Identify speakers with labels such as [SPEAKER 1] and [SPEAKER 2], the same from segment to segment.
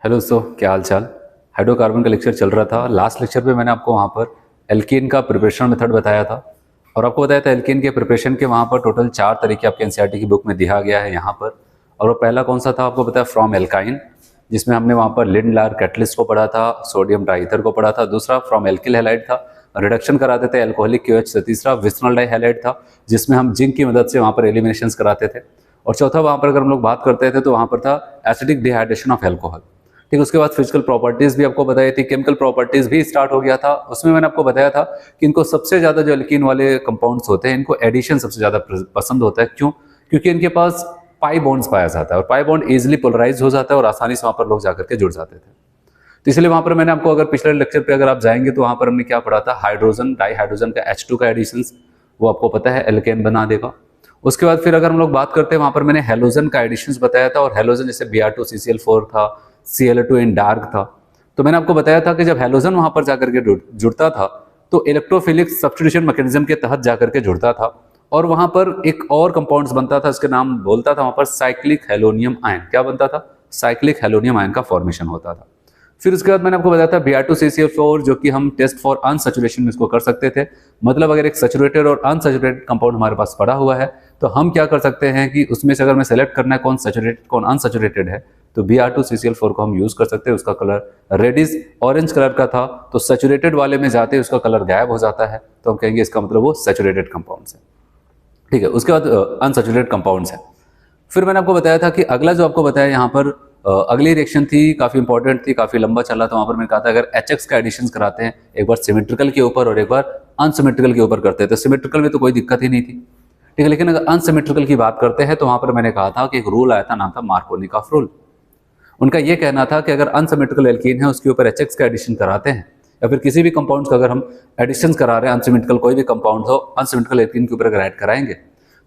[SPEAKER 1] Hello दोस्तों, क्या हाल चाल। हाइड्रोकार्बन का लेक्चर चल रहा था। लास्ट लेक्चर पे मैंने आपको वहाँ पर एल्कीन का प्रिपरेशन मेथड बताया था और आपको बताया था एल्कीन के प्रिपरेशन के वहाँ पर टोटल 4 तरीके आपके एनसीईआरटी की बुक में दिया गया है यहाँ पर। और वो पहला कौन सा था आपको बताया, फ्रॉम एल्काइन, जिसमें हमने वहाँ पर लिंडलार कैटलिस्ट को पढ़ा था, सोडियम डाईथर को पढ़ा था। दूसरा फ्रॉम एल्किल हैलाइड था, रिडक्शन कराते थे एल्कोहलिक क्यूएच। तीसरा विस्नोल डाईहैलाइड था, जिसमें हम जिंक की मदद से वहाँ पर एलिमिनेशन कराते थे। और चौथा वहाँ पर अगर हम लोग बात करते थे तो वहाँ पर था एसिडिक डिहाइड्रेशन ऑफ एल्कोहल। ठीक, उसके बाद फिजिकल प्रॉपर्टीज भी आपको बताई थी, केमिकल प्रॉपर्टीज भी स्टार्ट हो गया था। उसमें मैंने आपको बताया था कि इनको सबसे ज्यादा जो एल्कीन वाले कंपाउंड्स होते हैं इनको एडिशन सबसे ज्यादा पसंद होता है। क्यों? क्योंकि इनके पास पाई बॉन्ड्स पाया जाता है और पाई बॉन्ड इजिली पोलराइज हो जाता है और आसानी से वहां पर लोग जाकर के जुड़ जाते थे। तो इसलिए वहां पर मैंने आपको, अगर पिछले लेक्चर पे अगर आप जाएंगे तो वहां पर हमने क्या पढ़ा था, हाइड्रोजन डाईहाइड्रोजन का H2 का एडिशन, वो आपको पता है एल्केन बना देगा। उसके बाद फिर अगर हम लोग बात करते हैं वहां पर मैंने हेलोजन का एडिशन बताया था। और हेलोजन जैसे Br2CCl4 था, Cl2 इन डार्क था। तो मैंने आपको बताया था कि जब हेलोजन वहां पर जाकर के जुड़ता था तो इलेक्ट्रोफिलिक सब्स्टिट्यूशन मैकेनिज्म के तहत जाकर के जुड़ता था और वहां पर एक और कंपाउंड्स बनता था, इसके नाम बोलता था वहां पर साइक्लिक हेलोनियम आयन। क्या बनता था? साइक्लिक हेलोनियम आयन का फॉर्मेशन होता था। फिर उसके बाद मैंने आपको बताया था Br2CCl4, जो कि हम टेस्ट फॉर अनसैचुरेशन में इसको कर सकते थे। मतलब अगर एक सैचुरेटेड और अनसैचुरेटेड कंपाउंड हमारे पास पड़ा हुआ है तो हम क्या कर सकते हैं कि उसमें से अगर मैं सेलेक्ट करना है कौन सैचुरेटेड कौन अनसैचुरेटेड है तो Br2CCl4 को हम यूज कर सकते हैं। उसका कलर रेडिश ऑरेंज कलर का था, तो सैचुरेटेड वाले में जाते उसका कलर गायब हो जाता है, तो हम कहेंगे इसका मतलब वो सैचुरेटेड कंपाउंड्स है। ठीक है, उसके बाद अनसैचुरेटेड कंपाउंड्स है। फिर मैंने आपको बताया था कि अगला जो आपको बताया यहाँ पर अगली रिएक्शन थी, काफी इंपॉर्टेंट थी, काफी लंबा चला था। वहां पर मैंने कहा था अगर HX का एडिशन कराते हैं, एक बार सिमेट्रिकल के ऊपर और एक बार अनसिमेट्रिकल के ऊपर करते हैं, तो सिमेट्रिकल में तो कोई दिक्कत ही नहीं थी। ठीक है, लेकिन अगर अनसिमेट्रिकल की बात करते हैं तो वहां पर मैंने कहा था कि एक रूल आया था, नाम था मार्कोनिकॉफ रूल। उनका यह कहना था कि अगर अनसिमेट्रिकल एल्कीन है उसके ऊपर HX का एडिशन कराते हैं या फिर किसी भी कंपाउंड का अगर हम एडिशन करा रहे हैं, अनसिमेट्रिकल कोई भी कंपाउंड हो, अनसिमेट्रिकल एल्कीन के ऊपर अगर ऐड कराएंगे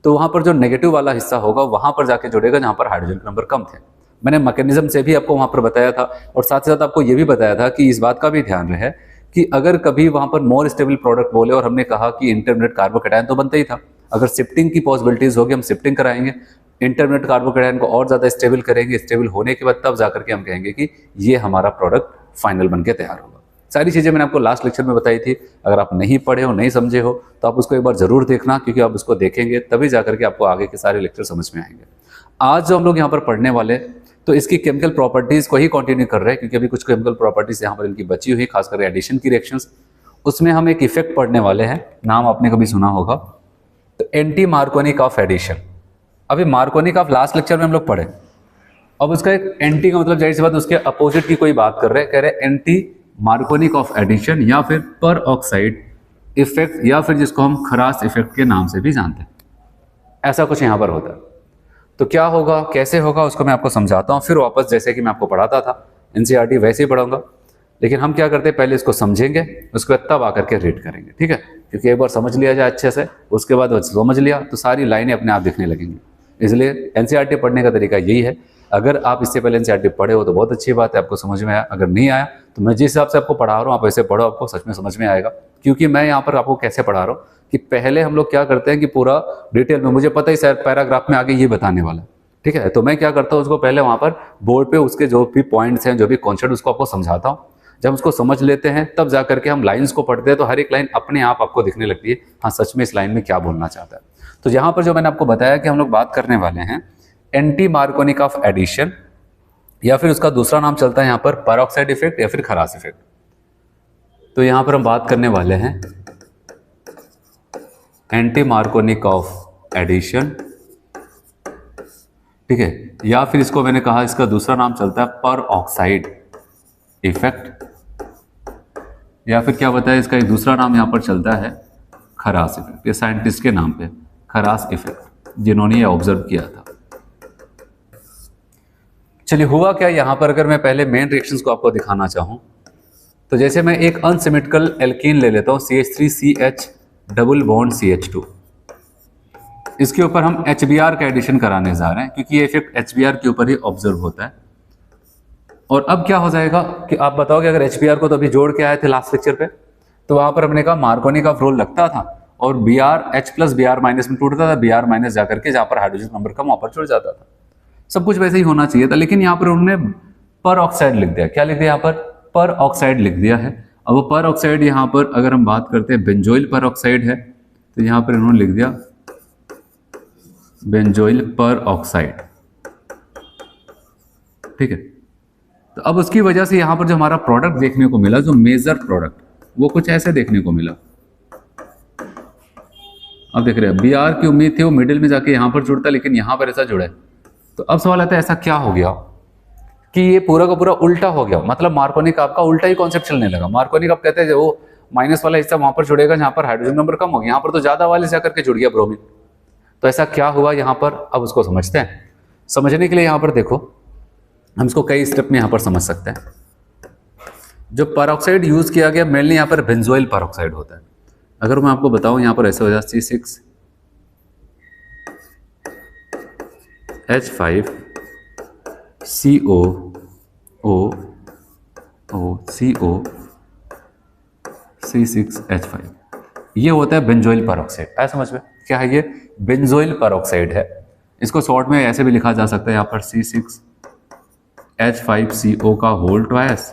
[SPEAKER 1] तो वहां पर जो नेगेटिव वाला हिस्सा होगा वहां पर जाके जुड़ेगा जहां पर हाइड्रोजन के नंबर कम थे। मैंने मैकेनिज्म से भी आपको वहां पर बताया था और साथ ही साथ आपको यह भी बताया था कि इस बात का भी ध्यान रहे कि अगर कभी वहां पर मोर स्टेबल प्रोडक्ट बोले, और हमने कहा कि इंटरमीडिएट कार्बोकैटायन तो बनता ही था, अगर शिफ्टिंग की पॉसिबिलिटीज होगी हम शिफ्टिंग कराएंगे, इंटरमीडिएट कार्बोकैटायन को और ज्यादा स्टेबल करेंगे, स्टेबल होने के बाद तब जाकर के हम कहेंगे कि ये हमारा प्रोडक्ट फाइनल बनके तैयार होगा। सारी चीजें मैंने आपको लास्ट लेक्चर में बताई थी। अगर आप नहीं पढ़े हो, नहीं समझे हो, तो आप उसको एक बार जरूर देखना, क्योंकि आप उसको देखेंगे तभी जाकर के आपको आगे के सारे लेक्चर समझ में आएंगे। आज जो हम लोग यहाँ पर पढ़ने वाले तो इसकी केमिकल प्रॉपर्टीज को ही कंटिन्यू कर रहे हैं, क्योंकि अभी कुछ केमिकल प्रॉपर्टीज यहाँ पर इनकी बची हुई, खासकर एडिशन की रिएक्शंस, उसमें हम एक इफेक्ट पढ़ने वाले हैं, नाम आपने कभी सुना होगा, तो एंटी मार्कोनिकॉफ एडिशन। अभी मार्कोनिकॉफ लास्ट लेक्चर में हम लोग पढ़े, अब उसका एक एंटी का मतलब जाहिर सी बात उसके अपोजिट की कोई बात कर रहे हैं, कह रहे हैं एंटी मार्कोनिकॉफ एडिशन या फिर पर ऑक्साइड इफेक्ट, या फिर जिसको हम खरास इफेक्ट के नाम से भी जानते हैं। ऐसा कुछ यहां पर होता है। तो क्या होगा, कैसे होगा, उसको मैं आपको समझाता हूं, फिर वापस जैसे कि मैं आपको पढ़ाता था एनसीईआरटी वैसे ही पढ़ाऊंगा। लेकिन हम क्या करते हैं, पहले इसको समझेंगे, उसके बाद तब आकर के रीड करेंगे। ठीक है, क्योंकि एक बार समझ लिया जाए अच्छे से, उसके बाद समझ लिया तो सारी लाइनें अपने आप दिखने लगेंगी। इसलिए एनसीईआरटी पढ़ने का तरीका यही है। अगर आप इससे पहले एनसीईआरटी पढ़े हो तो बहुत अच्छी बात है, आपको समझ में आया। अगर नहीं आया तो मैं जिस हिसाब से आपको पढ़ा रहा हूँ आप वैसे पढ़ो, आपको सच में समझ में आएगा। क्योंकि मैं यहाँ पर आपको कैसे पढ़ा रहा हूँ कि पहले हम लोग क्या करते हैं कि पूरा डिटेल में, मुझे पता ही शायद पैराग्राफ में आगे ये बताने वाला है, ठीक है, तो मैं क्या करता हूँ उसको पहले वहां पर बोर्ड पे उसके जो भी पॉइंट्स हैं, जो भी कॉन्सेप्ट, उसको आपको समझाता हूँ। जब उसको समझ लेते हैं तब जाकर के हम लाइंस को पढ़ते हैं तो हर एक लाइन अपने आप आपको दिखने लगती है, हाँ सच में इस लाइन में क्या बोलना चाहता है। तो यहाँ पर जो मैंने आपको बताया कि हम लोग बात करने वाले हैं एंटी मार्कोनिकॉफ एडिशन, या फिर उसका दूसरा नाम चलता है यहाँ पर पेरोक्साइड इफेक्ट या फिर खरास इफेक्ट। तो यहाँ पर हम बात करने वाले हैं एंटी मार्कोनिकॉफ एडिशन, ठीक है, या फिर इसको मैंने कहा इसका दूसरा नाम चलता है पर ऑक्साइड इफेक्ट, या फिर क्या बताया इसका एक दूसरा नाम यहां पर चलता है खरास इफेक्ट। ये साइंटिस्ट के नाम पे खरास इफेक्ट, जिन्होंने ये ऑब्जर्व किया था। चलिए हुआ क्या यहां पर, अगर मैं पहले मेन रिएक्शंस को आपको दिखाना चाहूं तो जैसे मैं एक अनसिमेट्रिकल एल्कीन ले लेता हूं, CH3CH डबल बॉन्ड CH2, इसके ऊपर हम HBr का एडिशन कराने जा रहे हैं, क्योंकि ये इफेक्ट HBr के ऊपर ही ऑब्जर्व होता है। और अब क्या हो जाएगा कि आप बताओगे, अगर HBr को तो अभी जोड़ के आए थे लास्ट लेक्चर पे, तो वहां पर हमने कहा मार्कोनिकॉफ रूल लगता था और Br H plus Br minus में टूटता था, Br माइनस जाकर के जहां पर हाइड्रोजन नंबर कम वहां पर जुड़ जाता था। सब कुछ वैसे ही होना चाहिए था, लेकिन यहाँ पर उन्होंने पर ऑक्साइड लिख दिया। क्या लिख दिया यहाँ पर ऑक्साइड लिख दिया है। अब वो पर ऑक्साइड यहाँ पर अगर हम बात करते हैं बेंजोइल पर ऑक्साइड है, तो यहाँ पर इन्होंने लिख दिया बेंजोइल पर ऑक्साइड, ठीक है। तो अब उसकी वजह से यहाँ पर जो हमारा प्रोडक्ट देखने को मिला, जो मेजर प्रोडक्ट, वो कुछ ऐसे देखने को मिला। अब देख रहे हैं Br की उम्मीद थी वो मिडिल में जाके यहाँ पर जुड़ता, लेकिन यहाँ पर ऐसा जुड़ा है। तो अब सवाल आता है ऐसा क्या हो गया कि ये पूरा का पूरा उल्टा हो गया, मतलब मार्कोनी आपका उल्टा ही कॉन्सेप्ट चलने लगा। मार्कोनी आप कहते हैं वो माइनस वाला हिस्सा वहां पर जुड़ेगा जहां पर हाइड्रोजन नंबर कम हो गया, यहाँ पर तो ज्यादा वाले जाकर के जुड़ गया ब्रोमीन। तो ऐसा क्या हुआ यहाँ पर, अब उसको समझते हैं। समझने के लिए यहाँ पर देखो, हम इसको कई स्टेप में यहाँ पर समझ सकते हैं। जो परऑक्साइड यूज किया गया मेनली यहाँ पर बेंजोइल परऑक्साइड होता है। अगर मैं आपको बताऊं यहाँ पर ऐसे हो जाए C6H5CO, ये होता है बेंजोइल परऑक्साइड। आया समझ में? क्या है ये? बेंजोइल परऑक्साइड है। इसको शॉर्ट में ऐसे भी लिखा जा सकता है यहाँ पर C6H5CO का होल ट्वाइस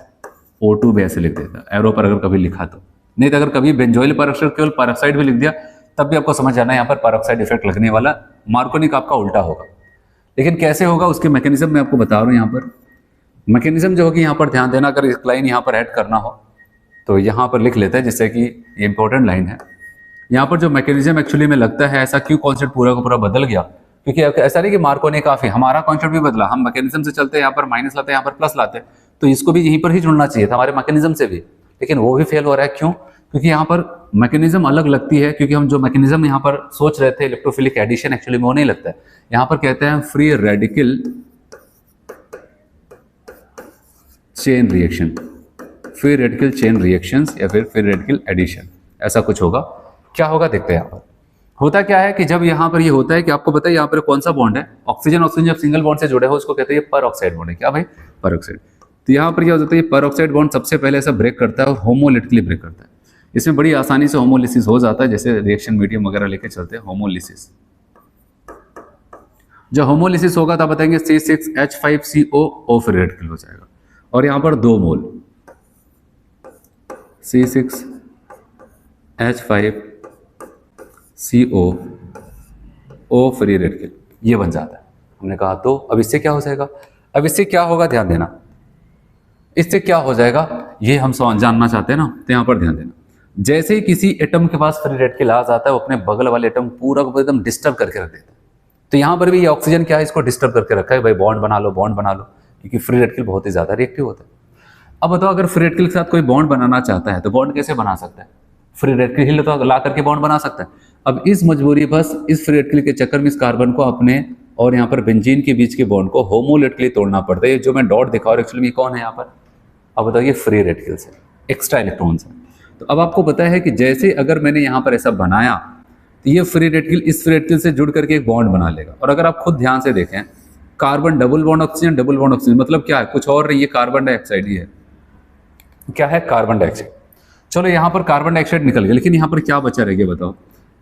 [SPEAKER 1] O2 भी ऐसे लिख देता है एरो पर अगर कभी लिखा तो। नहीं तो अगर कभी बेंजोइल परऑक्साइड केवल परऑक्साइड भी लिख दिया तब भी आपको समझ जाना है यहाँ पर परऑक्साइड इफेक्ट लगने वाला, मार्कोनी का आपका उल्टा होगा। लेकिन कैसे होगा उसके मैकेनिज्म मैं आपको बता रहा हूँ। यहाँ पर मैकेनिज्म जो होगी यहाँ पर ध्यान देना, अगर एक लाइन यहाँ पर ऐड करना हो तो यहाँ पर लिख लेते हैं, जिससे कि ये इंपॉर्टेंट लाइन है। यहाँ पर जो मैकेनिज्म एक्चुअली में लगता है ऐसा क्यों कॉन्सेप्ट पूरा का पूरा बदल गया, क्योंकि ऐसा नहीं कि मार्कोनी काफी, हमारा कॉन्सेप्ट भी बदला। हम मैकेनिज्म से चलते हैं, यहाँ पर माइनस लाते हैं, यहाँ पर प्लस लाते हैं, तो इसको भी यहीं पर ही जुड़ना चाहिए था हमारे मैकेनिज्म से भी, लेकिन वो भी फेल हो रहा है। क्यों? क्योंकि यहाँ पर मैकेनिज्म अलग लगती है, क्योंकि हम जो मैकेनिज्म यहाँ पर सोच रहे थे इलेक्ट्रोफिलिक एडिशन, एक्चुअली में वो नहीं लगता है। यहाँ पर कहते हैं free radical chain reaction, free radical chain reactions या फिर फ्री रेडिकल एडिशन, ऐसा कुछ होगा। क्या होगा देखते हैं। यहाँ पर होता क्या है कि जब यहाँ पर ये होता है कि आपको पता है यहाँ पर कौन सा बॉन्ड है, ऑक्सीजन ऑक्सीजन जब सिंगल बॉन्ड से जुड़े हो उसको कहते हैं पर ऑक्साइड बॉन्ड है। क्या भाई? पर ऑक्साइड। तो यहाँ पर क्या हो जाता है, पर ऑक्साइड बॉन्ड सबसे पहले ऐसा ब्रेक करता है और होमोलिटिकली ब्रेक करता है। इसमें बड़ी आसानी से होमोलिसिस हो जाता है, जैसे रिएक्शन मीडियम वगैरह लेके चलते हैं होमोलिसिस। जब होमोलिसिस होगा तब बताएंगे C6H5CO फ्री रेडिकल हो जाएगा, और यहाँ पर 2 मोल C6H5CO फ्री रेडिकल ये बन जाता है। हमने कहा तो अब इससे क्या हो जाएगा, अब इससे क्या होगा ध्यान देना, इससे क्या हो जाएगा ये हम जानना चाहते हैं ना, तो यहाँ पर ध्यान देना। जैसे ही किसी एटम के पास फ्री रेडिकल आ जाता है वो अपने बगल वाले एटम पूरा को एकदम डिस्टर्ब करके रख देता है। तो यहाँ पर भी ये ऑक्सीजन क्या है, इसको डिस्टर्ब करके रखा है, भाई बॉन्ड बना लो बॉन्ड बना लो, क्योंकि फ्री रेडिकल बहुत ही ज्यादा रिएक्टिव होता है। अब बताओ अगर फ्री रेडिकल के साथ कोई बॉन्ड बनाना चाहता है तो बॉन्ड कैसे बना सकता है? फ्री रेडिकल ही तो ला करके बॉन्ड बना सकता है। अब इस मजबूरी बस इस फ्री रेडिकल के चक्कर में इस कार्बन को अपने और यहाँ पर बेंजीन के बीच के बॉन्ड को होमोलिटिकली तोड़ना पड़ता है। जो मैं डॉट दिखा और एक्चुअली कौन है यहाँ पर, अब बताओ ये फ्री रेडिकल से एक्स्ट्रा इलेक्ट्रॉन्स है। तो अब आपको पता है कि जैसे अगर मैंने यहाँ पर ऐसा बनाया तो ये फ्री रेडिकल इस फ्री रेडिकल से जुड़ करके एक बॉन्ड बना लेगा। और अगर आप खुद ध्यान से देखें, carbon double bond oxygen double bond oxygen, मतलब क्या है, कुछ और नहीं, ये कार्बन डाइऑक्साइड ही है। क्या है? Carbon dioxide. चलो यहाँ पर कार्बन डाइऑक्साइड निकल गया, लेकिन यहाँ पर क्या बचा रह गया बताओ।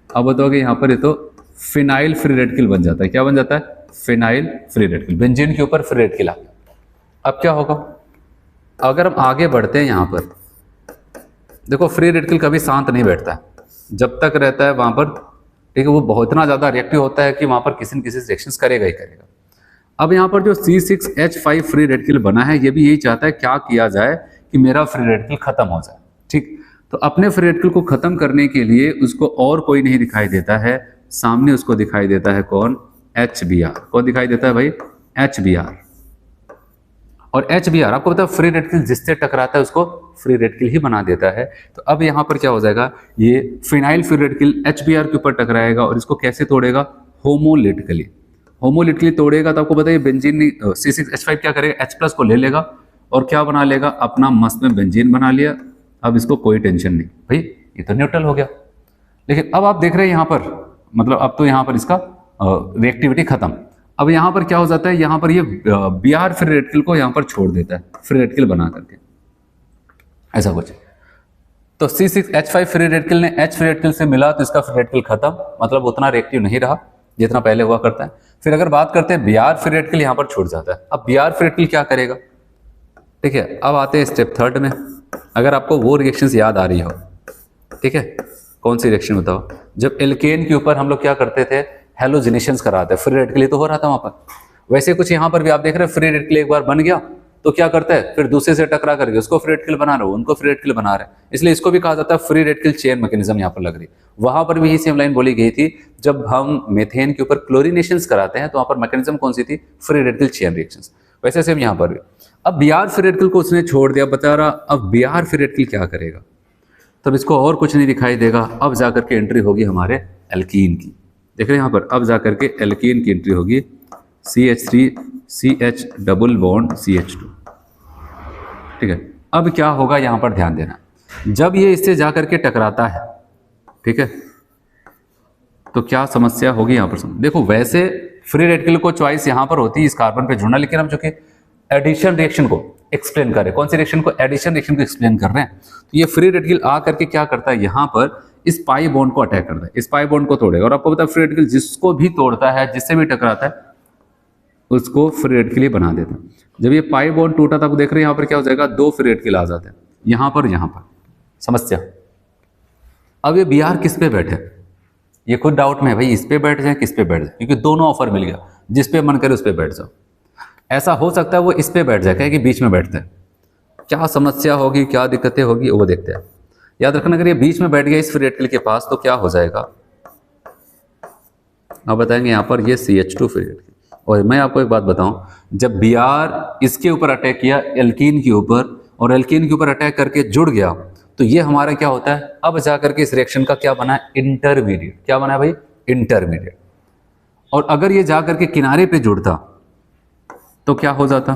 [SPEAKER 1] अब बताओगे यहाँ पर ये तो फिनाइल फ्री रेडिकल बन जाता है। क्या बन जाता है? Phenyl free radical. बेंजीन के ऊपर फ्री रेडिकल आ गया। अब क्या होगा, अगर हम आगे बढ़ते हैं यहाँ पर देखो, फ्री रेडिकल कभी शांत नहीं बैठता है, जब तक रहता है वहां पर, ठीक है, वो बहुत इतना ज्यादा रिएक्टिव होता है कि वहां पर किसी न किसी रिएक्शंस करेगा ही करेगा। अब यहाँ पर जो C6H5 फ्री रेडिकल बना है ये भी यही चाहता है क्या किया जाए कि मेरा फ्री रेडिकल खत्म हो जाए। ठीक, तो अपने फ्री रेडिकल को खत्म करने के लिए उसको और कोई नहीं दिखाई देता है, सामने उसको दिखाई देता है कौन? HBr। कौन दिखाई देता है भाई? HBr। और HBr आपको पता है फ्री रेडिकल जिससे टकराता है उसको फ्री रेडिकल ही बना देता है। तो अब यहाँ पर क्या हो जाएगा, ये फिनाइल फ्री रेडिकल HBr के ऊपर टकराएगा और इसको कैसे तोड़ेगा? होमोलिटिकली। होमोलिटिकली तोड़ेगा तो आपको पता है बेंजीन C6H5 क्या करेगा, H+ को ले लेगा और क्या बना लेगा, अपना मस्त में बेंजीन बना लिया। अब इसको कोई टेंशन नहीं, भाई ये तो न्यूट्रल हो गया। लेकिन अब आप देख रहे हैं यहाँ पर, मतलब अब तो यहाँ पर इसका रिएक्टिविटी खत्म। अब यहाँ पर क्या हो जाता है, यहाँ पर ये Br फ्री रेडिकल को यहाँ पर छोड़ देता है फ्री रेडिकल बना करके, ऐसा कुछ। तो C6H5 फ्री रेडिकल ने H फ्री रेडिकल से मिला तो इसका फ्री रेडिकल खत्म, मतलब उतना रिएक्टिव नहीं रहा जितना पहले हुआ करता है। फिर अगर बात करते हैं Br फ्री रेडिकल यहाँ पर छूट जाता है। अब Br फ्री रेडिकल क्या करेगा, ठीक है, अब आते हैं स्टेप थर्ड में। अगर आपको वो रिएक्शंस याद आ रही हो, ठीक है, कौन सी रिएक्शन बताओ, जब एल्केन के ऊपर हम लोग क्या करते थे, हेलोजिनेशंस कराते, फ्री रेडिकल तो हो रहा था वहां पर। वैसे कुछ यहाँ पर भी आप देख रहे हैं, फ्री रेडिकल एक बार बन गया तो क्या करता है, फिर दूसरे से टकरा करके उसको फ्री रेडिकल बना रहे हो, उनको फ्री रेडिकल बना रहे हैं, इसलिए इसको भी कहा जाता है फ्री रेडिकल चेन मैकेनिज्म। यहाँ पर लग रही वहां पर भी यही सेम लाइन बोली गई थी, जब हम मेथेन के ऊपर क्लोरीनेशंस कराते हैं तो वहां पर मैकेनिज्म कौन सी थी, फ्री रेडिकल चेन रिएक्शंस। वैसे सेम यहाँ पर भी। अब बीआर फ्री रेडिकल को उसने छोड़ दिया, बता रहा अब बीआर फ्री रेडिकल क्या करेगा, तब इसको और कुछ नहीं दिखाई देगा, अब जाकर के एंट्री होगी हमारे एल्कीन की। देख रहे हैं यहाँ पर, अब जाकर के एल्कीन की एंट्री होगी, CH3CH डबल बॉन्ड CH2। ठीक है, अब क्या होगा यहाँ पर ध्यान देना, जब ये इससे जाकर के टकराता है, ठीक है, तो क्या समस्या होगी यहाँ पर। देखो वैसे फ्री रेडिकल को चॉइस यहाँ पर होती है इस कार्बन पे जुड़ना, लेकिन हम चूंकि एडिशन रिएक्शन को एक्सप्लेन कर रहे हैं, कौन सी रिएक्शन को, एडिशन रिएक्शन को एक्सप्लेन कर रहे हैं, तो ये फ्री रेडिकल आ करके क्या करता है, यहाँ पर इस पाई बॉन्ड को अटैक करता है, इस पाई बॉन्ड को तोड़ेगा। और आपको पता है फ्री रेडिकल जिसको भी तोड़ता है, जिससे भी टकराता है, उसको फ्री रेडिकल ही बना देता है। जब ये पाई बॉन्ड टूटा था, देख रहे हैं यहाँ पर क्या हो जाएगा, दो फ्री रेडिकल आ जाते हैं, यहाँ पर समस्या। अब ये बीआर किस पे बैठे, ये खुद डाउट में है भाई, इस पे बैठ जाए किस पे बैठ जाए, क्योंकि दोनों ऑफर मिल गया, जिस पे मन करे उस पे बैठ जाओ। ऐसा हो सकता है वो इस पे बैठ जाए, क्या कि बीच में बैठते हैं, क्या समस्या होगी, क्या दिक्कतें होगी वो देखते हैं। याद रखना, अगर ये बीच में बैठ गया इस फ्री रेडिकल के पास तो क्या हो जाएगा, अब बताएंगे यहाँ पर ये CH2 फ्री रेडिकल। और मैं आपको एक बात बताऊं, जब बीआर इसके ऊपर अटैक किया एल्कीन के ऊपर, और एल्कीन के ऊपर अटैक करके जुड़ गया, तो ये हमारा क्या होता है, अब जाकर के इस रिएक्शन का क्या बना है, इंटरमीडिएट। क्या बना है भाई, इंटरमीडिएट। और अगर ये जाकर के किनारे पे जुड़ता तो क्या हो जाता,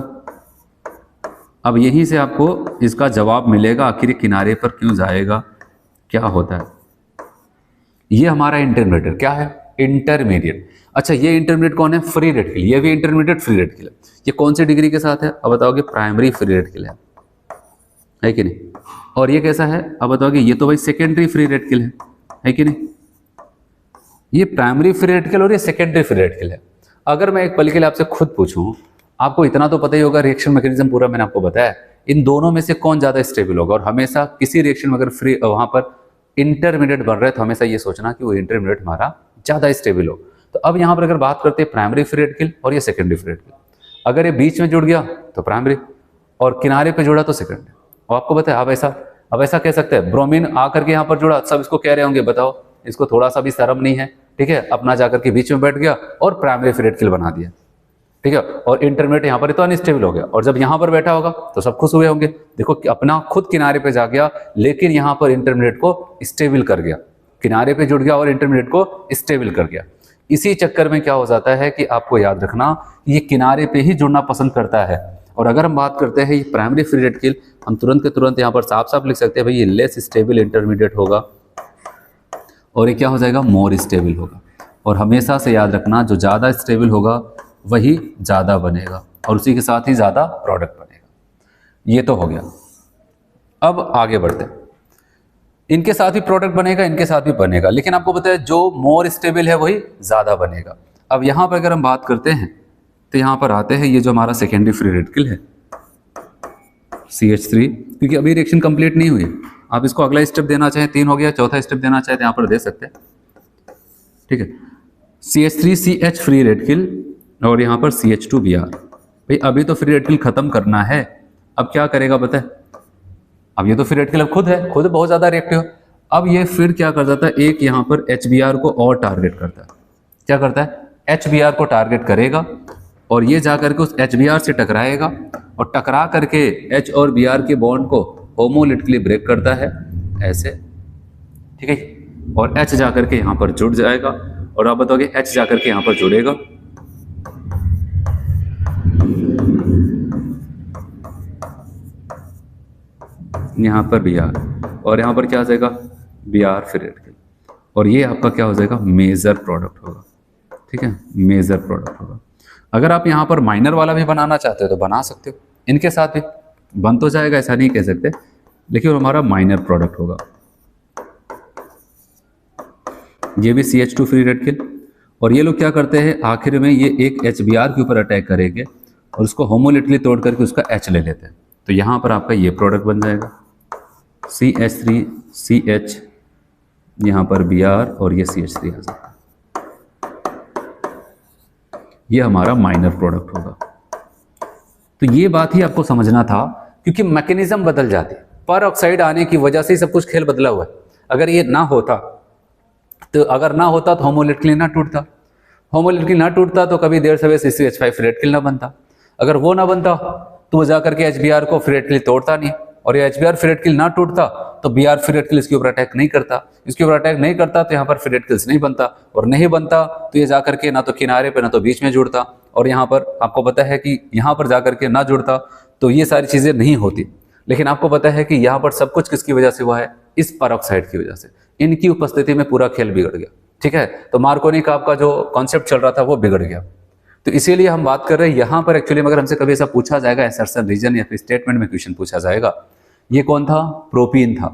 [SPEAKER 1] अब यहीं से आपको इसका जवाब मिलेगा, आखिर किनारे पर क्यों जाएगा, क्या होता है। ये हमारा इंटरमीडिएट क्या है, इंटरमीडिएट। अच्छा, ये इंटरमीडिएट कौन है, फ्री रेडिकल। ये भी इंटरमीडिएट फ्री रेडिकल है। ये कौन सी डिग्री के साथ है, अब बताओगे, प्राइमरी फ्री रेडिकल है कि नहीं। और ये कैसा है, अब बताओगे, ये तो भाई सेकेंडरी फ्री रेडिकल है कि नहीं। ये प्राइमरी फ्री रेडिकल और ये सेकेंडरी फ्री रेडिकल है। अगर मैं एक पल के लिए आपसे खुद पूछूं, आपको इतना तो पता ही होगा, रिएक्शन मैकेनिज्म पूरा मैंने आपको बताया, इन दोनों में से कौन ज्यादा स्टेबल होगा। और हमेशा किसी रिएक्शन में अगर फ्री वहां पर इंटरमीडिएट बन रहा है तो हमेशा ये सोचना कि वो इंटरमीडिएट हमारा ज्यादा स्टेबल हो। तो अब यहाँ पर अगर बात करते हैं प्राइमरी फ्री रेडिकल और ये सेकेंडरी फ्री रेडिकल, अगर ये बीच में जुड़ गया तो प्राइमरी, और किनारे पे जुड़ा तो सेकेंडरी। और आपको बताया, अब ऐसा कह सकते हैं, ब्रोमीन आकर के यहाँ पर जुड़ा, सब इसको कह रहे होंगे, बताओ इसको थोड़ा सा भी शर्म नहीं है, ठीक है, अपना जाकर के बीच में बैठ गया और प्राइमरी फ्री रेडिकल बना दिया, ठीक है, और इंटरमीडिएट यहाँ पर तो अनस्टेबल हो गया। और जब यहाँ पर बैठा होगा तो सब खुश हुए होंगे, देखो अपना खुद किनारे पे जा गया, लेकिन यहाँ पर इंटरमीडिएट को स्टेबल कर गया, किनारे पे जुड़ गया और इंटरमीडिएट को स्टेबल कर गया। इसी चक्कर में क्या हो जाता है कि आपको याद रखना, ये किनारे पे ही जुड़ना पसंद करता है। और अगर हम बात करते हैं ये प्राइमरी फ्री रेडिकल, हम तुरंत के तुरंत यहाँ पर साफ साफ लिख सकते हैं भाई, ये लेस स्टेबल इंटरमीडिएट होगा और ये क्या हो जाएगा, मोर स्टेबल होगा। और हमेशा से याद रखना, जो ज़्यादा स्टेबल होगा वही ज़्यादा बनेगा और उसी के साथ ही ज़्यादा प्रोडक्ट बनेगा। ये तो हो गया। अब आगे बढ़ते हैं, इनके साथ भी प्रोडक्ट बनेगा, इनके साथ भी बनेगा, लेकिन आपको पता है जो मोर स्टेबल है वही ज़्यादा बनेगा। अब यहाँ पर अगर हम बात करते हैं तो यहाँ पर आते हैं, ये जो हमारा सेकेंडरी फ्री रेडिकल है CH3, क्योंकि अभी रिएक्शन कंप्लीट नहीं हुई, आप इसको अगला स्टेप देना चाहें, 3 हो गया, चौथा स्टेप देना चाहें तो यहाँ पर दे सकते हैं, ठीक है। CH3CH फ्री रेडिकल और यहाँ पर CH2Br। भाई अभी तो फ्री रेडिकल खत्म करना है, अब क्या करेगा बताए, अब ये तो फ्री रेडिकल खुद बहुत ज़्यादा रिएक्टिव। अब ये फिर क्या कर जाता है, एक यहाँ पर HBr को और टारगेट करता है। क्या करता है, HBr को टारगेट करेगा और ये जा करके उस HBr से टकराएगा और टकरा करके H और Br के बॉन्ड को होमोलिटिकली ब्रेक करता है ऐसे, ठीक है। और H जा करके यहाँ पर जुड़ जाएगा और आप बताओगे H जा करके यहाँ पर जुड़ेगा, यहाँ पर Br और यहाँ पर क्या आ जाएगा, Br फ्री रेडिकल, और ये आपका क्या हो जाएगा, मेजर प्रोडक्ट होगा, ठीक है, मेजर प्रोडक्ट होगा। अगर आप यहाँ पर माइनर वाला भी बनाना चाहते हो तो बना सकते हो, इनके साथ भी बन तो जाएगा, ऐसा नहीं कह सकते, लेकिन हमारा माइनर प्रोडक्ट होगा। ये भी CH2 फ्री रेडिकल, और ये लोग क्या करते हैं, आखिर में ये एक HBr के ऊपर अटैक करेंगे और उसको होमोलिटिकली तोड़ करके उसका H ले लेते हैं। तो यहाँ पर आपका ये प्रोडक्ट बन जाएगा CH3CH, यहाँ पर Br और ये CH3 आ जाता है। ये हमारा माइनर प्रोडक्ट होगा। तो ये बात ही आपको समझना था, क्योंकि मैकेनिज्म बदल जाती है। पर ऑक्साइड आने की वजह से सब कुछ खेल बदला हुआ है। अगर ये ना होता तो होमोलिटिकली ना टूटता, होमोलिटिकली ना टूटता तो कभी देर सवेर CCH5 फ्री रेडिकल ना बनता। अगर वो ना बनता तो वो जाकर के HBr को फ्री रेडिकल तोड़ता नहीं, और ये HBr फ्री रेडिकल ना टूटता तो Br फ्री रेडिकल इसके ऊपर अटैक नहीं करता, इसके ऊपर अटैक नहीं करता तो यहाँ पर फ्री रेडिकल्स नहीं बनता, और नहीं बनता तो ये जाकर के ना तो किनारे पे ना तो बीच में जुड़ता, और यहाँ पर आपको पता है कि यहाँ पर जाकर के ना जुड़ता तो ये सारी चीजें नहीं होती। लेकिन आपको पता है कि यहाँ पर सब कुछ किसकी वजह से हुआ है, इस पेरोक्साइड की वजह से। इनकी उपस्थिति में पूरा खेल बिगड़ गया। ठीक है, तो मार्कोनी का आपका जो कॉन्सेप्ट चल रहा था वो बिगड़ गया। तो इसीलिए हम बात कर रहे हैं यहाँ पर एक्चुअली, अगर हमसे कभी ऐसा पूछा जाएगा एसर्शन रीजन या फिर स्टेटमेंट में क्वेश्चन पूछा जाएगा, ये कौन था, प्रोपीन था।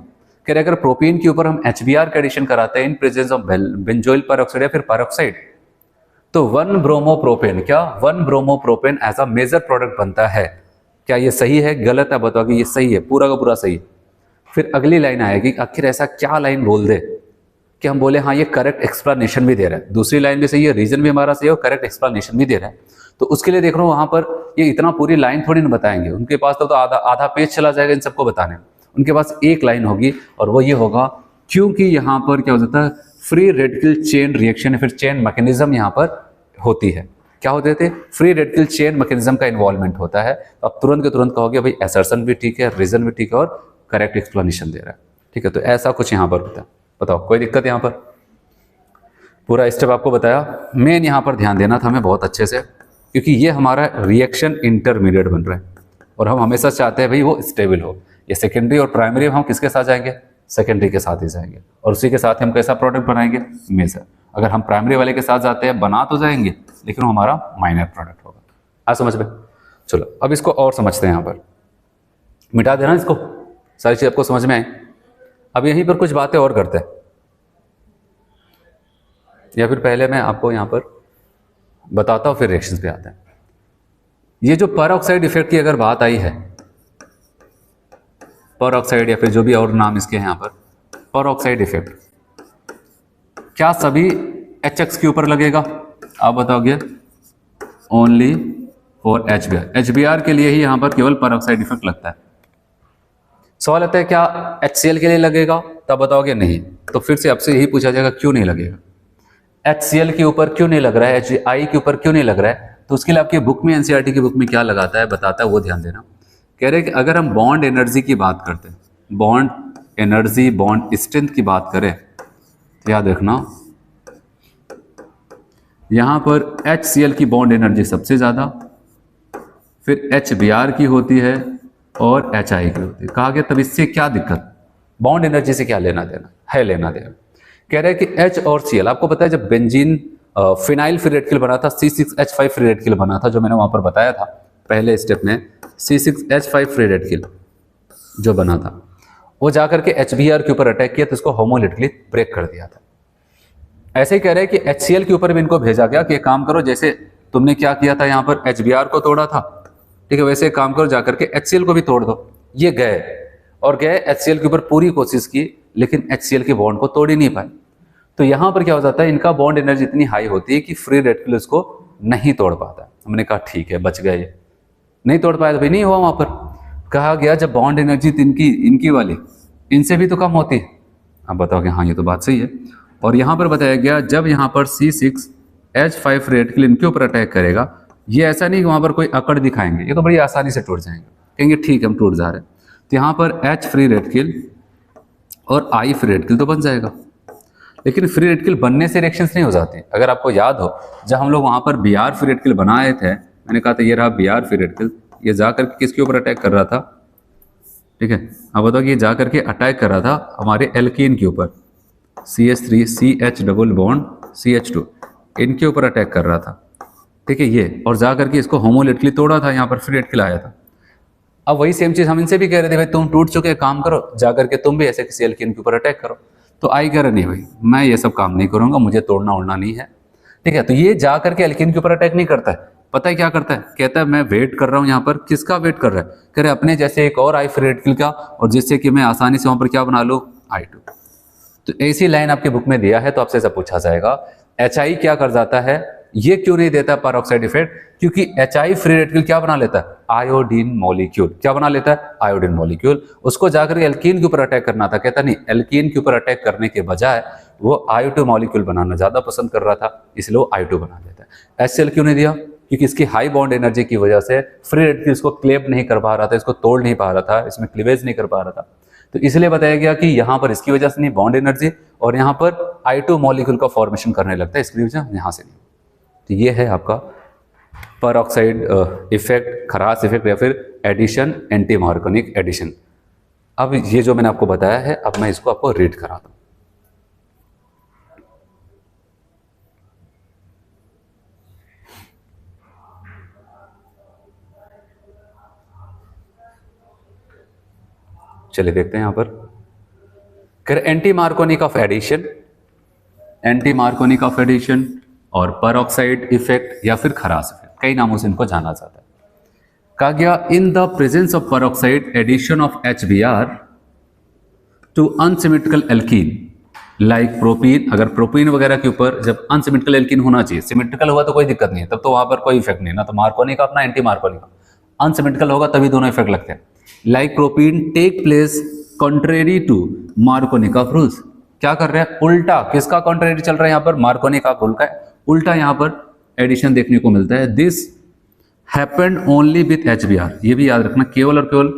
[SPEAKER 1] कह रहे अगर प्रोपीन के ऊपर हम HBr का एडिशन कराते हैं in presence of benzoyl peroxide या फिर पेरोक्साइड, तो 1 ब्रोमोप्रोपेन, क्या 1 bromopropane as a major product बनता है। क्या ये सही है, गलत है, बताओ कि ये सही है, पूरा का पूरा सही है। फिर अगली लाइन आएगी, आखिर ऐसा क्या लाइन बोल दे कि हम बोले हाँ ये करेक्ट एक्सप्लेनेशन भी दे रहा है, दूसरी लाइन भी सही है, रीजन भी हमारा सही है और करेक्ट एक्सप्लेनेशन भी दे रहा है। तो उसके लिए देख रहा हूँ वहां पर ये इतना पूरी लाइन थोड़ी ना बताएंगे, उनके पास तो आधा पेज चला जाएगा इन सबको बताने। उनके पास एक लाइन होगी और वो ये होगा, क्योंकि यहाँ पर क्या हो जाता है, फ्री रेडिकल चेन रिएक्शन या फिर चेन मैकेनिज्म यहाँ पर होती है। क्या होते थे, फ्री रेडिकल चेन मैकेनिज्म का इन्वॉल्वमेंट होता है। अब तुरंत के तुरंत कहोगे भाई एसर्शन भी ठीक है, रीजन भी ठीक है और करेक्ट एक्सप्लेनेशन दे रहा है। ठीक है, तो ऐसा कुछ यहाँ पर होता है। बताओ कोई दिक्कत यहाँ पर, पूरा स्टेप आपको बताया। मेन यहाँ पर ध्यान देना था हमें बहुत अच्छे से, क्योंकि ये हमारा रिएक्शन इंटरमीडिएट बन रहा है और हम हमेशा चाहते हैं भाई वो स्टेबल हो। ये सेकेंडरी और प्राइमरी हम किसके साथ जाएंगे, सेकेंडरी के साथ ही जाएंगे, और उसी के साथ हम कैसा प्रोडक्ट बनाएंगे, मेजर। अगर हम प्राइमरी वाले के साथ जाते हैं बना तो जाएंगे, लेकिन वो हमारा माइनर प्रोडक्ट होगा। आज समझ में, चलो अब इसको और समझते हैं। यहाँ पर मिटा देना इसको, सारी चीज आपको समझ में आई। अब यहीं पर कुछ बातें और करते हैं, या फिर पहले मैं आपको यहाँ पर बताता हूँ फिर रिएक्शंस पे आते हैं। ये जो पेरोक्साइड इफेक्ट की अगर बात आई है, पेरोक्साइड या फिर जो भी और नाम इसके हैं यहाँ पर, पेरोक्साइड इफेक्ट क्या सभी HX के ऊपर लगेगा, आप बताओगे, ओनली फॉर HBr। HBr के लिए ही यहाँ पर केवल पेरोक्साइड इफेक्ट लगता है। सवाल आता है क्या HCl के लिए लगेगा, तब बताओगे नहीं। तो फिर से आपसे यही पूछा जाएगा क्यों नहीं लगेगा, HCl के ऊपर क्यों नहीं लग रहा है, HI के ऊपर क्यों नहीं लग रहा है। तो उसके लिए आपकी बुक में, NCERT की बुक में क्या लगाता है बताता है, वो ध्यान देना। कह रहे हैं कि अगर हम बॉन्ड एनर्जी की बात करते हैं, बॉन्ड एनर्जी, बॉन्ड स्ट्रेंथ की बात करें, तो याद रखना यहां पर HCl की बॉन्ड एनर्जी सबसे ज्यादा, फिर HBr की होती है और HI की होती है। कहा गया तब इससे क्या दिक्कत, बॉन्ड एनर्जी से क्या लेना देना है, लेना देना। कह रहे हैं कि H और Cl, आपको पता है जब बेंजीन फिनाइल फ्री रेडिकल बना था, C6H5 फ्री रेडिकल बना था, जो मैंने वहां पर बताया था पहले स्टेप में, C6H5 फ्री रेडिकल जो बना था वो जाकर के HBr के ऊपर अटैक किया तो इसको होमोलिटिकली ब्रेक कर दिया था। ऐसे ही कह रहे हैं कि HCl के ऊपर भी इनको भेजा गया कि काम करो, जैसे तुमने क्या किया था यहाँ पर HBr को तोड़ा था, ठीक है, वैसे काम करो, जाकर के HCl को भी तोड़ दो। ये गए और गए HCl के ऊपर पूरी कोशिश की, लेकिन HCl के बॉन्ड को तोड़ ही नहीं पाए। तो यहाँ पर क्या हो जाता है, इनका बॉन्ड एनर्जी इतनी हाई होती है कि फ्री रेडिकल इसको नहीं तोड़ पाता। हमने कहा ठीक है बच गए, ये नहीं तोड़ पाया तो भाई नहीं हुआ। वहां पर कहा गया जब बॉन्ड एनर्जी इनकी वाली इनसे भी तो कम होती है। अब बताओगे हाँ ये तो बात सही है। और यहाँ पर बताया गया जब यहाँ पर C6H5 फ्री रेडिकल इनके ऊपर अटैक करेगा, ये ऐसा नहीं कि वहां पर कोई अकड़ दिखाएंगे, ये तो बड़ी आसानी से टूट जाएंगे, कहेंगे ठीक है हम टूट जा रहे हैं। तो यहाँ पर H फ्री रेडिकल और I फ्री रेडिकल तो बन जाएगा, लेकिन फ्री रेडिकल बनने से रिएक्शंस नहीं हो जाती। अगर आपको याद हो जब हम लोग वहां पर Br फ्री रेडिकल बनाए थे, मैंने कहा था ये रहा Br फ्री रेडिकल, ये जाकर किसके ऊपर अटैक कर रहा था, ठीक है, अब बताओ कि ये जाकर के अटैक कर रहा था हमारे एल्कीन के ऊपर, CH3 CH double bond CH2 इनके ऊपर अटैक कर रहा था, ठीक है ये, और जाकर के इसको होमोलिटिकली तोड़ा था, यहाँ पर फ्री रेडिकल आया था। अब वही सेम चीज हम इनसे भी कह रहे थे भाई तुम टूट चुके, काम करो, जाकर के तुम भी ऐसे किसी एल्कीन के ऊपर अटैक करो। तो आई कह रहे नहीं भाई मैं ये सब काम नहीं करूंगा, मुझे तोड़ना उड़ना नहीं है, ठीक है। तो ये जाकर के एल्कीन के ऊपर अटैक नहीं करता है, पता है क्या करता है, कहता है मैं वेट कर रहा हूं यहाँ पर, किसका वेट कर रहा है, कह रहे अपने जैसे एक और आई फ्री रेडिकल का, और जिससे कि मैं आसानी से वहां पर क्या बना लूं, I2। तो ऐसी लाइन आपके बुक में दिया है तो आपसे ऐसा पूछा जाएगा HI क्या कर जाता है, ये क्यों नहीं देता पेरोक्साइड इफेक्ट, क्योंकि HI फ्री रेडिकल क्या बना लेता है, आयोडीन मॉलिक्यूल, क्या बना लेता है, आयोडीन मॉलिक्यूल। उसको जाकर एल्कीन के ऊपर अटैक करना था, कहता नहीं, एल्कीन के ऊपर अटैक करने के बजाय वो I2 मॉलिक्यूल बनाना ज्यादा पसंद कर रहा था, इसलिए वो I2 बना देता है। HCl क्यों नहीं दिया, क्योंकि इसकी हाई बॉन्ड एनर्जी की वजह से फ्री रेडिकल इसको क्लेव नहीं कर पा रहा था, इसको तोड़ नहीं पा रहा था, इसमें क्लीवेज नहीं कर पा रहा था। तो इसलिए बताया गया कि यहाँ पर इसकी वजह से नहीं बॉन्ड एनर्जी, और यहाँ पर I2 मॉलिक्यूल का फॉर्मेशन करने लगता है, इसकी वजह यहाँ से नहीं। तो ये है आपका पेरोक्साइड इफेक्ट, खरास इफेक्ट, या फिर एडिशन, एंटी मार्कोनिक एडिशन। अब ये जो मैंने आपको बताया है, अब मैं इसको आपको रीड करा दूं। चलिए देखते हैं यहां पर, anti Markovnikov of addition, anti Markovnikov of addition और पेरोक्साइड इफेक्ट या फिर खरास इफेक्ट, कई नामों से इनको जाना जाता है। कहा गया in the presence of peroxide addition of HBr to unsymmetrical alkene like propene, अगर प्रोपीन वगैरह के ऊपर जब अनसिमेट्रिकल एल्कीन होना चाहिए, सिमेट्रिकल हुआ तो कोई दिक्कत नहीं है, तब तो वहां पर कोई इफेक्ट नहीं, ना तो मार्कोनिक का अपना एंटी मार्कोनिक का, अनसिमेट्रिकल होगा तभी दोनों इफेक्ट लगते हैं। Like propene take place contrary to Markovnikov of rules, क्या कर रहे हैं, उल्टा, किसका कॉन्ट्रेरी चल रहा है यहाँ पर, मार्कोनिक ऑफ रूल का उल्टा यहाँ पर एडिशन देखने को मिलता है। This happened only with HBr, ये भी याद रखना, केवल और केवल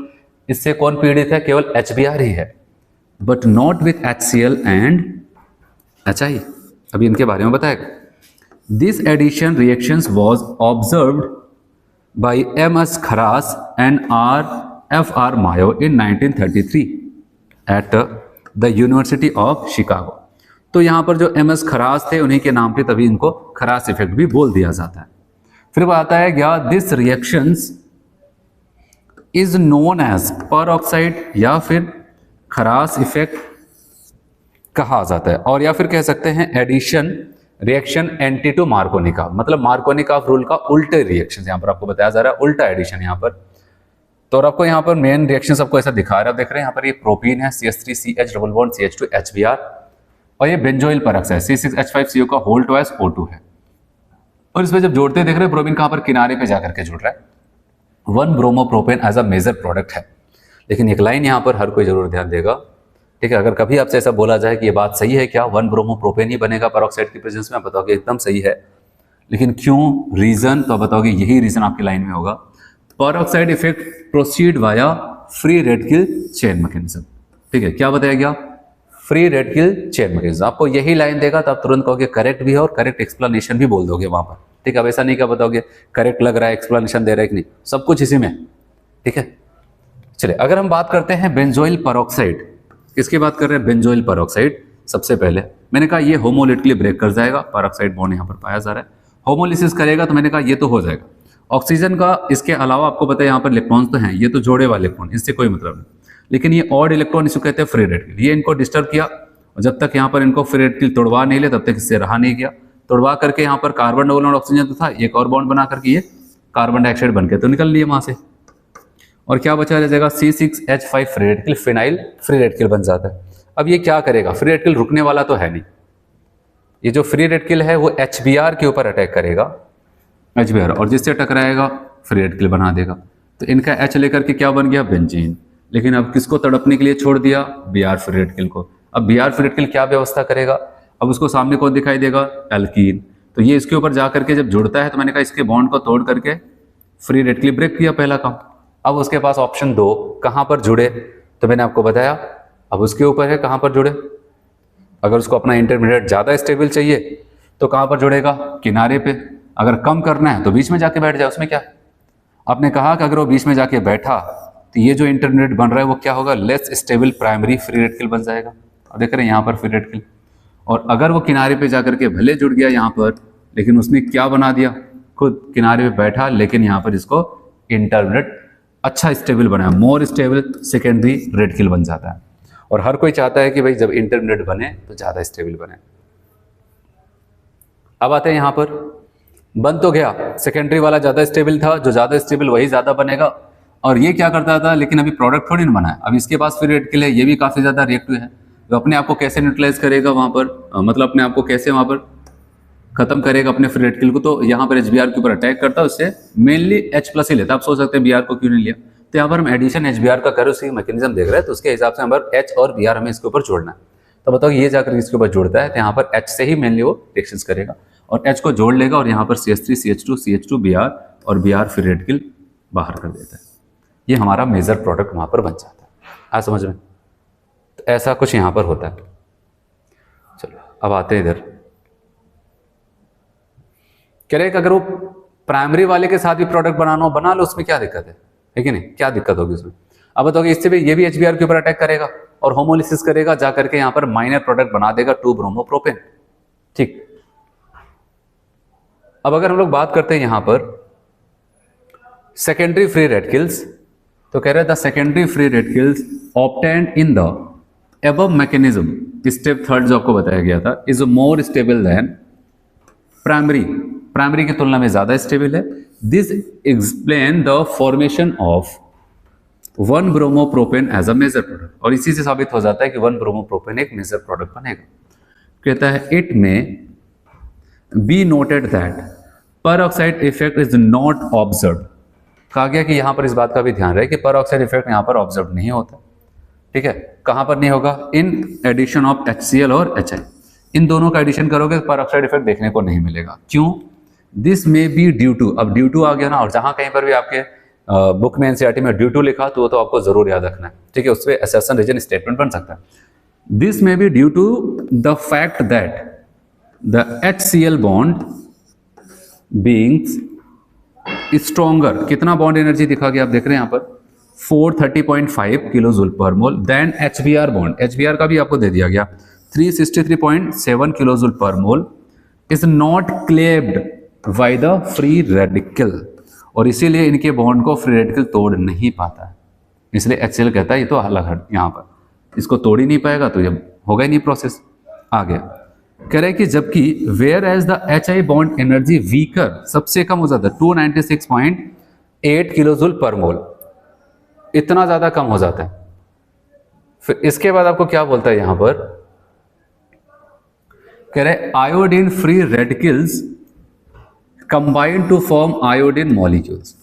[SPEAKER 1] इससे कौन पीड़ित है, केवल HBr ही है, but not with HCl and HI। अभी इनके बारे में बताएगा। This addition reactions was observed by MS Kharasch and RFR Mayo in 1933 at the university of Chicago. तो यहां पर जो MS खरास थे उन्हीं के नाम पे तभी इनको खरास इफेक्ट भी बोल दिया जाता है। फिर आता है क्या, this reactions is known as peroxide या फिर खरास इफेक्ट कहा जाता है, और या फिर कह सकते हैं एडिशन रिएक्शन एंटी टू मार्कोनिका, मतलब मार्कोनिका ऑफ रूल का उल्टे रिएक्शन यहां पर आपको बताया जा रहा है, उल्टा एडिशन यहां पर। तो और आपको यहाँ पर मेन रिएक्शन आपको ऐसा दिखा रहा है, देख रहे हैं यहाँ पर ये प्रोपीन है CH3CH double bond CH2 HBr, और ये बेंजोइल परऑक्साइड है C6H5CO का होल ट्वाइस O2 है, और इसमें जब जोड़ते देख रहे हैं प्रोपीन कहाँ पर किनारे पे जाकर के जुड़ रहा है, 1 bromopropane as a major product है। लेकिन एक लाइन यहाँ पर हर कोई जरूर ध्यान देगा, ठीक है, अगर कभी आपसे ऐसा बोला जाए कि ये बात सही है क्या, 1 ब्रोमोप्रोपेन ही बनेगा परऑक्साइड की प्रेजेंस में, आप बताओगे एकदम सही है, लेकिन क्यों, रीजन, तो बताओगे यही रीजन आपकी लाइन में होगा, peroxide effect proceed via free radical chain mechanism. ठीक है, क्या बताया गया, फ्री रेडिकल चेन मैकेनिज्म। आपको यही लाइन देगा तो आप तुरंत कहोगे करेक्ट भी है और करेक्ट एक्सप्लेनेशन भी बोल दोगे वहां पर। ठीक है, अब ऐसा नहीं क्या बताओगे करेक्ट लग रहा है, एक्सप्लेनेशन दे रहा है कि नहीं, सब कुछ इसी में। ठीक है, चलिए अगर हम बात करते हैं बेंजोइल परऑक्साइड, किसकी बात कर रहे हैं, बेंजोइल परऑक्साइड। सबसे पहले मैंने कहा ये होमोलिटिकली ब्रेक कर जाएगा, परऑक्साइड बॉन्ड यहाँ पर पाया जा रहा है, होमोलिसिस करेगा, तो मैंने कहा ये तो हो जाएगा। ऑक्सीजन का इसके अलावा आपको पता है यहाँ पर इलेक्ट्रॉन्स तो हैं, ये तो जोड़े वाले इलेक्ट्रॉन, इससे कोई मतलब नहीं, लेकिन ये ऑड इलेक्ट्रॉन इसको कहते हैं फ्री रेडिकल। ये इनको डिस्टर्ब किया, और जब तक यहाँ पर इनको फ्री रेडिकल तोड़वा नहीं ले तब तक इससे रहा नहीं गया। तोड़वा करके यहाँ पर कार्बन डबल बॉन्ड ऑक्सीजन तो था, एक और बॉन्ड बना करके ये कार्बन डाइऑक्साइड बन के तो निकल लिए वहां से, और क्या बचा रह जाएगा, C6H5 free radical, phenyl free radical बन जाता है। अब ये क्या करेगा, फ्री रेडिकल रुकने वाला तो है नहीं, ये जो फ्री रेडिकल है वो HBr के ऊपर अटैक करेगा, HBr, और जिससे टकराएगा फ्री रेडिकल बना देगा। तो इनका H लेकर के क्या बन गया, बेंजीन। लेकिन अब किसको तड़पने के लिए छोड़ दिया, Br फ्री रेडिकल को। अब Br फ्री रेडिकल क्या व्यवस्था करेगा, अब उसको सामने कौन दिखाई देगा, एल्कीन। तो ये इसके ऊपर जाकर के जब जुड़ता है तो मैंने कहा इसके बॉन्ड को तोड़ करके फ्री रेडिकल ब्रेक किया, पहला काम। अब उसके पास ऑप्शन 2 कहां पर जुड़े, तो मैंने आपको बताया अब उसके ऊपर है कहां पर जुड़े। अगर उसको अपना इंटरमीडिएट ज्यादा स्टेबल चाहिए तो कहां पर जुड़ेगा, किनारे पे। अगर कम करना है तो बीच में जाके बैठ जाए, उसमें क्या। आपने कहा कि अगर वो बीच में जाके बैठा तो ये जो इंटरमीडिएट बन रहा है वो क्या होगा, less stable primary free radical बन जाएगा। और देख रहे हैं यहाँ पर फ्री रेडिकल, और अगर वो किनारे पे जाकर के भले जुड़ गया यहाँ पर, लेकिन उसने क्या बना दिया, खुद किनारे पे बैठा, लेकिन यहाँ पर इसको इंटरमीडिएट अच्छा स्टेबल बनाया, मोर स्टेबल सेकेंडरी रेडिकल बन जाता है। और हर कोई चाहता है कि भाई जब इंटरमीडिएट बने तो ज्यादा स्टेबल बने। अब आते हैं यहाँ पर बन तो गया, सेकेंडरी वाला ज़्यादा स्टेबल था, जो ज़्यादा स्टेबल वही ज़्यादा बनेगा। और ये क्या करता था, लेकिन अभी प्रोडक्ट थोड़ी ना बना है, अब इसके पास फ्री रेडिकल है, ये भी काफ़ी ज़्यादा रिएक्टिव है, तो अपने आप को कैसे न्यूट्रलाइज करेगा वहाँ पर, मतलब अपने आप को कैसे वहाँ पर खत्म करेगा अपने फ्री रेडिकल को, तो यहाँ पर HBr के ऊपर अटैक करता है, उससे मेनली H+ ही लेता है। आप सोच सकते हैं Br को क्यों नहीं लिया, तो यहाँ पर हम एडिशन HBr का कर उसकी मैकेनिज्म देख रहे हैं, तो उसके हिसाब से हमारे H और Br हमें इसके ऊपर जोड़ना है। तो बताओ ये जाकर इसके ऊपर जोड़ता है, तो यहाँ पर H से ही मेनली वो रिएक्शंस करेगा और H को जोड़ लेगा और यहाँ पर CH3 CH2 CH2 Br और Br फ्री रेडिकल बाहर कर देता है। ये हमारा मेजर प्रोडक्ट वहाँ पर बन जाता है। आ समझ में, तो ऐसा कुछ यहाँ पर होता है। चलो अब आते हैं इधर, कह रहे हैं कि अगर वो प्राइमरी वाले के साथ भी प्रोडक्ट बनाना हो बना लो, उसमें क्या दिक्कत है कि नहीं, क्या दिक्कत होगी उसमें। अब बताओगे इससे भी ये भी HBr के ऊपर अटैक करेगा और होमोलिसिस करेगा, जा करके यहाँ पर माइनर प्रोडक्ट बना देगा 2-ब्रोमोप्रोपेन। ठीक, अब अगर हम लोग बात करते हैं यहाँ पर सेकेंडरी फ्री रेडिकल्स, तो कह रहे हैं the secondary free radicals obtained in the above mechanism, step 3 जो आपको बताया गया था, is more stable than primary, primary की तुलना में ज्यादा स्टेबल है। This explain the formation of 1-ब्रोमोप्रोपेन एज अ मेजर प्रोडक्ट, और इसी से साबित हो जाता है कि 1-ब्रोमोप्रोपेन एक मेजर प्रोडक्ट बनेगा। कहता है इट में be noted that peroxide effect is not observe, कहा गया कि यहां पर इस बात का भी ध्यान रहे कि परऑक्साइड इफेक्ट यहां पर ऑब्जर्व नहीं होता। ठीक है, कहां पर नहीं होगा, इन एडिशन ऑफ HCl और HI, इन दोनों का एडिशन करोगे तो परऑक्साइड इफेक्ट देखने को नहीं मिलेगा। क्यों, this may be due to, अब ड्यू टू आ गया ना, और जहां कहीं पर भी आपके बुक में NCERT में ड्यू टू लिखा तो वो तो आपको जरूर याद रखना है। ठीक है, उस पर असर्शन रीजन स्टेटमेंट बन सकता है। This may be due to the fact that the HCl bond beings stronger, कितना बॉन्ड एनर्जी दिखा गया आप देख रहे हैं यहाँ पर 430.5 किलो जूल पर मोल देन HBr बॉन्ड, HBr का भी आपको दे दिया गया 363.7 किलो जूल पर mole, is not cleaved by the free radical, और इसीलिए इनके बॉन्ड को फ्री रेडिकल तोड़ नहीं पाता है। इसलिए HCl कहता है ये तो अलग है, यहाँ पर इसको तोड़ ही नहीं पाएगा, तो ये होगा ही नहीं प्रोसेस। आ गया, कह रहे हैं कि जबकि where as the HI bond energy weaker, सबसे कम हो जाता है 296.8 किलो जूल पर मोल, इतना ज्यादा कम हो जाता है। फिर इसके बाद आपको क्या बोलता है यहां पर, कह रहे iodine free radicals combine to form iodine molecules.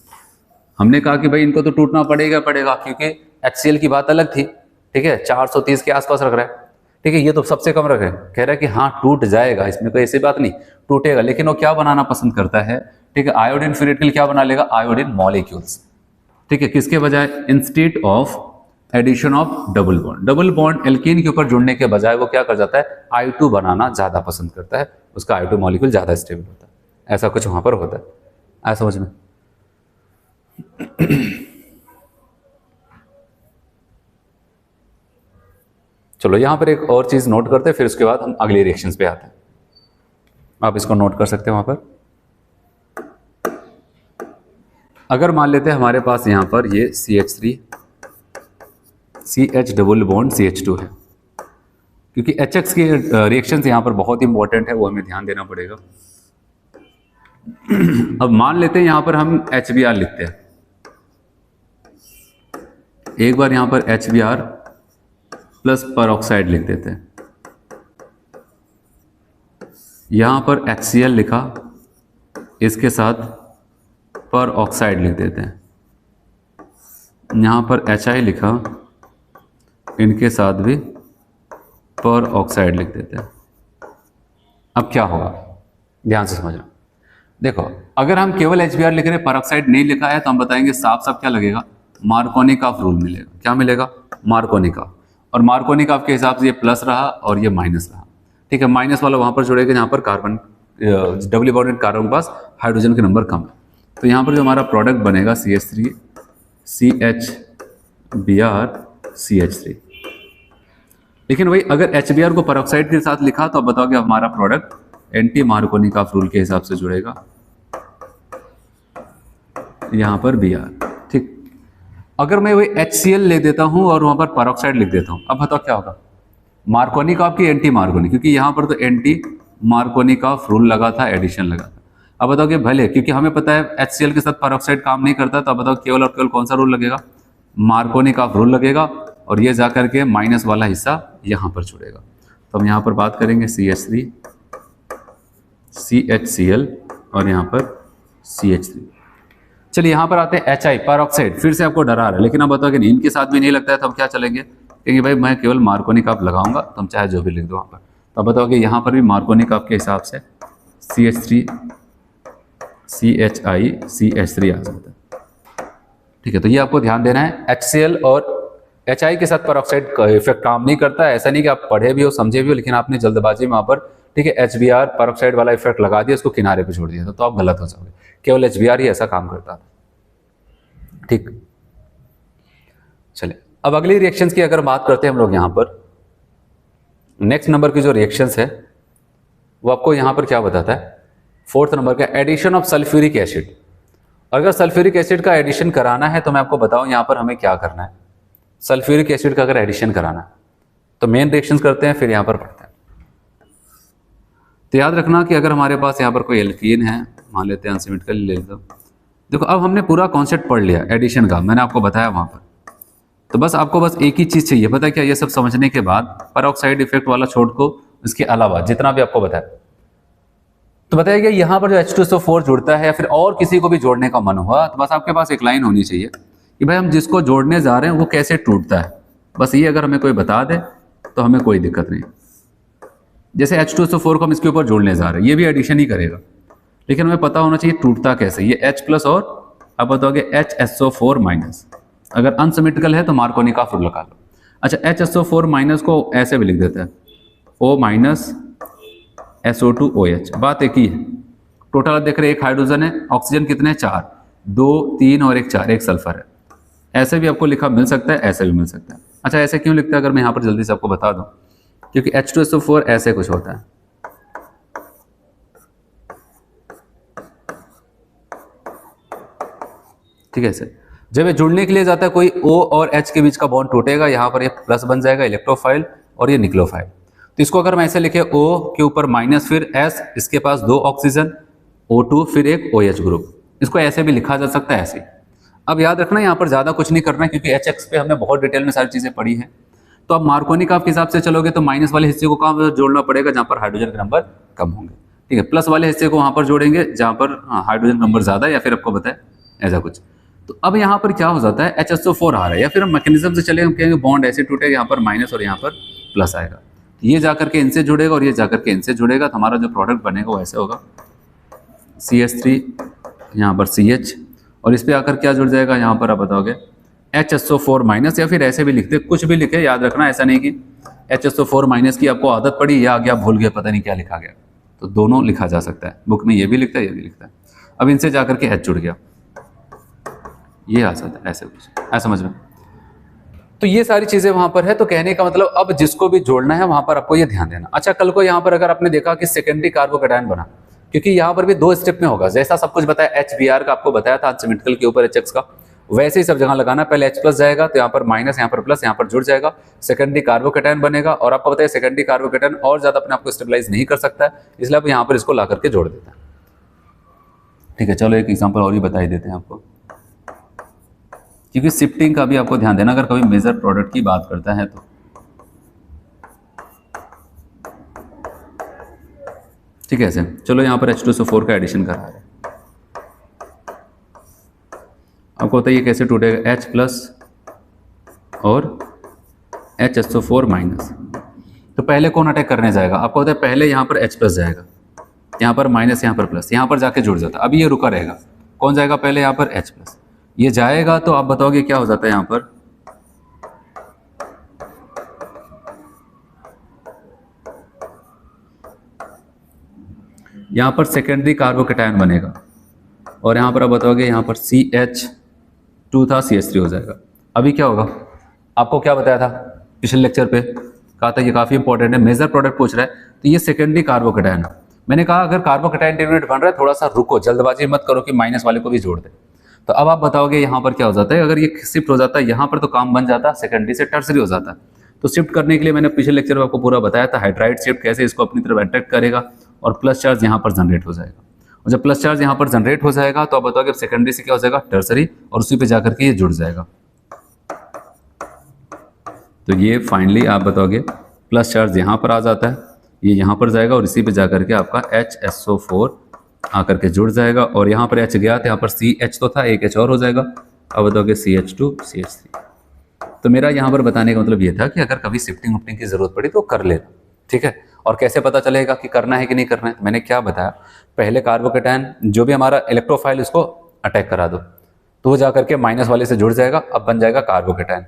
[SPEAKER 1] हमने कहा कि भाई इनको तो टूटना पड़ेगा क्योंकि HCl की बात अलग थी। ठीक है, 430 के आसपास रख रहा है। ठीक है, ये तो सबसे कम रख रहे हैं, कह रहा है कि हाँ टूट जाएगा, इसमें कोई ऐसी बात नहीं, टूटेगा, लेकिन वो क्या बनाना पसंद करता है। ठीक है, आयोडीन फ्री रेडिकल क्या बना लेगा, आयोडीन मॉलिक्यूल्स। ठीक है, किसके बजाय, instead of addition of double bond, double bond alkene के ऊपर जुड़ने के बजाय वो क्या कर जाता है, I2 बनाना ज्यादा पसंद करता है, उसका I2 मॉलिक्यूल ज्यादा स्टेबल होता है। ऐसा कुछ वहां पर होता है, ऐसा समझ में। चलो यहां पर एक और चीज नोट करते हैं, फिर उसके बाद हम अगली रिएक्शंस पे आते हैं। आप इसको नोट कर सकते हैं वहां पर। अगर मान लेते हैं हमारे पास यहां पर ये CH3 CH double bond CH2 है, क्योंकि HX की रिएक्शंस यहां पर बहुत इंपॉर्टेंट है, वो हमें ध्यान देना पड़ेगा। अब मान लेते हैं यहां पर हम HBr लिखते हैं, एक बार यहां पर HBr प्लस परऑक्साइड लिख देते हैं, यहां पर HCl लिखा, इसके साथ परऑक्साइड लिख देते हैं, यहां पर HI लिखा, इनके साथ भी परऑक्साइड लिख देते हैं। अब क्या होगा, ध्यान से समझना। देखो अगर हम केवल HBr लिख रहे, परऑक्साइड नहीं लिखा है, तो हम बताएंगे साफ साफ क्या लगेगा, मार्कोनिकॉफ रूल मिलेगा। क्या मिलेगा, मार्कोनिकॉफ, और मार्कोनिकॉफ के हिसाब से ये प्लस रहा और ये माइनस रहा। ठीक है, माइनस वाला वहां पर जुड़ेगा जहां पर कार्बन डबल बॉन्डेड कार्बन के पास हाइड्रोजन के नंबर कम है, तो यहां पर जो हमारा प्रोडक्ट बनेगा CH3 CHBr CH3। लेकिन वही अगर HBr को परऑक्साइड के साथ लिखा तो अब बताओगे हमारा प्रोडक्ट एंटी मार्कोनिकॉफ रूल के हिसाब से जुड़ेगा, यहां पर Br। ठीक, अगर मैं वही HCl ले देता हूं और वहां पर परऑक्साइड लिख देता हूं, अब बताओ क्या होगा, मार्कोनिकॉफ की एंटी मार्कोनिक, क्योंकि यहां पर तो एंटी मार्कोनिकॉफ रूल लगा था, एडिशन लगा था। अब बताओ कि भले, क्योंकि हमें पता है HCl के साथ पेरोक्साइड काम नहीं करता, तो अब बताओ केवल और केवल कौन सा रूल लगेगा, मार्कोनिकॉफ रूल लगेगा, और ये जा करके माइनस वाला हिस्सा यहाँ पर जुड़ेगा। तो हम यहाँ पर बात करेंगे CH3 CHCl और यहाँ पर CH3। चलिए यहाँ पर आते हैं HI पेरोक्साइड, फिर से आपको डरा रहा है, लेकिन अब बताओ कि इनके साथ भी नहीं लगता है, तो हम क्या चलेंगे, क्योंकि भाई मैं केवल मार्कोनिकॉफ लगाऊंगा, तो हम चाहे जो भी लिख दो वहाँ पर। तो अब बताओ कि यहाँ पर भी मार्कोनिकॉफ के हिसाब से CH3 CHI CH3 आ जाता है। ठीक है, तो ये आपको ध्यान देना है। HCl और HI के साथ पेरोक्साइड का इफेक्ट काम नहीं करता है। ऐसा नहीं कि आप पढ़े भी हो समझे भी हो, लेकिन आपने जल्दबाजी में वहाँ पर, ठीक है, HBr पेरोक्साइड वाला इफेक्ट लगा दिया, उसको किनारे पे छोड़ दिया, तो आप गलत हो जाओगे। केवल HBr ही ऐसा काम करता था। ठीक, चलिए अब अगली रिएक्शंस की अगर बात करते हैं हम लोग यहाँ पर, नेक्स्ट नंबर की जो रिएक्शंस है वो आपको यहाँ पर क्या बताता है, 4th नंबर का एडिशन ऑफ सल्फ्यूरिक एसिड। अगर सल्फ्यूरिक एसिड का एडिशन कराना है तो मैं आपको बताऊं यहाँ पर हमें क्या करना है। सल्फ्यूरिक एसिड का अगर एडिशन कराना है तो मेन रिएक्शंस करते हैं, फिर यहाँ पर पढ़ते हैं। तो याद रखना कि अगर हमारे पास यहाँ पर कोई एल्कीन है, मान लेते हैं अनसिमेट्रिकल ले लो। देखो अब हमने पूरा कॉन्सेप्ट पढ़ लिया एडिशन का, मैंने आपको बताया वहाँ पर। तो बस आपको बस एक ही चीज़ चाहिए, पता है क्या, ये सब समझने के बाद पेरोक्साइड इफेक्ट वाला छोड़ को इसके अलावा जितना भी आपको बताया, तो बताइए कि यहाँ पर जो H2SO4 जुड़ता है या फिर और किसी को भी जोड़ने का मन हुआ, तो बस आपके पास एक लाइन होनी चाहिए कि भाई हम जिसको जोड़ने जा रहे हैं वो कैसे टूटता है। बस ये अगर हमें कोई बता दे तो हमें कोई दिक्कत नहीं। जैसे H2SO4 को हम इसके ऊपर जोड़ने जा रहे हैं, ये भी एडिशन ही करेगा, लेकिन हमें पता होना चाहिए टूटता कैसे। ये H+ और अब बताओगे HSO4-। अगर अनसिमेट्रिकल है तो मार्कोनिकॉफ रूल लगा लो। अच्छा, HSO4- को ऐसे भी लिख देते हैं O- SO2OH, बात एक ही है। टोटल देख रहे हैं, एक हाइड्रोजन है, ऑक्सीजन कितने हैं, 4, 2 3 और 1 4, एक सल्फर है। ऐसे भी आपको लिखा मिल सकता है, ऐसे भी मिल सकता है। अच्छा, ऐसे क्यों लिखता है अगर मैं यहाँ पर जल्दी से आपको बता दूं, क्योंकि H2SO4 ऐसे कुछ होता है। ठीक है, ऐसे जब ये जुड़ने के लिए जाता है कोई O और H के बीच का बॉन्ड टूटेगा, यहाँ पर ये प्लस बन जाएगा इलेक्ट्रोफाइल और ये निक्लोफाइल। तो इसको अगर मैं ऐसे लिखे O के ऊपर माइनस फिर S, इसके पास 2 ऑक्सीजन, O2 फिर एक OH ग्रुप, इसको ऐसे भी लिखा जा सकता है ऐसे। अब याद रखना यहाँ पर ज़्यादा कुछ नहीं करना है, क्योंकि HX पे हमने बहुत डिटेल में सारी चीज़ें पढ़ी हैं। तो अब मार्कोनिकॉफ के हिसाब से चलोगे तो माइनस वाले हिस्से को कहाँ जोड़ना पड़ेगा, जहाँ पर हाइड्रोजन के नंबर कम होंगे। ठीक है, प्लस वाले हिस्से को वहाँ पर जोड़ेंगे जहाँ पर हाइड्रोजन नंबर ज़्यादा, या फिर आपको बताए ऐसा कुछ। तो अब यहाँ पर क्या हो जाता है, HSO4 आ रहा है, या फिर हम मैकेनिज्म से चले, हम कहेंगे बॉन्ड ऐसे टूटेगा, यहाँ पर माइनस और यहाँ पर प्लस आएगा, ये जाकर के इनसे जुड़ेगा और ये जाकर के इनसे जुड़ेगा, तो हमारा जो प्रोडक्ट बनेगा वो ऐसे होगा CH3 यहाँ पर CH, और इस पर आकर क्या जुड़ जाएगा, यहाँ पर आप बताओगे HSO4-, या फिर ऐसे भी लिखते, कुछ भी लिखे, याद रखना ऐसा नहीं कि HSO4- की आपको आदत पड़ी या आगे आप भूल गए पता नहीं क्या लिखा गया। तो दोनों लिखा जा सकता है, बुक में ये भी लिखता है, ये भी लिखता है। अब इनसे जाकर के H जुड़ गया, ये आ सकता है ऐसे कुछ, ऐसा समझ में। तो ये सारी चीजें वहां पर है। तो कहने का मतलब अब जिसको भी जोड़ना है वहां पर आपको ये ध्यान देना। अच्छा, कल को यहाँ पर अगर आपने देखा कि सेकेंडरी कार्बोकैटायन बना, क्योंकि यहाँ पर भी 2 स्टेप में होगा, जैसा सब कुछ बताया HBr का आपको बताया था अनसिमेट्रिकल के ऊपर HX का, वैसे ही सब जगह लगाना। पहले H+ जाएगा तो यहाँ पर माइनस, यहाँ पर प्लस, यहाँ पर जुड़ जाएगा, सेकेंडरी कार्बोकैटायन बनेगा। और आपको बताया सेकेंडरी कार्बोकैटायन और ज्यादा अपने आपको स्टेबलाइज नहीं कर सकता है, इसलिए आप यहाँ पर इसको ला करके जोड़ देते हैं। ठीक है, चलो एक एग्जाम्पल और ही बताई देते हैं आपको, क्योंकि शिफ्टिंग का भी आपको ध्यान देना अगर कभी मेजर प्रोडक्ट की बात करता है तो। ठीक है, ऐसे चलो यहाँ पर H2SO4 का एडिशन करा है, आपको बताइए कैसे टूटेगा, H+ और HSO4-। तो पहले कौन अटैक करने जाएगा, आपको बताया पहले यहाँ पर H+ जाएगा, यहाँ पर माइनस, यहाँ पर प्लस, यहाँ पर जाके जुड़ जाता है। अभी ये रुका रहेगा, कौन जाएगा पहले, यहाँ पर H+, ये जाएगा तो आप बताओगे क्या हो जाता है, यहाँ पर सेकेंडरी कार्बोकैटायन बनेगा, और यहाँ पर आप बताओगे यहाँ पर CH2 था, CH3 हो जाएगा। अभी क्या होगा, आपको क्या बताया था पिछले लेक्चर पे, कहा था ये काफी इंपॉर्टेंट है, मेजर प्रोडक्ट पूछ रहा है, तो ये सेकेंडरी कार्बोकैटायन। मैंने कहा अगर कार्बोकैटायन इंटरमीडिएट बन रहा है थोड़ा सा रुको, जल्दबाजी मत करो कि माइनस वाले को भी जोड़ दे। तो अब आप बताओगे यहाँ पर क्या हो जाता है, अगर ये शिफ्ट हो जाता है यहाँ पर तो काम बन जाता है, सेकेंडरी से टर्सरी हो जाता है। तो शिफ्ट करने के लिए मैंने पिछले लेक्चर में आपको पूरा बताया था, हाइड्राइड शिफ्ट कैसे इसको अपनी तरफ अट्रैक्ट करेगा और प्लस चार्ज यहाँ पर जनरेट हो जाएगा। और जब प्लस चार्ज यहाँ पर जनरेट हो जाएगा तो आप बताओगे अब सेकेंडरी से क्या हो जाएगा, टर्सरी, और उसी पे जाकर के ये जुड़ जाएगा। तो ये फाइनली आप बताओगे प्लस चार्ज यहाँ पर आ जाता है, ये यहाँ पर जाएगा और इसी पे जाकर के आपका HSO4 आकर के जुड़ जाएगा, और यहाँ पर H गया था, यहाँ पर CH तो था, एक H और हो जाएगा, अब बताओगे CH2 CH3। तो मेरा यहाँ पर बताने का मतलब ये था कि अगर कभी शिफ्टिंग वुफ्टिंग की जरूरत पड़ी तो कर लेना, ठीक है। और कैसे पता चलेगा कि करना है कि नहीं करना है, तो मैंने क्या बताया, पहले कार्बोकेटायन जो भी हमारा इलेक्ट्रोफाइल उसको अटैक करा दो, तो वो जाकर के माइनस वाले से जुड़ जाएगा, अब बन जाएगा कार्बोकेटायन।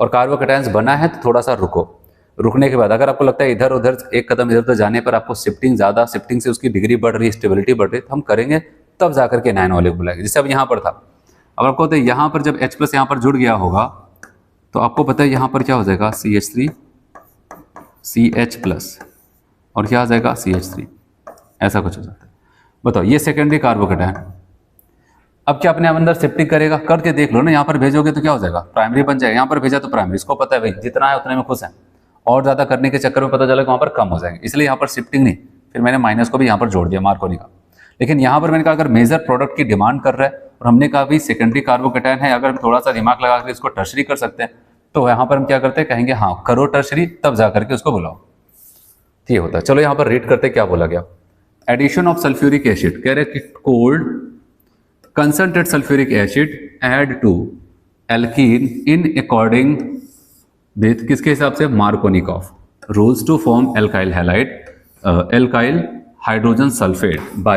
[SPEAKER 1] और कार्बोकेटायंस बना है तो थोड़ा सा रुको, रुकने के बाद अगर आपको लगता है इधर उधर एक कदम इधर उधर जाने पर आपको शिफ्टिंग ज़्यादा, शिफ्टिंग से उसकी डिग्री बढ़ रही है, स्टेबिलिटी बढ़ रही है, तो हम करेंगे तब जाकर के नाइन वाले को बुलाएंगे। जैसे अब यहाँ पर था, अब आपको तो यहाँ पर जब H+ यहाँ पर जुड़ गया होगा तो आपको पता है यहाँ पर क्या हो जाएगा, CH3 CH+, और क्या आ जाएगा CH3, ऐसा कुछ हो जाता है। बताओ ये सेकेंडरी कार्बोकेटायन। अब क्या अपने अंदर शिफ्टिंग करेगा, करके देख लो ना, यहाँ पर भेजोगे तो क्या हो जाएगा, प्राइमरी बन जाएगा, यहाँ पर भेजा तो प्राइमरी, इसको पता है भाई जितना है उतने में खुश है, और ज़्यादा करने के चक्कर में पता चला कि वहाँ पर कम हो जाएंगे, इसलिए यहाँ पर शिफ्टिंग नहीं, फिर मैंने माइनस को भी यहाँ पर जोड़ दिया, मार्कोनी का। लेकिन यहाँ पर मैंने कहा अगर मेजर प्रोडक्ट की डिमांड कर रहा है और हमने कहा भी सेकेंडरी कार्बोकेटायन है, अगर हम थोड़ा सा दिमाग लगा कर इसको टर्शरी कर सकते हैं, तो यहाँ पर हम क्या करते हैं, कहेंगे हाँ करो टर्शरी, तब जा करके उसको बुलाओ, ये होता है। चलो यहाँ पर रीड करते क्या बोला गया, एडिशन ऑफ सल्फ्यूरिक एसिड, कह रहे कि cold concentrated sulfuric acid add to alkene in according with किसके हिसाब से, Markovnikov rules to form alkyl halide alkyl hydrogen sulfate by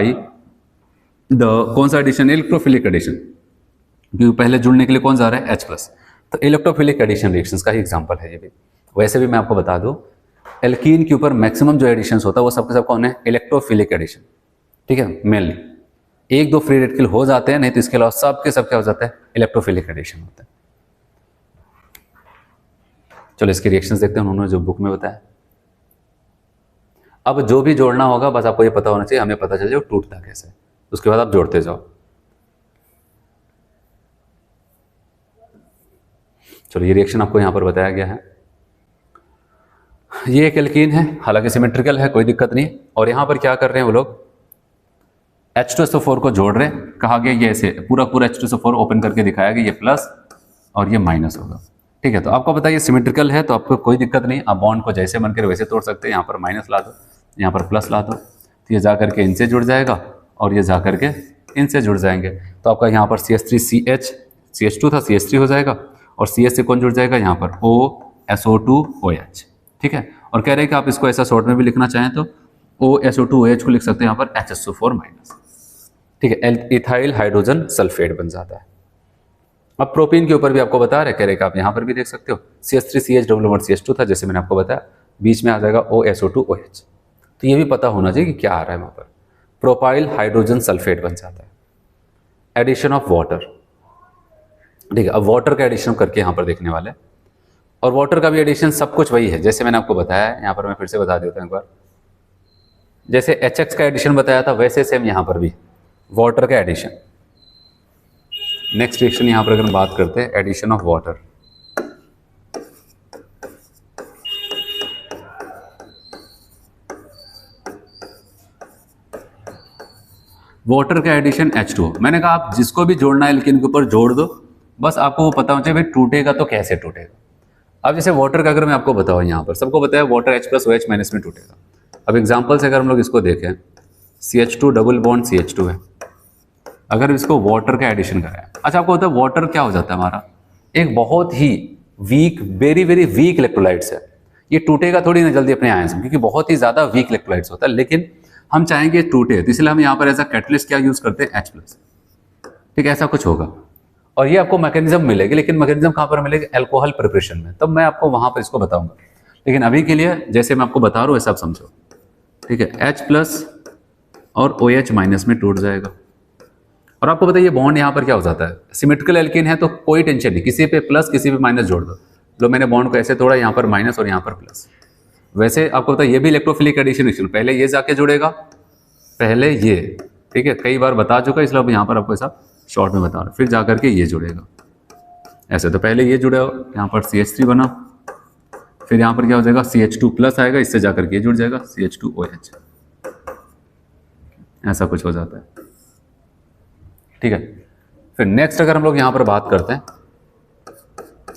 [SPEAKER 1] the कौन सा एडिशन, इलेक्ट्रोफिलिक एडिशन, क्योंकि पहले जुड़ने के लिए कौन जा रहा है H+, तो इलेक्ट्रोफिलिक एडिशन रिएक्शंस का ही एग्जांपल है ये भी। वैसे भी मैं आपको बता दूं एल्कीन के ऊपर मैक्सिमम जो एडिशंस होता है वो सबके सब कौन है, इलेक्ट्रोफिलिक एडिशन, ठीक है। मेनली एक दो फ्री रेडिकल हो जाते हैं, नहीं तो इसके अलावा सबके सब क्या हो जाता है, इलेक्ट्रोफिलिक एडिशन होता है। चलो इसके रिएक्शंस देखते हैं उन्होंने जो बुक में बताया। अब जो भी जोड़ना होगा बस आपको ये पता होना चाहिए, हमें पता चल जाए टूटता कैसे, उसके बाद आप जोड़ते जाओ। चलो ये रिएक्शन आपको यहां पर बताया गया है, ये एक एल्कीन है, हालांकि सिमेट्रिकल है, कोई दिक्कत नहीं। और यहां पर क्या कर रहे हैं वो लोग, H2SO4 को जोड़ रहे हैं, कहा गया ये ऐसे पूरा पूरा H2SO4 ओपन करके दिखाया गया, ये प्लस और ये माइनस होगा, ठीक है। तो आपको पता है ये सिमेट्रिकल है तो आपको कोई दिक्कत नहीं, आप बॉन्ड को जैसे मन करे वैसे तोड़ सकते हैं, यहाँ पर माइनस ला दो, यहाँ पर प्लस ला दो, तो ये जा करके इनसे जुड़ जाएगा और ये जा करके इनसे जुड़ जाएंगे। तो आपका यहाँ पर CH3CH, CH2 था CH3 हो जाएगा, और CH से कौन जुड़ जाएगा, यहाँ पर OSO2OH, ठीक है। और कह रहे हैं कि आप इसको ऐसा शॉर्ट में भी लिखना चाहें तो OSO2OH को लिख सकते हैं यहाँ पर HSO4-, ठीक है, इथाइल हाइड्रोजन सल्फेट बन जाता है। अब प्रोपीन के ऊपर भी आपको बता रहे, कह रहे कि आप यहाँ पर भी देख सकते हो, CH3CH+CH2 था, जैसे मैंने आपको बताया, बीच में आ जाएगा OSO2OH, तो ये भी पता होना चाहिए कि क्या आ रहा है वहाँ पर, प्रोपाइल हाइड्रोजन सल्फेट बन जाता है। एडिशन ऑफ वाटर, ठीक है, अब वाटर का एडिशन करके यहाँ पर देखने वाले, और वाटर का भी एडिशन सब कुछ वही है जैसे मैंने आपको बताया है, यहाँ पर मैं फिर से बता देता हूँ एक बार, जैसे HX का एडिशन बताया था वैसे सेम यहाँ पर भी वाटर का एडिशन। नेक्स्ट रिएक्शन यहाँ पर अगर हम बात करते हैं, एडिशन ऑफ वाटर, वाटर का एडिशन H2O। मैंने कहा आप जिसको भी जोड़ना है एल्कीन के ऊपर जोड़ दो, बस आपको वो पता होना चाहिए भाई टूटेगा तो कैसे टूटेगा। अब जैसे वाटर का अगर मैं आपको बताऊँ, यहाँ पर सबको बताया वाटर H+OH- में टूटेगा। अब एग्जाम्पल से अगर हम लोग इसको देखें, CH2 डबल बॉन्ड CH2 है, अगर इसको वाटर का एडिशन कराएं, अच्छा आपको पता है वाटर क्या हो जाता है हमारा, एक बहुत ही weak, very very weak electrolytes है, ये टूटेगा थोड़ी ना जल्दी अपने आयंस में, क्योंकि बहुत ही ज्यादा वीक इलेक्ट्रोलाइट्स होता है, लेकिन हम चाहेंगे टूटे, तो इसलिए हम यहाँ पर एज अ कैटलिस्ट क्या यूज करते हैं, H+, ठीक है, ऐसा कुछ होगा। और ये आपको मैकेनिज्म मिलेगी, लेकिन मैकेनिज्म कहाँ पर मिलेगी, अल्कोहल प्रिपरेशन में, तब मैं आपको वहां पर इसको बताऊंगा। लेकिन अभी के लिए जैसे मैं आपको बता रहा हूँ वैसा आप समझो, ठीक है, H+ और OH- में टूट जाएगा। और आपको बताइए बॉन्ड यहाँ पर क्या हो जाता है, सिमेट्रिकल एल्कीन है तो कोई टेंशन नहीं, किसी पे प्लस किसी पे माइनस जोड़ दो। लो मैंने बॉन्ड को ऐसे तोड़ा, यहाँ पर माइनस और यहाँ पर प्लस। वैसे आपको पता है ये भी इलेक्ट्रोफिलिक एडिशन, पहले ये जाके जुड़ेगा, पहले ये, ठीक है, कई बार बता चुका, इसलिए अब यहाँ पर आपको ऐसा शॉर्ट में बता रहा हूँ, फिर जा करके ये जुड़ेगा ऐसे। तो पहले ये जुड़ा, यहाँ पर CH3 बना, फिर यहाँ पर क्या हो जाएगा, CH2+ आएगा, इससे जाकर के ये जुड़ जाएगा CH2OH। ऐसा कुछ हो जाता है। ठीक है, फिर नेक्स्ट अगर हम लोग यहाँ पर बात करते हैं,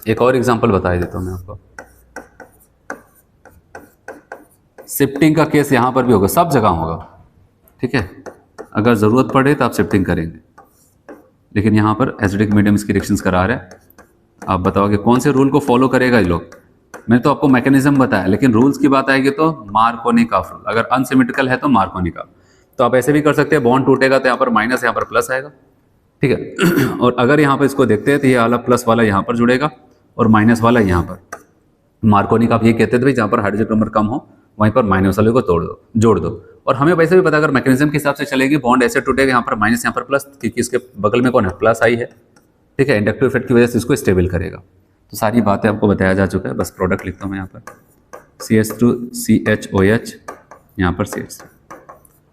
[SPEAKER 1] एक और एग्जांपल बता देता हूँ मैं आपको। शिफ्टिंग का केस यहाँ पर भी होगा, सब जगह होगा। ठीक है, अगर ज़रूरत पड़े तो आप शिफ्टिंग करेंगे, लेकिन यहाँ पर एसिडिक मीडियम इसकी रिएक्शंस करा रहे हैं। आप बताओगे कौन से रूल को फॉलो करेगा ये लोग? मैंने तो आपको मैकेनिज्म बताया, लेकिन रूल्स की बात आएगी तो मार्कोनिकॉफ रूल। अगर अनसिमेट्रिकल है तो मार्कोनिकॉफ। तो आप ऐसे भी कर सकते हैं, बॉन्ड टूटेगा तो यहाँ पर माइनस, यहाँ पर प्लस आएगा। ठीक है और अगर यहाँ पर इसको देखते हैं तो ये वाला प्लस वाला यहाँ पर जुड़ेगा और माइनस वाला यहाँ पर। मार्कोनिकॉफ ये कहते थे भाई जहाँ पर हाइड्रोजन नंबर कम हो वहीं पर माइनस वाले को तोड़ दो, जोड़ दो। और हमें वैसे भी पता अगर मैकेनिज्म के हिसाब से चलेगी, बॉन्ड ऐसे टूटेगा, यहाँ पर माइनस यहाँ पर प्लस, क्योंकि इसके बगल में कौन है, प्लस आई है। ठीक है, इंडक्टिव इफेक्ट की वजह से इसको स्टेबल करेगा। तो सारी बातें आपको बताया जा चुका है, बस प्रोडक्ट लिखता हूँ मैं यहाँ पर CH2CHOH, यहाँ पर CH3।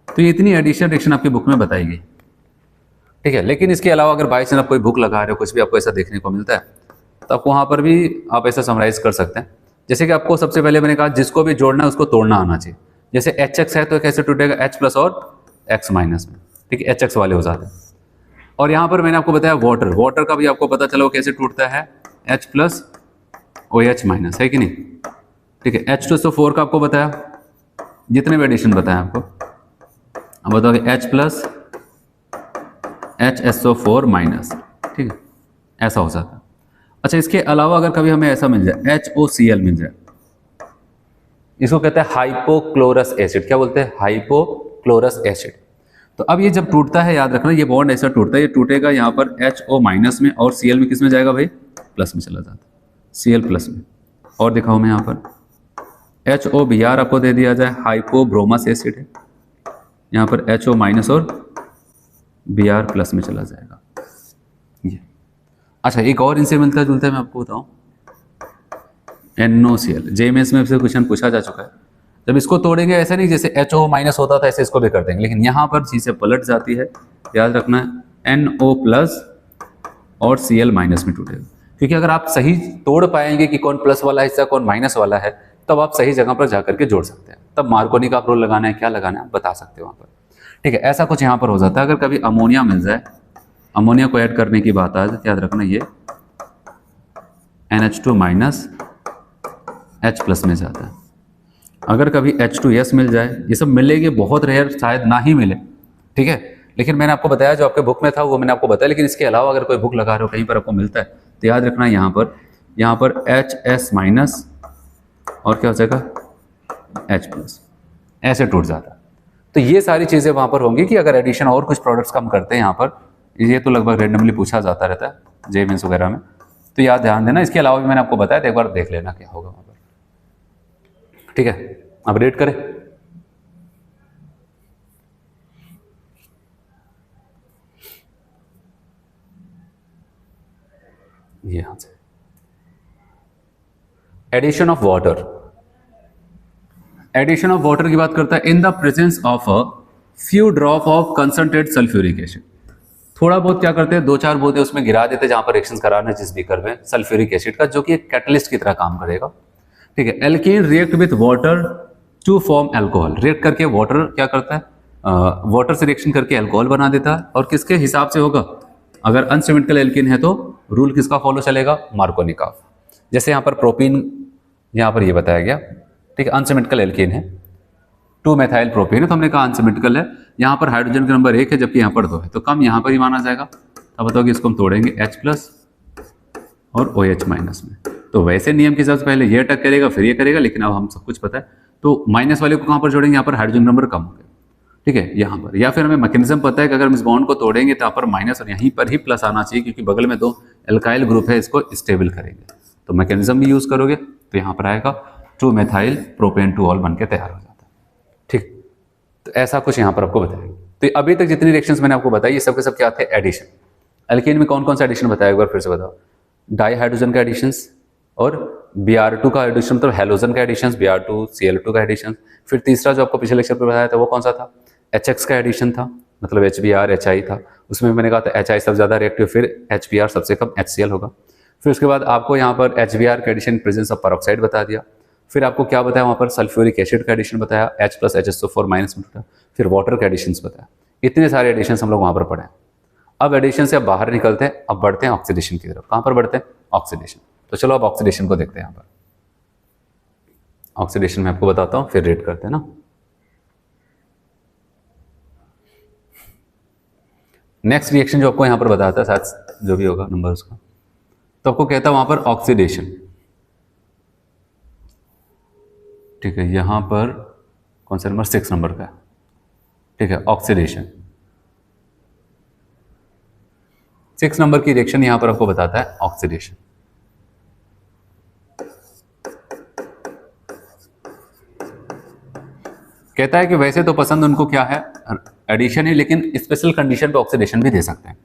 [SPEAKER 1] तो ये इतनी एडिशन रिएक्शन आपकी बुक में बताई गई। ठीक है, लेकिन इसके अलावा अगर बाई चांस आप कोई बुक लगा रहे हो, कुछ भी आपको ऐसा देखने को मिलता है, तो आपको वहाँ पर भी आप ऐसा समराइज कर सकते हैं। जैसे कि आपको सबसे पहले मैंने कहा जिसको भी जोड़ना है उसको तोड़ना आना चाहिए। जैसे HX है तो कैसे टूटेगा, H प्लस और X माइनस में। ठीक है, HX वाले हो जाते हैं। और यहाँ पर मैंने आपको बताया वाटर का भी आपको पता चला वो कैसे टूटता है, H प्लस OH माइनस, है कि नहीं। ठीक है, H2SO4 का आपको बताया, जितने भी एडिशन बताया आपको। अब बताओगे H प्लस HSO4 माइनस। ठीक है, ऐसा हो जाता है। अच्छा, इसके अलावा अगर कभी हमें ऐसा मिल जाए HOCl मिल जाए, इसको कहते हैं हाइपोक्लोरस एसिड। क्या बोलते हैं, हाइपोक्लोरस एसिड। तो अब ये जब टूटता है, याद रखना ये बॉन्ड ऐसा टूटता है, ये टूटेगा यहाँ पर HO माइनस में और Cl में किस में जाएगा भाई, प्लस में चला जाता है, Cl प्लस में। और दिखाओ मैं यहाँ पर HOBr आपको दे दिया जाए, हाइपोब्रोमस एसिड है, यहाँ पर HO माइनस और Br प्लस में चला जाएगा ये। अच्छा, एक और इनसे मिलता जुलता है, मैं आपको बताऊं, NOCl। JMS में से क्वेश्चन पूछा जा चुका है। जब इसको तोड़ेंगे ऐसा नहीं जैसे HO माइनस होता था ऐसे इसको भी कर देंगे, लेकिन यहाँ पर चीज़ें पलट जाती है। याद रखना NO प्लस और Cl माइनस में टूटेगा, क्योंकि अगर आप सही तोड़ पाएंगे कि कौन प्लस वाला हिस्सा कौन माइनस वाला है, तब आप सही जगह पर जाकर के जोड़ सकते हैं। तब मार्कोनिकॉफ रूल लगाना है, क्या लगाना है आप बता सकते हो वहाँ पर। ठीक है, ऐसा कुछ यहाँ पर हो जाता है। अगर कभी अमोनिया मिल जाए, अमोनिया को ऐड करने की बात आ जाए, याद रखना ये NH2 माइनस H प्लस में जाता है। अगर कभी H2S मिल जाए, ये सब मिलेगी बहुत रेयर, शायद ना ही मिले। ठीक है, लेकिन मैंने आपको बताया जो आपके बुक में था वो मैंने आपको बताया, लेकिन इसके अलावा अगर कोई बुक लगा रहे हो कहीं पर आपको मिलता है तो याद रखना यहाँ पर HS माइनस और क्या हो जाएगा H प्लस, ऐसे टूट जाता है। तो ये सारी चीज़ें वहाँ पर होंगी कि अगर एडिशन और कुछ प्रोडक्ट्स कम करते हैं यहाँ पर, ये तो लगभग रेंडमली पूछा जाता रहता है JMS वगैरह में, तो याद ध्यान देना। इसके अलावा भी मैंने आपको बताया, तो एक बार देख लेना क्या होगा वहाँ पर। ठीक है, अब रेट करें। यहां से addition of water, addition of water की बात करता है in the presence of a few drop of concentrate sulphuric acid. थोड़ा बहुत क्या करते हैं, 2-4 बूंदे उसमें गिरा देते हैं जहां पर रिएक्शंस कराना है जिस बीकर में सल्फ्यूरिक एसिड का, जो कि एक कैटलिस्ट की तरह काम करेगा। ठीक है, alkene react with water to form alcohol. React करके वाटर क्या करता है, वाटर से रिएक्शन करके अल्कोहल बना देता है। और किसके हिसाब से होगा, अगर अनसिमेट्रिकल एल्कीन है तो रूल किसका फॉलो चलेगा, मार्कोनिकॉफ। जैसे यहाँ पर प्रोपीन, यहाँ पर ये बताया गया। ठीक है, अनसिमेट्रिकल एल्कीन है, 2 मेथाइल प्रोपीन है, तो हमने कहा अनसिमेट्रिकल है। यहाँ पर हाइड्रोजन का नंबर 1 है जबकि यहाँ पर 2 है, तो कम यहाँ पर ही माना जाएगा। अब बताओ कि इसको हम तोड़ेंगे H प्लस और OH माइनस में, तो वैसे नियम के हिसाब से पहले ये अटैक करेगा फिर ये करेगा, लेकिन अब हम सब कुछ पता है तो माइनस वाले को कहाँ पर जोड़ेंगे, यहाँ पर हाइड्रोजन नंबर कम हो गया। ठीक है, यहाँ पर, या फिर हमें मैकेनिज्म पता है कि अगर हम इस बॉन्ड को तोड़ेंगे तो यहाँ पर माइनस और यहीं पर ही प्लस आना चाहिए, क्योंकि बगल में 2 एल्काइल ग्रुप है, इसको स्टेबल करेंगे। तो मैकेनिज्म भी यूज करोगे तो यहाँ पर आएगा 2 मेथाइल प्रोपेन 2 ऑल बन के तैयार हो जाता है। ठीक, तो ऐसा कुछ यहाँ पर आपको बताएंगे। तो अभी तक जितनी रिएक्शंस मैंने आपको बताई ये सब के सब क्या थे, एडिशन। एल्केन में कौन कौन सा एडिशन बताया एक बार फिर से बताओ, डाई हाइड्रोजन का एडिशंस और Br2 का एडिशन, मतलब हेलोजन का एडिशन, Br2 Cl2 का एडिशन। फिर तीसरा जो आपको पिछले लेक्चर पर बताया था वो कौन सा था, HX का एडिशन था, मतलब HBr HI था। उसमें मैंने कहा था HI सबसे ज़्यादा रिएक्टिव, फिर HBr सबसे कम HCl होगा। फिर उसके बाद आपको यहाँ पर HBr का एडिशन प्रेजेंस ऑफ पेरोक्साइड बता दिया। फिर आपको क्या बताया वहाँ पर, सल्फ्यूरिक एसिड का एडिशन बताया, H+HSO4- बताया, फिर वाटर का एडिशन बताया। इतने सारे एडिशन हम लोग वहाँ पर पढ़े। अब एडिशन से अब बाहर निकलते हैं, अब बढ़ते हैं ऑक्सीडेशन की तरफ। कहाँ पर बढ़ते हैं? ऑक्सीडेशन। तो चलो अब ऑक्सीडेशन को देखते हैं। यहाँ पर ऑक्सीडेशन में आपको बताता हूँ, फिर रेट करते हैं ना। नेक्स्ट रिएक्शन जो आपको यहाँ पर बताता है, शायद जो भी होगा नंबर उसका, तो आपको कहता है वहाँ पर ऑक्सीडेशन। ठीक है, यहाँ पर कौन सा नंबर? 6 नंबर का। ठीक है, ऑक्सीडेशन 6 नंबर की रिएक्शन यहाँ पर आपको बताता है ऑक्सीडेशन। कहता है कि वैसे तो पसंद उनको क्या है, एडिशन ही, लेकिन स्पेशल कंडीशन पे ऑक्सीडेशन भी दे सकते हैं।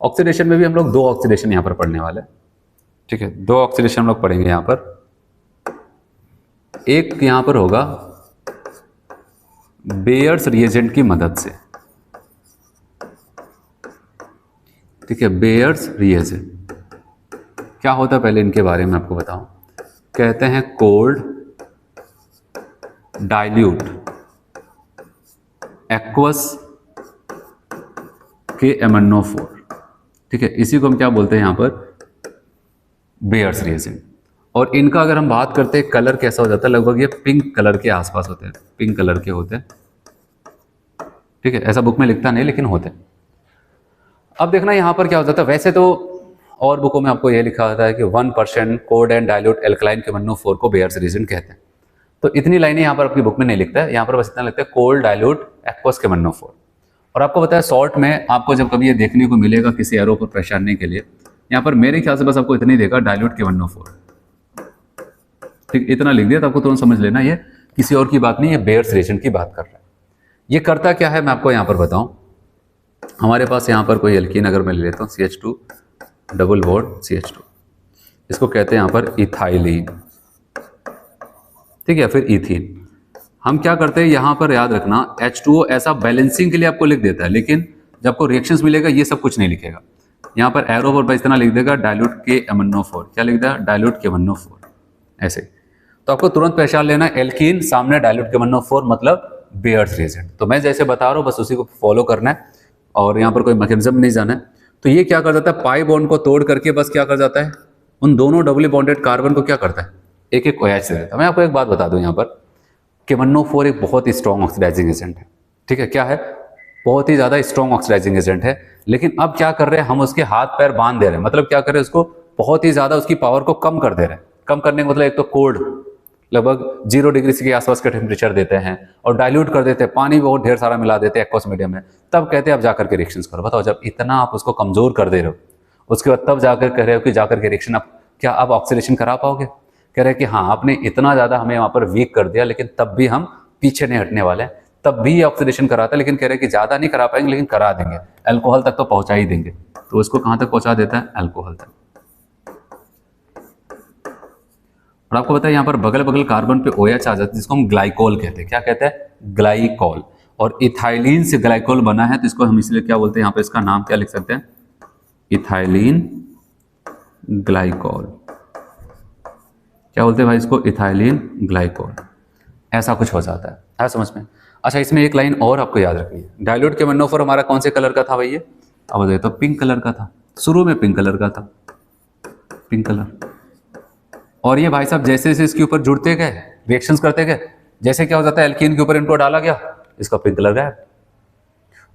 [SPEAKER 1] ऑक्सीडेशन में भी हम लोग 2 ऑक्सीडेशन यहाँ पर पढ़ने वाले हैं। ठीक है, 2 ऑक्सीडेशन हम लोग पढ़ेंगे यहाँ पर। एक यहाँ पर होगा बेयर्स रिएजेंट की मदद से। ठीक है, बेयर्स रिएजेंट क्या होता है पहले इनके बारे में आपको बताऊं। कहते हैं कोल्ड डाइल्यूट एक्वस KMnO4। ठीक है, इसी को हम क्या बोलते हैं यहाँ पर? Bears reagent. और इनका अगर हम बात करते हैं कलर कैसा हो जाता है, लगभग ये पिंक कलर के आसपास होते हैं, पिंक कलर के होते हैं। ठीक है, ऐसा बुक में लिखता नहीं लेकिन होते हैं। अब देखना यहाँ पर क्या हो जाता है, वैसे तो और बुकों में आपको ये लिखा होता है कि 1% cold and dilute alkaline KMnO4 को बेयर्स रिएजेंट कहते हैं। तो इतनी लाइनें यहाँ पर आपकी बुक में नहीं लिखता है, यहाँ पर बस इतना लिखता है कोल्ड डाइल्यूट एक्वस KMnO4। और आपको बताया शॉर्ट में आपको जब कभी ये देखने को मिलेगा किसी एरो पर पहचानने के लिए, यहाँ पर मेरे ख्याल से बस आपको इतना ही देगा, डाइल्यूट KMnO4। ठीक, इतना लिख दिया तो आपको तुरंत समझ लेना ये किसी और की बात नहीं, ये बेयर्स रिएजेंट की बात कर रहा है। ये करता क्या है मैं आपको यहाँ पर बताऊँ। हमारे पास यहाँ पर कोई एल्कीन अगर मैं ले लेता हूँ, CH2 डबल बॉन्ड CH2, इसको कहते हैं यहाँ पर इथाइलिन। ठीक है, फिर इथीन। हम क्या करते हैं यहाँ पर याद रखना, H2O ऐसा बैलेंसिंग के लिए आपको लिख देता है, लेकिन जब आपको रिएक्शंस मिलेगा ये सब कुछ नहीं लिखेगा। यहाँ पर एरो पर बस इतना लिख देगा, डाइल्यूट KMnO4। क्या लिख देगा? Dilute KMnO4। ऐसे तो आपको तुरंत पहचान लेना, एल्कीन सामने डाइल्यूट KMnO4 मतलब बेयर्स रिएजेंट। तो मैं जैसे बता रहा हूँ बस उसी को फॉलो करना है, और यहाँ पर कोई मैकेनिज्म नहीं जाना है। तो ये क्या कर जाता है, पाई बॉन्ड को तोड़ करके बस क्या कर जाता है, उन दोनों डबली बॉन्डेड कार्बन को क्या करता है, एक एक OH से देता है। मैं आपको एक बात बता दूं, यहाँ पर KMnO4 एक बहुत ही स्ट्रॉन्ग ऑक्सीडाइजिंग एजेंट है। ठीक है, क्या है? बहुत ही ज़्यादा स्ट्रॉन्ग ऑक्सीडाइजिंग एजेंट है। लेकिन अब क्या कर रहे हैं हम, उसके हाथ पैर बांध दे रहे हैं। मतलब क्या कर रहे हैं, उसको बहुत ही ज़्यादा उसकी पावर को कम कर दे रहे हैं। कम करने का मतलब एक तो कोल्ड लगभग 0 डिग्री के आसपास का टेम्परेचर देते हैं, और डाइल्यूट कर देते हैं, पानी बहुत ढेर सारा मिला देते हैं एक्वस मीडियम में। तब कहते हैं अब जाकर के रिएक्शंस करो। बताओ, जब इतना आप उसको कमजोर कर दे रहे हो, उसके बाद तब जाकर कह रहे हो कि जाकर के रिएक्शन आप क्या अब ऑक्सीडेशन करा पाओगे? कह रहे हैं कि हाँ, आपने इतना ज़्यादा हमें वहाँ पर वीक कर दिया, लेकिन तब भी हम पीछे नहीं हटने वाले हैं, तब भी ऑक्सीडेशन कराता है। लेकिन कह रहे हैं कि ज़्यादा नहीं करा पाएंगे, लेकिन करा देंगे, अल्कोहल तक तो पहुँचा ही देंगे। तो उसको कहाँ तक पहुँचा देता है? अल्कोहल तक। और आपको पता है यहाँ पर बगल बगल कार्बन पे OH आ जाता है, जिसको हम ग्लाइकोल कहते हैं। क्या कहते हैं? ग्लाइकोल। और इथाइलिन से ग्लाइकोल बना है, तो इसको हम इसलिए क्या बोलते हैं, यहाँ पे इसका नाम क्या लिख सकते हैं? Ethylene glycol. क्या बोलते हैं भाई इसको? Ethylene glycol. ऐसा कुछ हो जाता है समझ में? अच्छा, इसमें एक लाइन और आपको याद रखनी है। डाइल्यूट KMnO4 हमारा कौन से कलर का था भाई? ये अब बताइए। तो पिंक कलर का था, शुरू में पिंक कलर का था, पिंक कलर। और ये भाई साहब जैसे जैसे इसके ऊपर जुड़ते गए, रिएक्शंस करते गए, जैसे क्या हो जाता है, एल्कीन के ऊपर इनको डाला गया, इसका पिंक कलर गायब।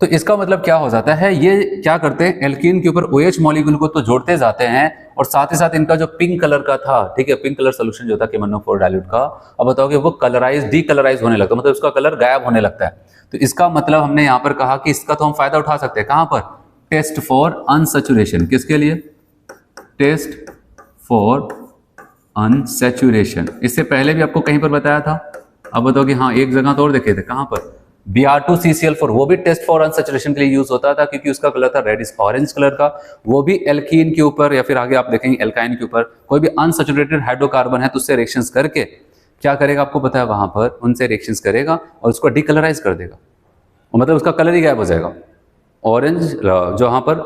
[SPEAKER 1] तो इसका मतलब क्या हो जाता है, ये क्या करते हैं, एल्कीन के ऊपर OH मॉलिक्यूल को तो जोड़ते जाते हैं, और साथ ही साथ इनका जो पिंक कलर का था, ठीक है, पिंक कलर सोल्यूशन जो था KMnO4 डाइल्यूट का, अब बताओगे वो कलराइज डीकलराइज होने लगता है, मतलब उसका कलर गायब होने लगता है। तो इसका मतलब हमने यहाँ पर कहा कि इसका तो हम फायदा उठा सकते हैं। कहाँ पर? Test for unsaturation. किसके लिए? Test for unsaturation. इससे पहले भी आपको कहीं पर बताया था। अब बताओ कि हाँ, एक जगह तो और देखे थे। कहाँ पर? Br2CCl4, वो भी टेस्ट फॉर अनसैचुरेशन के लिए यूज होता था, क्योंकि उसका कलर था रेडिश ऑरेंज कलर का। वो भी एल्कीन के ऊपर, या फिर आगे आप देखेंगे एल्काइन के ऊपर, कोई भी अनसैचुरेटेड हाइड्रोकार्बन है तो उससे रिएक्शंस करके क्या करेगा, आपको पता है, वहां पर उनसे रिएक्शंस करेगा और उसको डिकलराइज कर देगा, मतलब उसका कलर ही गायब हो जाएगा। ऑरेंज जो वहां पर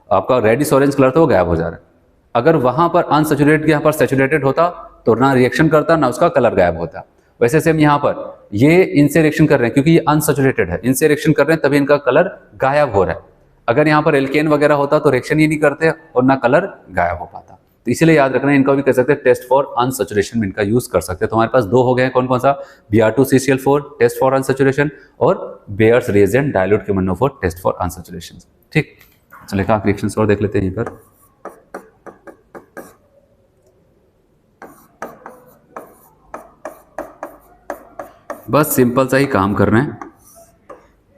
[SPEAKER 1] आपका रेडिश ऑरेंज कलर था वो गायब हो जा रहा है। अगर वहां पर अनसैचुरेटेड यहाँ पर सैचुरेटेड होता तो ना रिएक्शन करता ना उसका कलर गायब होता। वैसे सेम यहाँ पर ये इनसे रिएक्शन कर रहे हैं क्योंकि ये अनसैचुरेटेड है, इनसे रिएक्शन कर रहे हैं तभी इनका कलर गायब हो रहा है। अगर यहाँ पर एल्केन वगैरह होता तो रिएक्शन ही नहीं करते और ना कलर गायब हो पाता। तो इसलिए याद रखना, इनका भी कर सकते हैं टेस्ट फॉर अनसैचुरेशन में इनका यूज कर सकते हैं। तो हमारे पास दो हो गए हैं, कौन कौन सा, Br2CCl4 टेस्ट फॉर अनसैचुरेशन और Baeyer's reagent dilute KMnO4 test for unsaturation. ठीक, चलिए एक रिएक्शन और देख लेते हैं यहीं पर। बस सिंपल सा ही काम कर रहे हैं।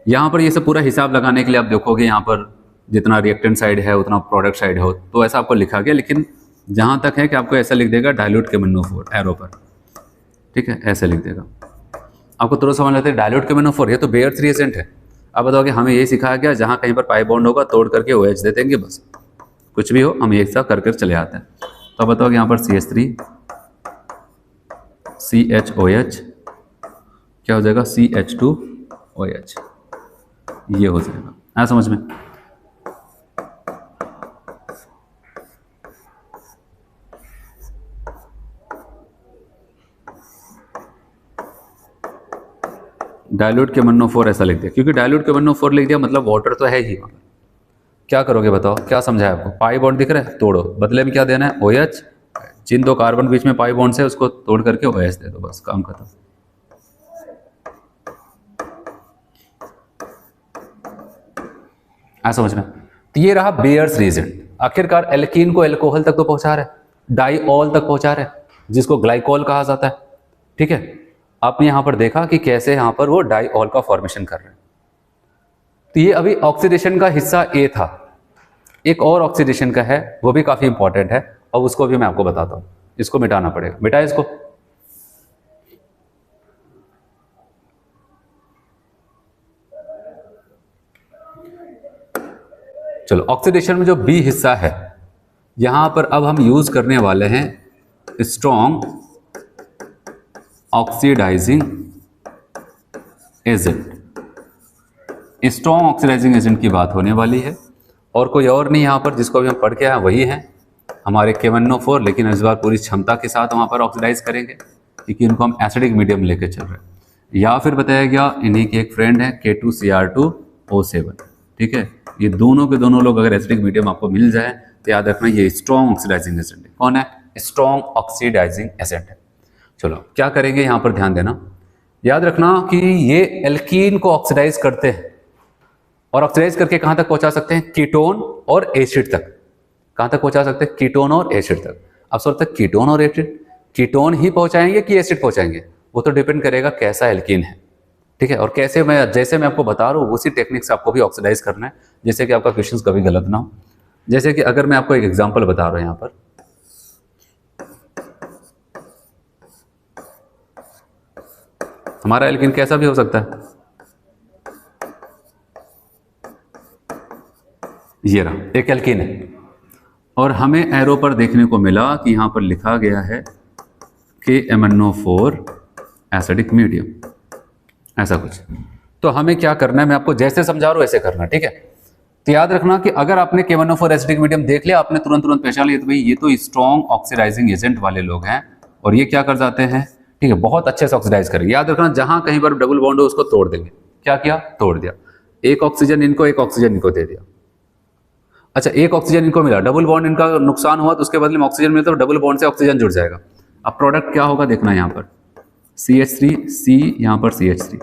[SPEAKER 1] यहाँ पर ये सब पूरा हिसाब लगाने के लिए आप देखोगे यहाँ पर जितना रिएक्टेंट साइड है उतना प्रोडक्ट साइड हो, तो ऐसा आपको लिखा गया। लेकिन जहाँ तक है कि आपको ऐसा लिख देगा डाइल्यूट KMnO4 एरो पर, ठीक है, ऐसे लिख देगा। आपको तुरंत समझ लेते हैं डाइल्यूट KMnO4 ये तो बेयर्स रिएजेंट है। अब बताओगे हमें ये सिखाया गया जहाँ कहीं पर पाई बॉन्ड होगा तोड़ करके OH दे देंगे, बस कुछ भी हो हम एक साथ कर चले आते हैं। तो अब बताओगे यहाँ पर CH3 CHOH क्या हो जाएगा, CH2OH, ये हो जाएगा। आया समझ में? डाइल्यूट KMnO4 ऐसा लिख दिया, क्योंकि डाइल्यूट KMnO4 लिख दिया मतलब वाटर तो है ही वहाँ। क्या करोगे बताओ, क्या समझाया आपको? पाई बॉन्ड दिख रहा है, तोड़ो, बदले में क्या देना है, OH। जिन दो कार्बन बीच में पाई बॉन्ड है उसको तोड़ करके OH दे दो, बस काम खत्म। समझ में? तो ये रहा बेयर्स रिएजेंट। आखिरकार एल्कीन को एल्कोहल तक तो पहुंचा रहा है, डाइऑल तक पहुंचा रहा है, जिसको ग्लाइकोल कहा जाता है। ठीक है, आपने यहां पर देखा कि कैसे यहां पर वो डाइऑल का फॉर्मेशन कर रहे हैं। तो ये अभी ऑक्सीडेशन का हिस्सा ए था। एक और ऑक्सीडेशन का है, वो भी काफी इंपॉर्टेंट है और उसको भी मैं आपको बताता हूं। इसको मिटाना पड़ेगा, मिटाए इसको। चलो, ऑक्सीडेशन में जो बी हिस्सा है, यहां पर अब हम यूज करने वाले हैं strong oxidising agent. Strong oxidising agent की बात होने वाली है और कोई और नहीं यहां पर, जिसको भी हम पढ़ के आए वही है हमारे KMnO4, लेकिन इस बार पूरी क्षमता के साथ वहां पर ऑक्सीडाइज करेंगे क्योंकि इनको हम एसिडिक मीडियम लेके चल रहे हैं। या फिर बताया गया इन्हीं की एक फ्रेंड है K2Cr2O7। ठीक है, ये दोनों के दोनों लोग अगर एसिडिक मीडियम आपको मिल जाए तो याद रखना ये स्ट्रॉन्ग ऑक्सीडाइजिंग एजेंट है। कौन है? स्ट्रॉन्ग ऑक्सीडाइजिंग एजेंट है। चलो क्या करेंगे यहां पर ध्यान देना, याद रखना कि ये एल्कीन को ऑक्सीडाइज करते हैं और ऑक्सीडाइज करके कहां तक पहुंचा सकते हैं? कीटोन और एसिड तक। कहां तक पहुंचा सकते हैं? कीटोन और एसिड तक। अब सोचते हैं कीटोन और एसिड, कीटोन ही पहुंचाएंगे कि एसिड पहुंचाएंगे? वो तो डिपेंड करेगा कैसा एल्कीन है। ठीक है, और कैसे जैसे मैं आपको बता रहा हूँ उसी टेक्निक से आपको भी ऑक्सीडाइज करना है, जैसे कि आपका क्वेश्चन कभी गलत ना हो। जैसे कि अगर मैं आपको एक एग्जांपल बता रहा हूं यहां पर, हमारा एल्कीन कैसा भी हो सकता है। ये रहा एक एल्कीन है और हमें एरो पर देखने को मिला कि यहां पर लिखा गया है KMnO4 एसिडिक मीडियम, ऐसा कुछ। तो हमें क्या करना है, मैं आपको जैसे समझा रहा हूं ऐसे करना। ठीक है, तो याद रखना कि अगर आपने KMnO4 एसिडिक मीडियम देख लिया, आपने तुरंत पहचान लिया तो भाई ये तो स्ट्रॉन्ग ऑक्सीडाइजिंग एजेंट वाले लोग हैं और ये क्या कर जाते हैं, ठीक है, बहुत अच्छे से ऑक्सीडाइज करेंगे। याद रखना जहां कहीं पर डबल बॉन्ड हो उसको तोड़ देंगे। क्या किया? तोड़ दिया। एक ऑक्सीजन इनको, एक ऑक्सीजन इनको दे दिया। अच्छा, एक ऑक्सीजन इनको मिला, डबल बॉन्ड इनका नुकसान हुआ तो उसके बदले में ऑक्सीजन मिलता है, तो डबल बॉन्ड से ऑक्सीजन जुड़ जाएगा। अब प्रोडक्ट क्या होगा देखना, यहाँ पर CH3 C, यहाँ पर CH3।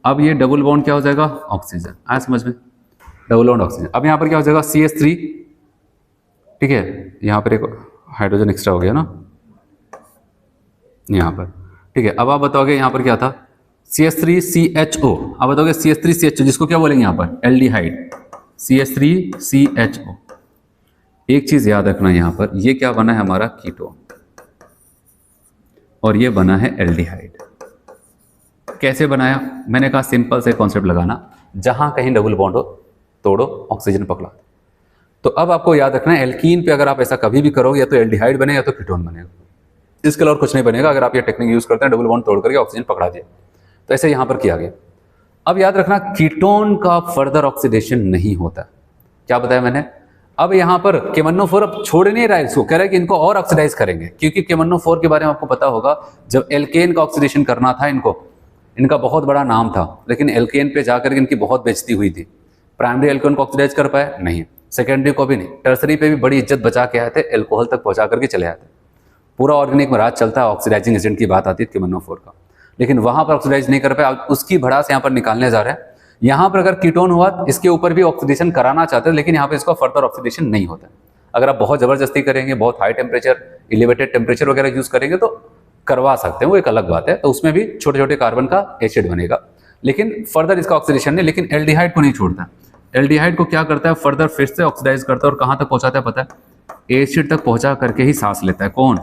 [SPEAKER 1] अब ये डबल बॉन्ड क्या हो जाएगा? ऑक्सीजन। आया समझ में? Double bond oxygen. अब यहाँ पर क्या हो जाएगा? CH3। ठीक है, यहाँ पर एक हाइड्रोजन एक्स्ट्रा हो गया ना यहाँ पर। ठीक है, अब आप बताओगे यहाँ पर क्या था? CH3CHO। अब बताओगे CH3CHO, जिसको क्या बोलेंगे यहाँ पर? एल्डिहाइड। CH3CHO। एक चीज याद रखना, यहां पर ये क्या बना है हमारा? कीटोन, और ये बना है एल्डिहाइड। कैसे बनाया? मैंने कहा सिंपल से कॉन्सेप्ट लगाना, जहां कहीं डबल बॉन्ड हो तोड़ो, ऑक्सीजन पकड़ा। तो अब आपको याद रखना है एल्कीन पे अगर आप ऐसा कभी भी करोगे, या तो एल्डिहाइड बनेगा या तो कीटोन बनेगा, इसके अलावा कुछ नहीं बनेगा। अगर आप ये टेक्निक यूज करते हैं, डबल बॉन्ड तोड़ करके ऑक्सीजन पकड़ा दिया, तो ऐसे यहां पर किया गया। अब याद रखना कीटोन का फर्दर ऑक्सीडेशन नहीं होता। क्या बताया मैंने? अब यहाँ पर केमन्नो 4 अब छोड़ नहीं रहा है इसको, कह रहा है कि इनको और ऑक्सीडाइज करेंगे, क्योंकि केमन्नो 4 के बारे में आपको पता होगा, जब एल्केन का ऑक्सीडेशन करना था इनको, इनका बहुत बड़ा नाम था, लेकिन एल्केन पे जाकर इनकी बहुत बेइज्जती हुई थी। प्राइमरी एल्कोहल को ऑक्सीडाइज कर पाए नहीं, सेकेंडरी को भी नहीं, टर्सरी पे भी बड़ी इज्जत बचा के आए थे, एल्कोहल तक पहुंचा करके चले आते। पूरा ऑर्गेनिक में राज चलता है, ऑक्सीडाइजिंग एजेंट की बात आती है केमन्नो 4 का, लेकिन वहां पर ऑक्सीडाइज नहीं कर पाए। उसकी भड़ास यहाँ पर निकालने जा रहे हैं। यहाँ पर अगर कीटोन हुआ इसके ऊपर भी ऑक्सीडेशन कराना चाहते हैं, लेकिन यहाँ पे इसका फर्दर ऑक्सीडेशन नहीं होता। अगर आप बहुत जबरदस्ती करेंगे, बहुत हाई टेम्परेचर, एलिवेटेड टेम्परेचर वगैरह यूज करेंगे तो करवा सकते हैं, वो एक अलग बात है। तो उसमें भी छोटे छोटे कार्बन का एसिड बनेगा, लेकिन फर्दर इसका ऑक्सीडेशन नहीं। लेकिन एल्डिहाइड को नहीं छोड़ता। एल्डिहाइड को क्या करता है, फर्दर फिर से ऑक्सीडाइज करता है, और कहाँ तक पहुंचाता है पता है, एसिड तक पहुंचा करके ही सांस लेता है। कौन?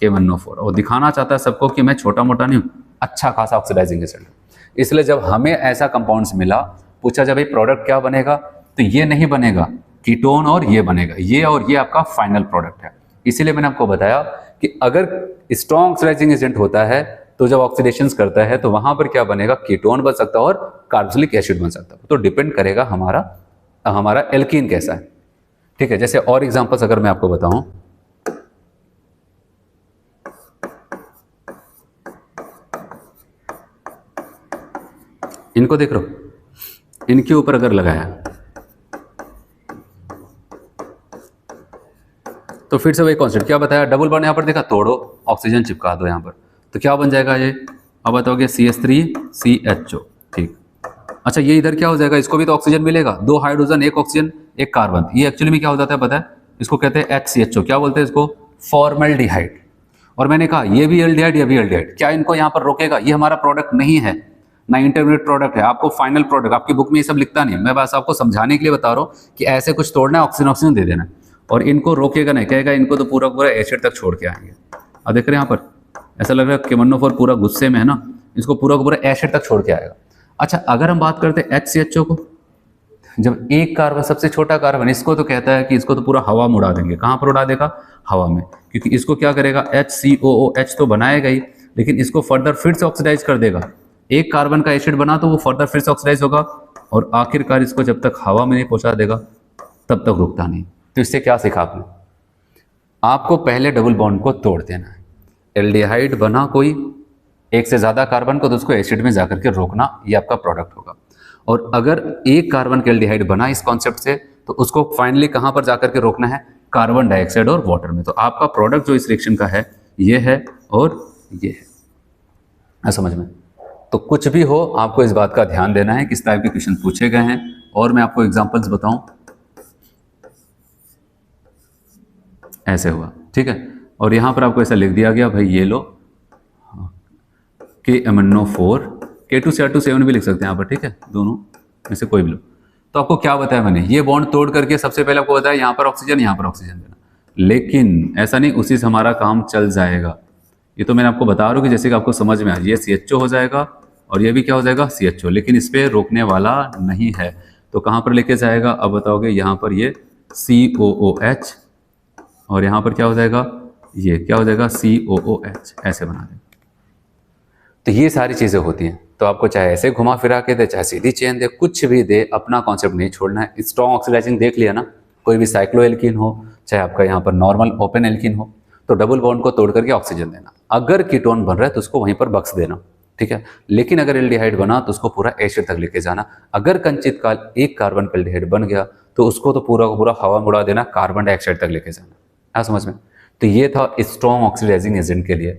[SPEAKER 1] केमन्नो 4। और दिखाना चाहता है सबको कि मैं छोटा मोटा नहीं हूँ, अच्छा खासा ऑक्सीडाइजिंग एजेंट। इसलिए जब हमें ऐसा कंपाउंड्स मिला, पूछा जब ये प्रोडक्ट क्या बनेगा, तो ये नहीं बनेगा कीटोन और ये बनेगा, ये और ये आपका फाइनल प्रोडक्ट है। इसीलिए मैंने आपको बताया कि अगर स्ट्रॉन्ग ऑक्सीडाइजिंग एजेंट होता है तो जब ऑक्सीडेशंस करता है तो वहां पर क्या बनेगा, कीटोन बन सकता है और कार्बोक्सिलिक एसिड बन सकता है। तो डिपेंड करेगा हमारा एल्कीन कैसा है। ठीक है, जैसे और एग्जांपल्स अगर मैं आपको बताऊं, इनको देख लो, इनके ऊपर अगर लगाया तो फिर से वही कॉन्सेप्ट क्या बताया, डबल बॉन्ड यहां पर देखा, तोड़ो, ऑक्सीजन चिपका दो यहां पर, तो क्या बन जाएगा ये, अब बताओगे CH3CHO। ठीक, अच्छा ये इधर क्या हो जाएगा, इसको भी तो ऑक्सीजन मिलेगा, 2 हाइड्रोजन 1 ऑक्सीजन 1 कार्बन। ये एक्चुअली में क्या हो जाता है पता है, इसको कहते हैं HCHO। क्या बोलते हैं इसको, फॉर्मल्डिहाइड। और मैंने कहा ये भी एल्डिहाइड, ये भी एल्डिहाइड, क्या इनको यहाँ पर रोकेगा? ये हमारा प्रोडक्ट नहीं है, ना इंटरमीडिएट प्रोडक्ट है, आपको फाइनल प्रोडक्ट, आपकी बुक में ये सब लिखता नहीं है, मैं बस आपको समझाने के लिए बता रहा हूँ कि ऐसे कुछ तोड़ना है, ऑक्सीजन दे देना, और इनको रोकेगा नहीं, कहेगा इनको तो पूरा पूरा एसिड तक छोड़ के आएंगे। अब देख रहे हैं यहाँ पर, ऐसा लग रहा है केमन्नो 4 पूरा गुस्से में है ना, इसको पूरा पूरा एसिड तक छोड़ के आएगा। अच्छा अगर हम बात करते हैं HCHO को, जब एक कार्बन, सबसे छोटा कार्बन, इसको तो कहता है कि इसको तो पूरा हवा में उड़ा देंगे। कहाँ पर उड़ा देगा? हवा में, क्योंकि इसको क्या करेगा, HCOOH तो बनाएगा ही, लेकिन इसको फर्दर फिर से ऑक्सीडाइज कर देगा। एक कार्बन का एसिड बना तो वो फर्दर फिर से ऑक्सीडाइज होगा, और आखिरकार इसको जब तक हवा में नहीं पहुंचा देगा तब तक रुकता नहीं। तो इससे क्या सीखा आपने? आपको पहले डबल बॉन्ड को तोड़ देना है। एल्डिहाइड बना कोई, एक से ज्यादा कार्बन को, तो उसको एसिड में जाकर के रोकना, ये आपका प्रोडक्ट होगा। और अगर एक कार्बन के एल्डिहाइड बना इस कॉन्सेप्ट से, तो उसको फाइनली कहां पर जाकर के रोकना है, कार्बन डाइऑक्साइड और वाटर में। तो आपका प्रोडक्ट जो इस रिएक्शन का है, ये है और ये है, समझ में? तो कुछ भी हो आपको इस बात का ध्यान देना है किस टाइप के क्वेश्चन पूछे गए हैं। और मैं आपको एग्जांपल्स बताऊं, ऐसे हुआ, ठीक है, और यहां पर आपको ऐसा लिख दिया गया, भाई ये लो KMNO4, K2Cr2 भी लिख सकते हैं यहाँ पर, ठीक है, दोनों में से कोई भी लो। तो आपको क्या बताया मैंने, ये बॉन्ड तोड़ करके सबसे पहले आपको बताया यहाँ पर ऑक्सीजन, यहाँ पर ऑक्सीजन देना, लेकिन ऐसा नहीं उसी से हमारा काम चल जाएगा। ये तो मैंने आपको बता रहा हूँ कि जैसे कि आपको समझ में आ, ये CHO हो जाएगा और ये भी क्या हो जाएगा, CHO, लेकिन इस पर रोकने वाला नहीं है। तो कहाँ पर लेके जाएगा, अब बताओगे, यहाँ पर ये COOH, और यहाँ पर क्या हो जाएगा, ये क्या हो जाएगा, COOH, ऐसे बना दें। तो ये सारी चीज़ें होती हैं। तो आपको चाहे ऐसे घुमा फिरा के दे, चाहे सीधी चेन दे, कुछ भी दे, अपना कॉन्सेप्ट नहीं छोड़ना है। स्ट्रॉन्ग ऑक्सीडाइजिंग देख लिया ना, कोई भी साइक्लो एल्कीन हो, चाहे आपका यहाँ पर नॉर्मल ओपन एल्कीन हो, तो डबल बॉन्ड को तोड़ करके ऑक्सीजन देना। अगर कीटोन बन रहा है तो उसको वहीं पर बक्स देना, ठीक है, लेकिन अगर एल्डिहाइड बना तो उसको पूरा एसिड तक लेके जाना। अगर कंचित काल एक कार्बन का एल्डिहाइड बन गया तो उसको तो पूरा पूरा हवा में उड़ा देना, कार्बन डाइऑक्साइड तक लेके जाना। आ समझ में? तो ये था स्ट्रॉन्ग ऑक्सीडाइजिंग एजेंट के लिए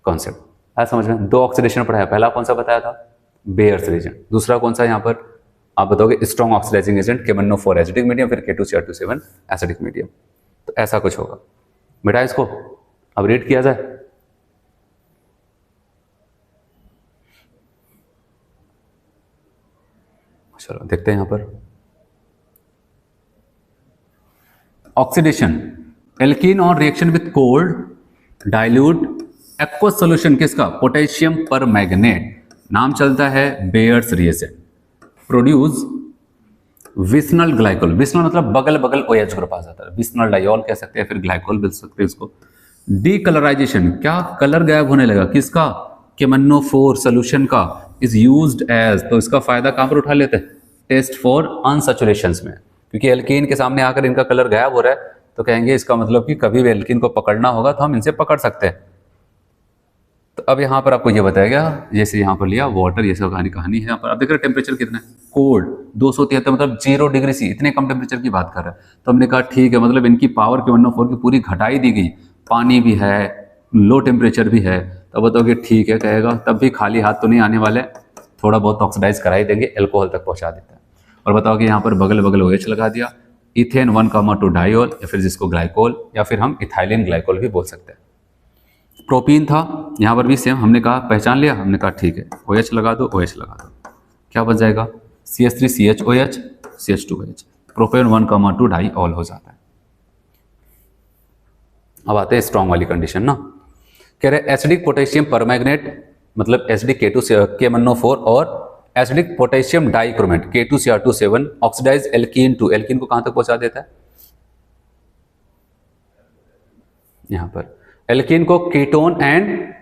[SPEAKER 1] कॉन्सेप्ट। आ समझ में? 2 ऑक्सीडेशन पढ़ाया, पहला कौन सा बताया था, बेयर्स रीजन, दूसरा कौन सा यहाँ पर आप बताओगे, strong oxidising agent KMNO4 acidic medium, फिर K2Cr2 एसिडिक मीडियम। तो ऐसा कुछ होगा बेटा। इसको अब रीड किया जाए, चलो देखते हैं यहाँ पर। Oxidation, alkene on reaction with cold dilute aqueous solution, किसका, पोटेशियम परमैंगनेट, नाम चलता है बेयर्स रिएजेंट, प्रोड्यूस विस्नल ग्लाइकोल, विस्नल मतलब बगल बगल OH ग्रुप आ जाता है, विस्नल डाइऑल कह सकते हैं, फिर ग्लाइकोल बोल सकते हैं इसको। डीकलराइजेशन, क्या कलर गायब होने लगा, किसका, KMNO4 सोल्यूशन का, इज यूज्ड एज, तो इसका फायदा कहां पर उठा लेते हैं, टेस्ट फॉर अनसैचुरेशंस में। क्योंकि एल्कीन के सामने आकर इनका कलर गायब हो रहा है, तो कहेंगे इसका मतलब कि कभी भी एल्कीन को पकड़ना होगा तो हम इनसे पकड़ सकते हैं। तो अब यहाँ पर आपको ये बताया गया, जैसे यहाँ पर लिया वाटर, ये सब कहानी है। यहाँ पर आप देख रहे हैं टेम्परेचर कितना है, कोल्ड 273, मतलब 0 डिग्री सी, इतने कम टेम्परेचर की बात कर रहा है। तो हमने कहा ठीक है, मतलब इनकी पावर K1O4 की पूरी घटाई दी गई, पानी भी है, लो टेम्परेचर भी है। तो बताओगे ठीक है, कहेगा तब भी खाली हाथ तो नहीं आने वाले, थोड़ा बहुत ऑक्सीडाइज करा ही देंगे, एल्कोहल तक पहुँचा देता है। और बताओगे यहाँ पर बगल बगल OH लगा दिया, इथेन 1,2 डाइऑल, या फिर जिसको ग्लाइकोल या फिर हम इथाइलिन ग्लाइकोल भी बोल सकते हैं। प्रोपीन था, यहाँ पर भी सेम, हमने कहा पहचान लिया, हमने कहा ठीक है OH लगा दो, OH लगा दो, क्या बच जाएगा CH3CHOH CH2OH, प्रोपेन 1,2 डाइऑल हो जाता है। अब आते हैं स्ट्रॉन्ग वाली कंडीशन ना, कह रहे एसिडिक पोटेशियम परमैंगनेट मतलब एसिडिक K1O4 और acidic potassium dichromate K2Cr2 oxidise alkene to, alkene को कहां तक पहुंचा देता है, यहां पर एल्कीन को कीटोन एंड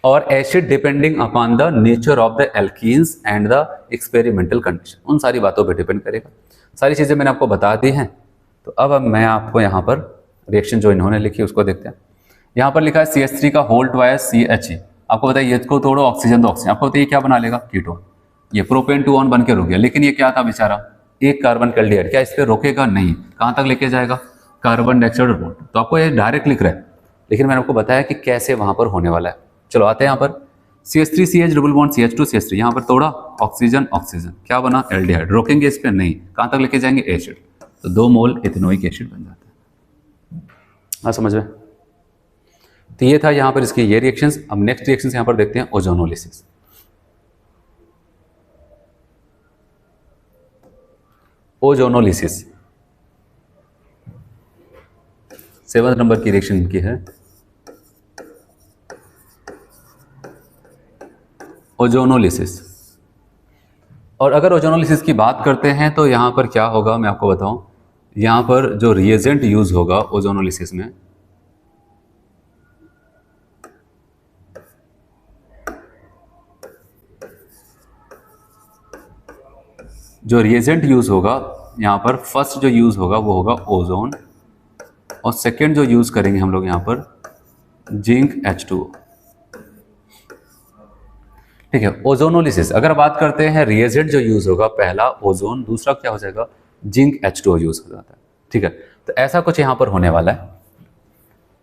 [SPEAKER 1] और acid depending upon the nature of the alkenes and the experimental condition, उन सारी बातों पे डिपेंड करेगा। सारी चीजें मैंने आपको बता दी हैं। तो अब मैं आपको यहाँ पर रिएक्शन जो इन्होंने लिखी उसको देखते हैं। यहाँ पर लिखा है CH3 का होल ट्वाइस CHE, आपको बताइए इसको तोड़ो ऑक्सीजन दो ऑक्सीजन, आपको बताइए क्या बना लेगा, कीटोन। ये प्रोपेन 2 ऑन बन के रुक गया, लेकिन ये क्या था बेचारा, एक कार्बन का एल्डिहाइड, क्या इस पर रोकेगा, नहीं, कहाँ तक लेके जाएगा, कार्बन डाइऑक्साइड बॉन्ड। तो आपको ये डायरेक्ट लिख रहा है, लेकिन मैंने आपको बताया कि कैसे वहां पर होने वाला है। चलो आते हैं यहाँ पर CH3CH double bond CH2 CH3, यहाँ पर तोड़ा ऑक्सीजन ऑक्सीजन, क्या बना, एल्डिहाइड, रोकेंगे इस पर नहीं, कहाँ तक लेके जाएंगे, एसिड, तो 2 मोल इथेनोइक एसिड बन जाता है। हाँ समझ में। तो ये था यहाँ पर इसकी ये रिएक्शंस। अब नेक्स्ट रिएक्शंस यहाँ पर देखते हैं, ओजोनोलिसिस। ओजोनोलिसिस 7 नंबर की रिएक्शन इनकी है, ओजोनोलिसिस। और अगर ओजोनोलिसिस की बात करते हैं तो यहाँ पर क्या होगा मैं आपको बताऊं, यहाँ पर जो रिएजेंट यूज होगा ओजोनोलिसिस में, जो रिएजेंट यूज होगा यहाँ पर, फर्स्ट जो यूज होगा वो होगा ओजोन, और सेकेंड जो यूज करेंगे हम लोग यहाँ पर जिंक H2O। ठीक है, ओजोनोलिसिस अगर बात करते हैं, रिएजेंट जो यूज होगा पहला ओजोन, दूसरा क्या हो जाएगा, जिंक H2O यूज हो जाता है। ठीक है, तो ऐसा कुछ यहाँ पर होने वाला है।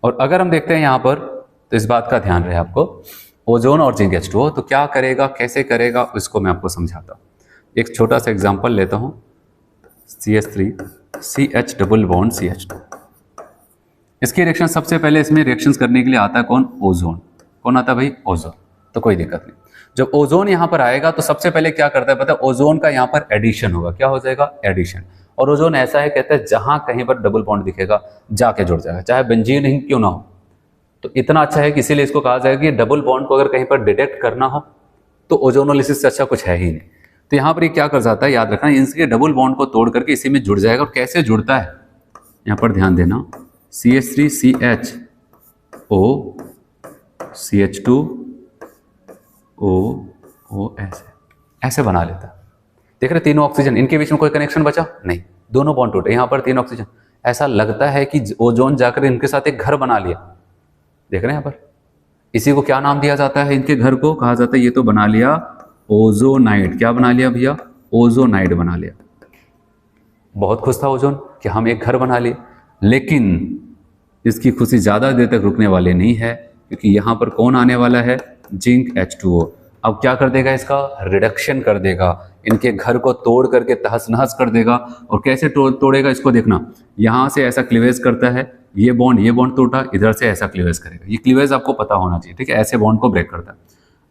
[SPEAKER 1] और अगर हम देखते हैं यहाँ पर, तो इस बात का ध्यान रहे आपको, ओजोन और जिंक H2O, तो क्या करेगा, कैसे करेगा, इसको मैं आपको समझाता हूँ। एक छोटा सा एग्जाम्पल लेता हूँ, CH3CH डबल बॉन्ड CH2, इसकी रिएक्शन सबसे पहले इसमें रिएक्शंस करने के लिए आता है कौन, ओजोन। कौन आता है भाई, ओजोन। तो कोई दिक्कत नहीं, जब ओजोन यहाँ पर आएगा तो सबसे पहले क्या करता है पता है, ओजोन का यहाँ पर एडिशन होगा, क्या हो जाएगा, एडिशन। और ओजोन ऐसा है, कहता है जहां कहीं पर डबल बॉन्ड दिखेगा जाके जुड़ जाएगा, चाहे बेंजीन ही क्यों ना हो। तो इतना अच्छा है कि इसीलिए इसको कहा जाएगा कि डबल बॉन्ड को अगर कहीं पर डिटेक्ट करना हो तो ओजोनोलिसिस से अच्छा कुछ है ही नहीं। तो यहाँ पर ये क्या कर जाता है, याद रखना, इसके डबल बॉन्ड को तोड़ करके इसी में जुड़ जाएगा। और कैसे जुड़ता है, यहाँ पर ध्यान देना, CH3CHO CH2O ऐसे बना लेता है। देख रहे तीनों ऑक्सीजन, इनके बीच में कोई कनेक्शन बचा नहीं, दोनों बॉन्ड टूटे, यहाँ पर 3 ऑक्सीजन। ऐसा लगता है कि ओजोन जाकर इनके साथ एक घर बना लिया। देख रहे हैं यहाँ पर, इसी को क्या नाम दिया जाता है, इनके घर को कहा जाता है, ये तो बना लिया ओजोनाइड। क्या बना लिया भैया, ओजोनाइड बना लिया। बहुत खुश था ओजोन कि हम एक घर बना लिए, लेकिन इसकी खुशी ज़्यादा देर तक रुकने वाली नहीं है, क्योंकि यहाँ पर कौन आने वाला है, जिंक H2O। अब क्या कर देगा, इसका रिडक्शन कर देगा, इनके घर को तोड़ करके तहस नहस कर देगा। और कैसे तोड़ेगा इसको देखना, यहाँ से ऐसा क्लीवेज करता है, ये बॉन्ड टूटा, इधर से ऐसा क्लीवेज करेगा। ये क्लीवेज आपको पता होना चाहिए, ठीक है, ऐसे बॉन्ड को ब्रेक करता है।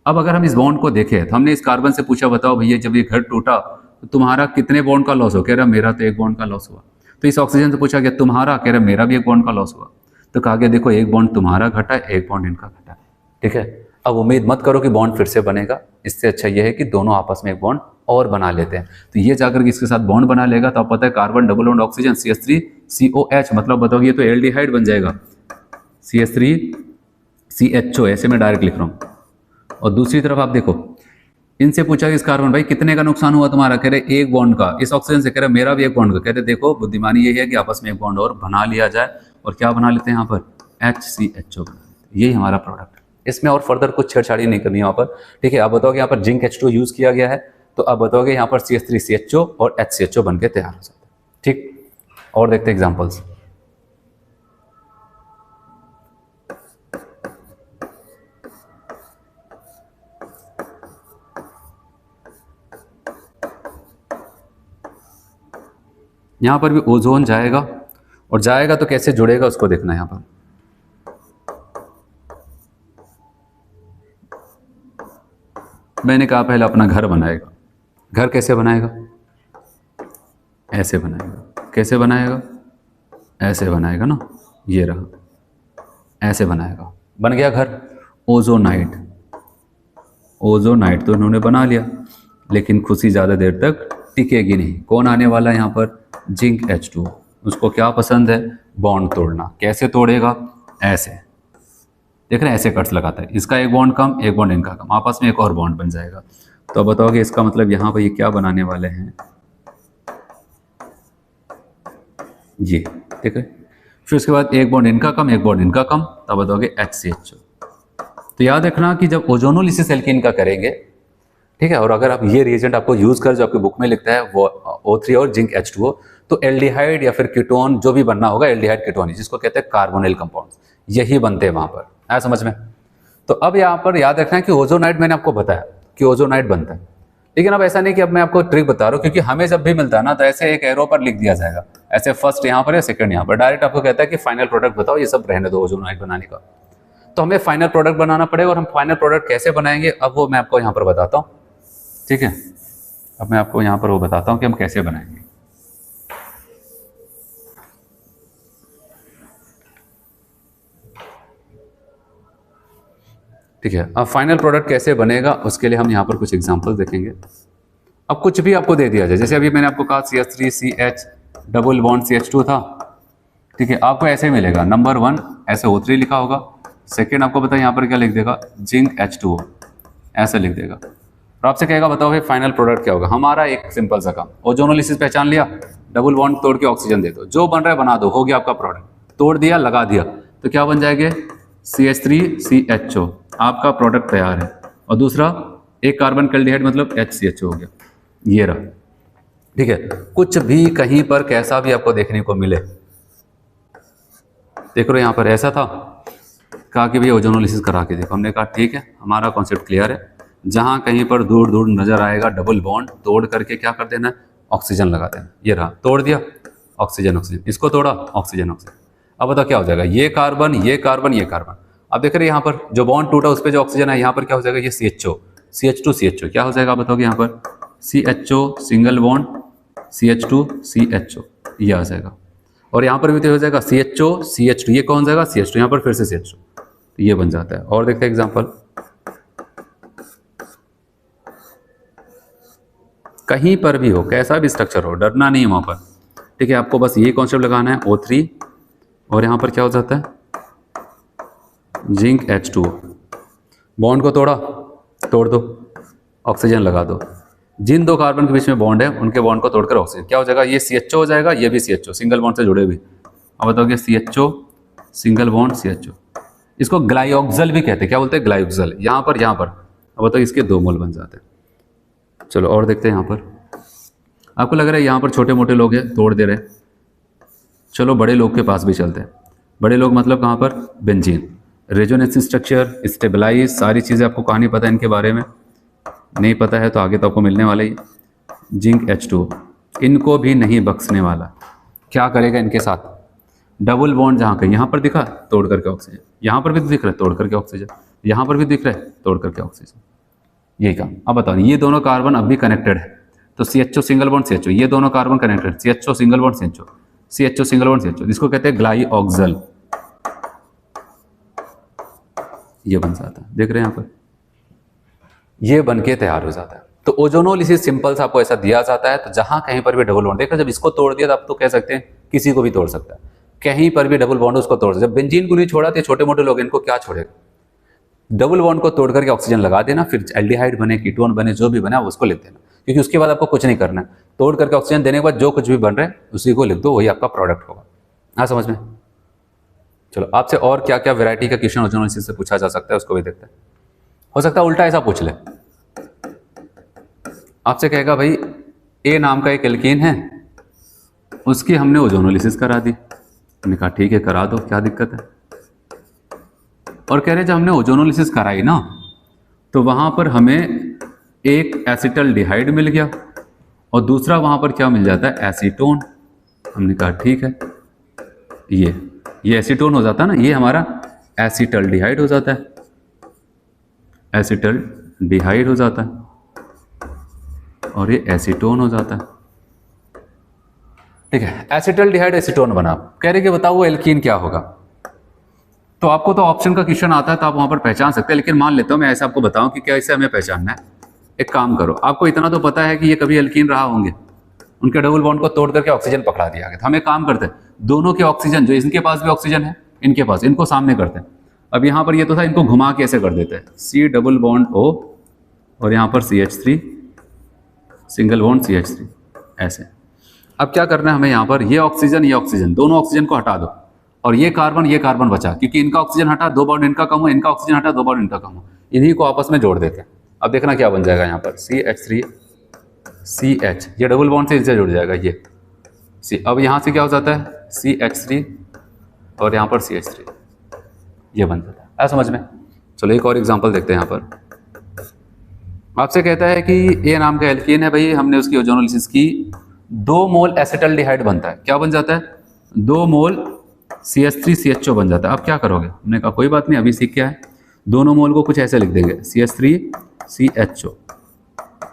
[SPEAKER 1] अब अगर हम इस बॉन्ड को देखें तो हमने इस कार्बन से पूछा, बताओ भैया जब ये घर टूटा तो तुम्हारा कितने बॉन्ड का लॉस हो, कह रहा मेरा तो 1 बॉन्ड का लॉस हुआ। तो इस ऑक्सीजन से पूछा गया तुम्हारा, कह रहा मेरा भी 1 बॉन्ड का लॉस हुआ। तो कहा गया देखो 1 बॉन्ड तुम्हारा घटा, 1 बॉन्ड इनका घटा, ठीक है। अब उम्मीद मत करो कि बॉन्ड फिर से बनेगा, इससे अच्छा यह है कि दोनों आपस में एक बॉन्ड और बना लेते हैं। तो ये जाकर के इसके साथ बॉन्ड बना लेगा, तो आप पता है carbon double bond oxygen CH3COH, मतलब बताओ ये तो एल्डिहाइड बन जाएगा, CH3CHO, ऐसे मैं डायरेक्ट लिख रहा हूँ। और दूसरी तरफ आप देखो, इनसे पूछा कि इस कार्बन भाई कितने का नुकसान हुआ तुम्हारा, कह रहे एक बॉन्ड का। इस ऑक्सीजन से कह रहे मेरा भी एक बॉन्ड का। कहते देखो बुद्धिमानी ये है कि आपस में एक बॉन्ड और बना लिया जाए, और क्या बना लेते हैं यहाँ पर HCHO बना लेते हैं। यही हमारा प्रोडक्ट है, इसमें और फर्दर कुछ छेड़छाड़ी नहीं करनी है यहाँ पर। ठीक है, आप बताओगे यहाँ पर जिंक H2 यूज किया गया है, तो आप बताओगे यहाँ पर CH3CHO और HCHO बन के तैयार हो जाता है। ठीक, और देखते हैं एग्जाम्पल्स। यहाँ पर भी ओजोन जाएगा, और जाएगा तो कैसे जुड़ेगा उसको देखना है। यहाँ पर मैंने कहा पहले अपना घर बनाएगा। घर कैसे बनाएगा, ऐसे बनाएगा। कैसे बनाएगा, ऐसे बनाएगा ना, ये रहा, ऐसे बनाएगा, बन गया घर। ओजोनाइट, ओजोनाइट तो इन्होंने बना लिया, लेकिन खुशी ज़्यादा देर तक टिकेगी नहीं। कौन आने वाला है यहाँ पर, जिंक H2। उसको क्या पसंद है, बॉन्ड तोड़ना। कैसे तोड़ेगा, ऐसे, देख रहे हैं, ऐसे कट्स लगाता है। इसका एक बॉन्ड कम, एक बॉन्ड इनका कम, आपस में एक और बॉन्ड बन जाएगा। तो बताओगे इसका मतलब यहाँ पर ये क्या बनाने वाले हैं, ये ठीक है। फिर उसके बाद एक बॉन्ड इनका कम, एक बॉन्ड इनका कम, तब बताओगे HCHO। तो याद रखना कि जब ओजोनोलिसिस एल्कीन का करेंगे, ठीक है, और अगर आप ये रिएजेंट आपको यूज कर जो आपकी बुक में लिखता है वो O3 और जिंक H2O, तो एल्डिहाइड या फिर कीटोन जो भी बनना होगा, एल्डिहाइड कीटोन ही, जिसको कहते हैं कार्बोनिल कंपाउंड्स, यही बनते हैं वहां पर। आया समझ में। तो अब यहाँ पर याद रखना है कि ओजोनाइट मैंने आपको बताया कि ओजोनाइट बनता है, लेकिन अब ऐसा नहीं कि अब मैं आपको ट्रिक बता रहा हूँ, क्योंकि हमें जब भी मिलता है ना तो ऐसे एक एरो पर लिख दिया जाएगा, ऐसे फर्स्ट यहाँ पर या सेकंड यहाँ पर। डायरेक्ट आपको कहता है कि फाइनल प्रोडक्ट बताओ, ये सब रहने दो ओजोनाइट बनाने का। तो हमें फाइनल प्रोडक्ट बनाना पड़ेगा, और हम फाइनल प्रोडक्ट कैसे बनाएंगे अब वो मैं आपको यहाँ पर बताता हूँ। ठीक है, अब मैं आपको यहाँ पर वो बताता हूँ कि हम कैसे बनाएंगे। ठीक है, अब फाइनल प्रोडक्ट कैसे बनेगा उसके लिए हम यहाँ पर कुछ एग्जांपल देखेंगे। अब कुछ भी आपको दे दिया जाए, जैसे अभी मैंने आपको कहा CH3CH डबल बॉन्ड CH2 था। ठीक है, आपको ऐसे मिलेगा, नंबर 1 ऐसे O3 लिखा होगा, सेकेंड आपको बताया यहाँ पर क्या लिख देगा, जिंक H2O ऐसे लिख देगा, और आपसे कहेगा बताओ भाई फाइनल प्रोडक्ट क्या होगा। हमारा एक सिंपल सा काम, ओजोनोलिसिस पहचान लिया, डबल बॉन्ड तोड़ के ऑक्सीजन दे दो, जो बन रहा है बना दो, हो गया आपका प्रोडक्ट। तोड़ दिया, लगा दिया, तो क्या बन जाएंगे, CH3CHO, आपका प्रोडक्ट तैयार है। और दूसरा एक कार्बन एल्डिहाइड मतलब HCHO हो गया, ये रहा। ठीक है, कुछ भी कहीं पर कैसा भी आपको देखने को मिले, देख रहे हो यहाँ पर ऐसा था, कहा कि भैया ओजोनोलिसिस करा के देखो। हमने कहा ठीक है, हमारा कॉन्सेप्ट क्लियर है। जहां कहीं पर दूर दूर नजर आएगा डबल बॉन्ड, तोड़ करके क्या कर देना, ऑक्सीजन लगा देना। ये रहा, तोड़ दिया, ऑक्सीजन ऑक्सीजन, इसको तोड़ा, ऑक्सीजन ऑक्सीजन। अब बताओ क्या हो जाएगा, ये कार्बन ये कार्बन ये कार्बन। अब देख रहे हैं यहाँ पर जो बॉन्ड टूटा उस पर जो ऑक्सीजन है, यहाँ पर क्या हो जाएगा, ये CHO CH2CHO क्या हो जाएगा, बताओगे यहाँ पर CHO single bond CH2 CHO, ये आ जाएगा। और यहाँ पर भी तो हो जाएगा CHO CH2, ये कौन जाएगा CH2, यहाँ पर फिर से CHO, तो ये बन जाता है। और देखते हैं एग्जाम्पल, कहीं पर भी हो, कैसा भी स्ट्रक्चर हो, डरना नहीं है वहां पर। ठीक है, आपको बस ये कॉन्सेप्ट लगाना है, O3 और यहाँ पर क्या हो जाता है, जिंक H2O। बॉन्ड को तोड़ा, तोड़ दो, ऑक्सीजन लगा दो। जिन दो कार्बन के बीच में बॉन्ड है उनके बॉन्ड को तोड़कर ऑक्सीजन क्या हो जाएगा, ये CHO हो जाएगा, ये भी CHO सिंगल बॉन्ड से जुड़े भी। अब बताओगे CHO सिंगल बॉन्ड CHO, इसको ग्लाइऑक्सल भी कहते हैं। क्या बोलते हैं, ग्लाइऑक्सल। यहाँ पर अब बताओ इसके 2 मोल बन जाते हैं। चलो और देखते हैं। यहाँ पर आपको लग रहा है यहाँ पर छोटे मोटे लोग हैं, तोड़ दे रहे, चलो बड़े लोग के पास भी चलते हैं। बड़े लोग मतलब कहाँ पर, बेंजीन, रेजोनेंस स्ट्रक्चर, स्टेबलाइज, सारी चीज़ें आपको कहानी पता है इनके बारे में। नहीं पता है तो आगे तो आपको मिलने वाला ही। जिंक H2O, इनको भी नहीं बख्शने वाला। क्या करेगा इनके साथ, डबल बॉन्ड जहाँ का यहाँ पर दिखा, तोड़ करके ऑक्सीजन, यहाँ पर भी दिख रहा है, तोड़ करके ऑक्सीजन, यहाँ पर भी दिख रहा है, तोड़ करके ऑक्सीजन, यही काम। अब बताओ ये दोनों कार्बन अब भी कनेक्टेड है, तो CHO सिंगल बॉन्ड CHO, ये दोनों carbon connected, CHO single bond CHO, CHO single bond CHO, जिसको कहते हैं ग्लाइऑक्सल, ये बन जाता है। देख रहे हैं यहाँ पर, ये बन के तैयार हो जाता है। तो ओजोनोलिसिस सिंपल सा आपको ऐसा दिया जाता है, तो जहां कहीं पर भी डबल बॉन्ड, देखो जब इसको तोड़ दिया तब तो कह सकते हैं किसी को भी तोड़ सकता है, कहीं पर भी डबल बॉन्ड उसको तोड़ सकता है। जब बेंजीन को नहीं छोड़ा तो छोटे मोटे लोग इनको क्या छोड़ेगा। डबल बॉन्ड को तोड़ करके ऑक्सीजन लगा देना, फिर एल्डिहाइड बने, कीटोन बने, जो भी बने आप उसको लिख देना, क्योंकि उसके बाद आपको कुछ नहीं करना है। तोड़ करके ऑक्सीजन देने के बाद जो कुछ भी बन रहा है उसी को लिख दो, वही आपका प्रोडक्ट होगा। हाँ समझ में? चलो आपसे और क्या क्या वैरायटी का क्वेश्चन ओजोनोलिसिस से पूछा जा सकता है उसको भी देखते हैं। हो सकता है उल्टा ऐसा पूछ ले, आपसे कहेगा भाई ए नाम का एक एल्कीन है, उसकी हमने ओजोनोलिसिस करा दी। हमने कहा ठीक है करा दो, क्या दिक्कत है। और कह रहे जब हमने ओजोनोलिसिस कराई ना तो वहां पर हमें एक एसिटल्डिहाइड मिल गया और दूसरा वहां पर क्या मिल जाता है, एसीटोन। हमने कहा ठीक है, ये एसीटोन हो जाता है ना, ये हमारा एसिटल्डिहाइड हो जाता है, एसिटल्डिहाइड हो जाता है और ये एसीटोन हो जाता है। ठीक है, एसिटल्डिहाइड एसीटोन बना। कह रहे कि बताओ वो एल्कीन क्या होगा। तो आपको तो ऑप्शन का क्वेश्चन आता है तो आप वहां पर पहचान सकते हैं, लेकिन मान लेता हूं मैं ऐसा आपको बताऊं कि कैसे हमें पहचानना है। एक काम करो, आपको इतना तो पता है कि ये कभी एल्कीन रहा होंगे, उनके डबल बॉन्ड को तोड़ करके ऑक्सीजन पकड़ा दिया गया। तो हम एक काम करते हैं, दोनों के ऑक्सीजन, जो इनके पास भी ऑक्सीजन है इनके पास, इनको सामने करते हैं। अब यहाँ पर ये तो था, इनको घुमा के ऐसे कर देते हैं, C डबल बॉन्ड O और यहाँ पर CH3 सिंगल बॉन्ड CH3 ऐसे। अब क्या करना है हमें, यहाँ पर ये ऑक्सीजन दोनों ऑक्सीजन को हटा दो और ये कार्बन बचा, क्योंकि इनका ऑक्सीजन हटा, 2 बॉन्ड इनका कम हो, इनका ऑक्सीजन हटा, 2 बॉन्ड इनका कम हो, इन्हीं को आपस में जोड़ देते हैं। अब देखना क्या बन जाएगा, यहाँ पर CH3 CH, ये डबल बॉन्ड से इनसे जुड़ जाएगा ये C। अब यहाँ से क्या हो जाता है CH3 और यहाँ पर CH3, ये बन जाता है। ऐसा समझ में? चलो एक और एग्जांपल देखते हैं। यहाँ पर आपसे कहता है कि ए नाम का एल्कीन है भाई, हमने उसकी ओजोनोलिसिस की, 2 मोल एसिटल्डिहाइड बनता है। क्या बन जाता है, 2 मोल CH3 CHO बन जाता है। अब क्या करोगे, हमने कहा कोई बात नहीं, अभी सीख क्या है, दोनों मोल को कुछ ऐसे लिख देंगे, CH3 CHO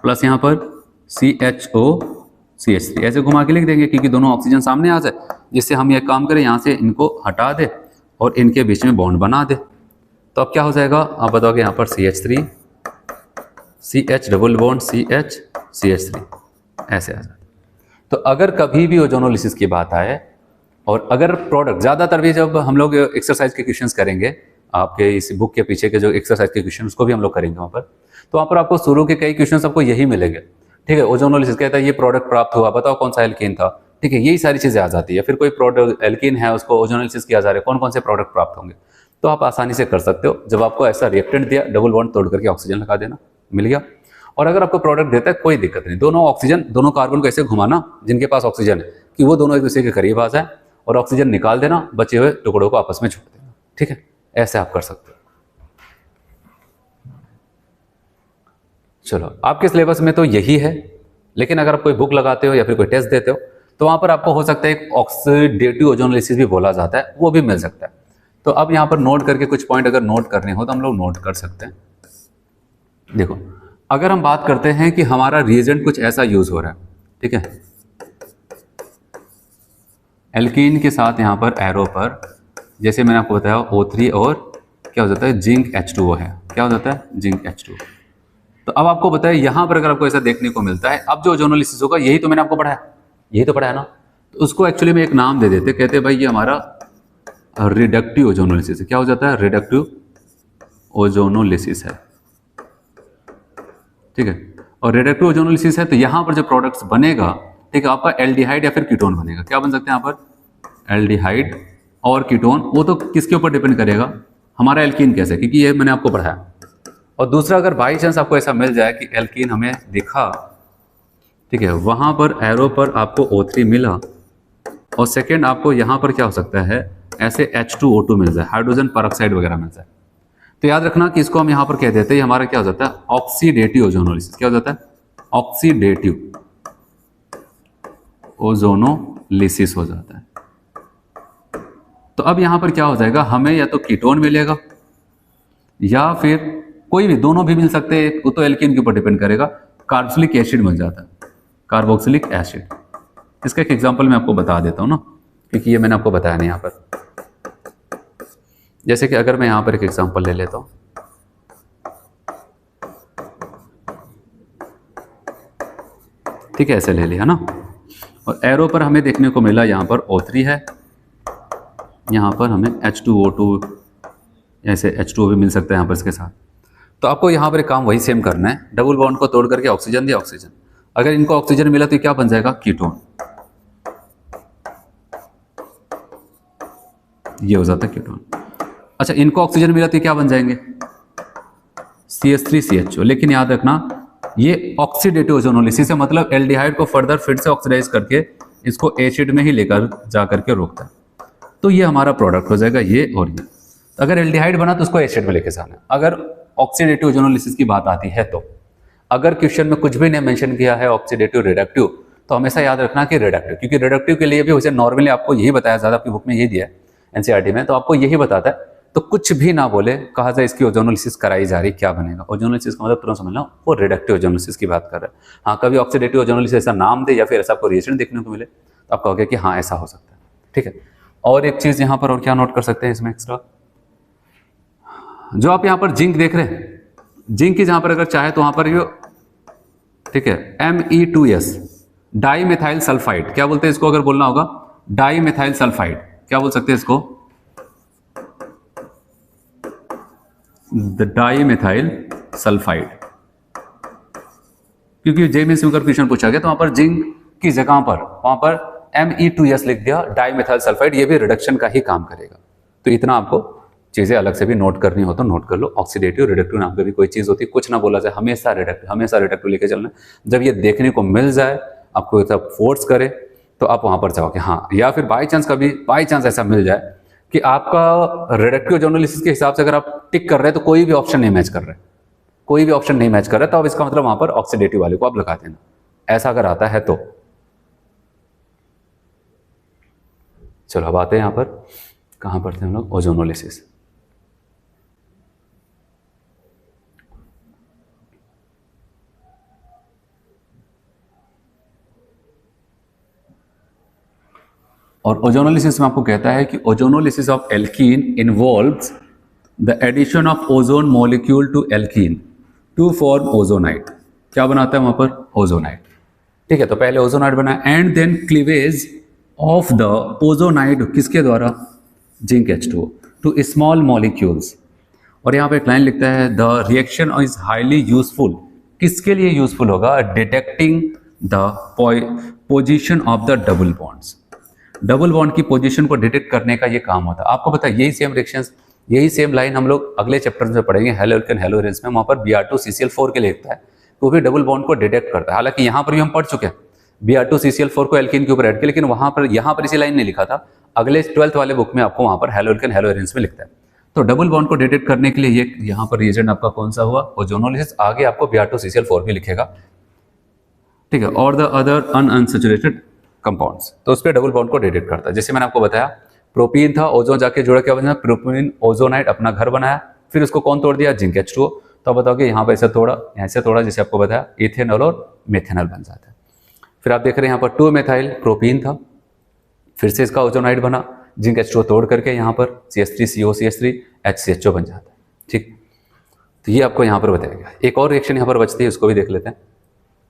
[SPEAKER 1] प्लस यहाँ पर CHO CH3, ऐसे घुमा के लिख देंगे, क्योंकि दोनों ऑक्सीजन सामने आ जाए, जिससे हम ये काम करें, यहाँ से इनको हटा दे और इनके बीच में बॉन्ड बना दे। तो अब क्या हो जाएगा, आप बताओगे, यहाँ पर CH3 CH double bond CH CH3 ऐसे आ जाता है। तो अगर कभी भी ओजोनोलिसिस की बात आए और अगर प्रोडक्ट, ज़्यादातर भी जब हम लोग एक्सरसाइज के क्वेश्चंस करेंगे, आपके इस बुक के पीछे के जो एक्सरसाइज के क्वेश्चन उसको भी हम लोग करेंगे वहाँ पर, तो वहाँ पर आपको शुरू के कई क्वेश्चन आपको यही मिलेंगे। ठीक है, ओजोनोलिसिस कहता है ये प्रोडक्ट प्राप्त हुआ, बताओ कौन सा एल्कीन था। ठीक है, यही सारी चीज़ें आ जाती है। फिर कोई प्रोडक्ट एल्कीन है, उसको ओजोनोलिसिस किया जा रहा है, कौन कौन से प्रोडक्ट प्राप्त होंगे, तो आप आसानी से कर सकते हो। जब आपको ऐसा रिएक्टेंट दिया, डबल बॉन्ड तोड़ करके ऑक्सीजन लगा देना, मिल गया। और अगर आपको प्रोडक्ट देता है, कोई दिक्कत नहीं, दोनों ऑक्सीजन, दोनों कार्बन को ऐसे घुमाना जिनके पास ऑक्सीजन है, कि वो दोनों एक दूसरे के करीब आ जाए, और ऑक्सीजन निकाल देना, बचे हुए टुकड़ों को आपस में छोड़ देना। ठीक है, ऐसे आप कर सकते हो। चलो, आपके सिलेबस में तो यही है, लेकिन अगर आप कोई बुक लगाते हो या फिर कोई टेस्ट देते हो, तो वहां पर आपको हो सकता है एक ऑक्सीडेटिव ओजोनोलिसिस भी बोला जाता है, वो भी मिल सकता है। तो अब यहाँ पर नोट करके कुछ पॉइंट अगर नोट करने हो तो हम लोग नोट कर सकते हैं। देखो, अगर हम बात करते हैं कि हमारा रिएजेंट कुछ ऐसा यूज हो रहा है, ठीक है, एल्कीन के साथ यहाँ पर एरो पर, जैसे मैंने आपको बताया O3 और क्या हो जाता है, जिंक H2O है। क्या हो जाता है, जिंक H2O। तो अब आपको बताया, यहाँ पर अगर आपको ऐसा देखने को मिलता है, अब जो ओजोनोलिसिस होगा, यही तो मैंने आपको पढ़ाया, यही तो पढ़ाया ना। तो उसको एक्चुअली में एक नाम दे देते, कहते हैं भाई ये हमारा रिडक्टिव ओजोनोलिसिस है। क्या हो जाता है, रिडक्टिव ओजोनोलिसिस है। ठीक है, और रिडक्टिव ओजोनोलिसिस है तो यहाँ पर जो प्रोडक्ट्स बनेगा, ठीक है, आपका एल्डिहाइड या फिर कीटोन बनेगा। क्या बन सकते हैं यहाँ पर, एल्डिहाइड और कीटोन। वो तो किसके ऊपर डिपेंड करेगा, हमारा एल्कीन कैसे, क्योंकि ये मैंने आपको पढ़ाया। और दूसरा, अगर बाई चांस आपको ऐसा मिल जाए कि एल्कीन हमें दिखा, ठीक है, वहां पर एरो पर आपको O3 मिला, और सेकेंड आपको यहाँ पर क्या हो सकता है, ऐसे H2O2 मिल जाए, हाइड्रोजन परऑक्साइड वगैरह मिल जाए, तो याद रखना कि इसको हम यहाँ पर कह देते हैं, हमारा क्या हो जाता है, ऑक्सीडेटिव ओजोनोलिसिस। क्या हो जाता है, ऑक्सीडेटिव ओजोनोलिसिस हो जाता है। तो अब यहाँ पर क्या हो जाएगा, हमें या तो कीटोन मिलेगा या फिर कोई भी, दोनों भी मिल सकते हैं, वो तो एल्कीन के ऊपर डिपेंड करेगा, कार्बोक्सिलिक एसिड मिल जाता है, कार्बोक्सिलिक एसिड। इसका एक एग्जांपल मैं आपको बता देता हूँ ना, क्योंकि ये मैंने आपको बताया नहीं यहाँ पर। जैसे कि अगर मैं यहाँ पर एक एग्जांपल ले लेता हूँ, ठीक है, ऐसे ले लिया ना, और एरो पर हमें देखने को मिला यहाँ पर O3 है, यहाँ पर हमें H2O2 ऐसे H2O भी मिल सकता है यहाँ पर इसके साथ। तो आपको यहाँ पर एक काम वही सेम करना है, डबल बॉन्ड को तोड़ करके ऑक्सीजन दिया, ऑक्सीजन, अगर इनको ऑक्सीजन मिला तो क्या बन जाएगा, कीटोन, ये हो जाता है कीटोन। अच्छा, इनको ऑक्सीजन मिला तो क्या बन जाएंगे, CH3CHO। लेकिन याद रखना ये ऑक्सीडेटिव ओजोनोलिसिस है, मतलब एल्डिहाइड को फर्दर फिर से ऑक्सीडाइज करके इसको एसिड में ही लेकर जा करके रोकता है। तो ये हमारा प्रोडक्ट हो जाएगा ये और ये। अगर एल्डिहाइड बना तो उसको एसिड में लेके जाना है। अगर ऑक्सीडेटिव ओजोनोलिसिस की बात आती है तो अगर क्वेश्चन में कुछ भी नहीं मेंशन किया है ऑक्सीडेटिव रिडक्टिव, तो हमेशा याद रखना कि रिडक्टिव, क्योंकि रिडक्टिव के लिए भी वैसे नॉर्मली आपको यही बताया, ज़्यादा आपकी बुक में यही दिया है एनसीईआरटी में, तो आपको यही बताता है। तो कुछ भी ना बोले, कहा जाए इसकी ओजोनोलिसिस कराई जा रही, क्या बनेगा, ओजोनोलिसिस का मतलब तुरंत समझ लो वो रिडक्टिव ओजोनोलिसिस की बात कर रहा है। हाँ, कभी ऑक्सीडेटिव ओजोनोलिसिस ऐसा नाम दे या फिर ऐसा आपको रिएक्शन देखने को मिले तो आप कहोगे कि हाँ ऐसा हो सकता है। ठीक है, और एक चीज़ यहाँ पर और क्या नोट कर सकते हैं इसमें एक्स्ट्रा, जो आप यहाँ पर जिंक देख रहे हैं, जिंक की जहाँ पर अगर चाहे तो वहाँ पर ये, ठीक है, Me2S डाई मिथाइल सल्फाइड, क्या बोलते हैं इसको, अगर बोलना होगा डाई मिथाइल सल्फाइड, क्या बोल सकते हैं इसको, द डाई मिथाइल सल्फाइड। क्योंकि जे में से क्वेश्चन पूछा गया तो वहां पर जिंक की जगह पर वहां पर Me2S लिख दिया, डाई मिथाइल सल्फाइड, ये भी रिडक्शन का ही काम करेगा। तो इतना आपको चीजें अलग से भी नोट करनी हो तो नोट कर लो। ऑक्सीडेटिव रिडक्टिव नाम की भी कोई चीज होती है, कुछ ना बोला जाए, हमेशा रिडक्टिव लेके चलना। जब ये देखने को मिल जाए, आपको सब फोर्स करे तो आप वहां पर जाओगे हाँ, या फिर बाई चांस ऐसा मिल जाए कि आपका रिडक्टिव ओजोनोलिसिस के हिसाब से अगर आप टिक कर रहे हैं तो कोई भी ऑप्शन नहीं मैच कर रहा है, कोई भी ऑप्शन नहीं मैच कर रहा है, तो अब इसका मतलब वहां पर ऑक्सीडेटिव वाले को आप लगा देना, ऐसा अगर आता है तो। चलो अब आते हैं यहां पर, कहां पर थे हम लोग, ओजोनोलिसिस। और ओजोनोलिसिस में आपको कहता है कि ozonolysis of alkene involves the addition of ozone molecule to alkene to form ozonide. क्या बनाता है वहां पर, ओजोनाइट। ठीक है, तो पहले ओजोनाइट बना and then cleavage of the ozonide, किसके द्वारा, zinc H2O, to small molecules. और यहाँ पे एक लाइन लिखता है the reaction is highly useful, किसके लिए यूजफुल होगा, detecting the position of the double bonds, double bond की पोजीशन को डिटेक्ट करने का ये काम होता है। आपको पता है यही सेम रिएक्शंस, यही सेम लाइन हम लोग अगले चैप्टर में पढ़ेंगे, हेलोएल्केन हेलोरेंस में, वहां पर Br2CCl4 के लिए लिखता है, तो भी डबल बॉन्ड को डिटेक्ट करता है। हालांकि यहाँ पर भी हम पढ़ चुके हैं Br2CCl4 को एल्कीन के ऊपर ऐड किया, लेकिन वहां पर यहाँ पर इसी लाइन नहीं लिखा था, अगले 12th वाले बुक में आपको वहां पर हेलोएल्केन हेलोरेंस में लिखता है। तो डबल बॉन्ड को डिटेक्ट करने के लिए ये यहाँ पर रिएजेंट आपका कौन सा हुआ, ओजोनोलिसिस। आगे आपको Br2CCl4 भी लिखेगा, ठीक है, और द अदर अनअनसैचुरेटेड कंपाउंड्स, तो उस पर डबल बॉन्ड को डिटेक्ट करता है। जैसे मैंने आपको बताया प्रोपीन था, ओजोन जाके जुड़ा, क्या बना, प्रोपीन ओजोनाइट अपना घर बनाया, फिर उसको कौन तोड़ दिया, जिंक H2O। तो आप बताओगे यहाँ पर ऐसे तोड़ा, यहाँ से तोड़ा, जैसे आपको बताया इथेनॉल और मेथेनॉल बन जाता है। फिर आप देख रहे हैं यहाँ पर 2 मेथाइल प्रोपीन था, फिर से इसका ओजोनाइट बना, जिंक H2O तोड़ करके यहाँ पर CH3COCH3 HCHO बन जाता है। ठीक, तो ये आपको यहाँ पर बताएगा। एक और रिएक्शन यहाँ पर बचती है, उसको भी देख लेते हैं,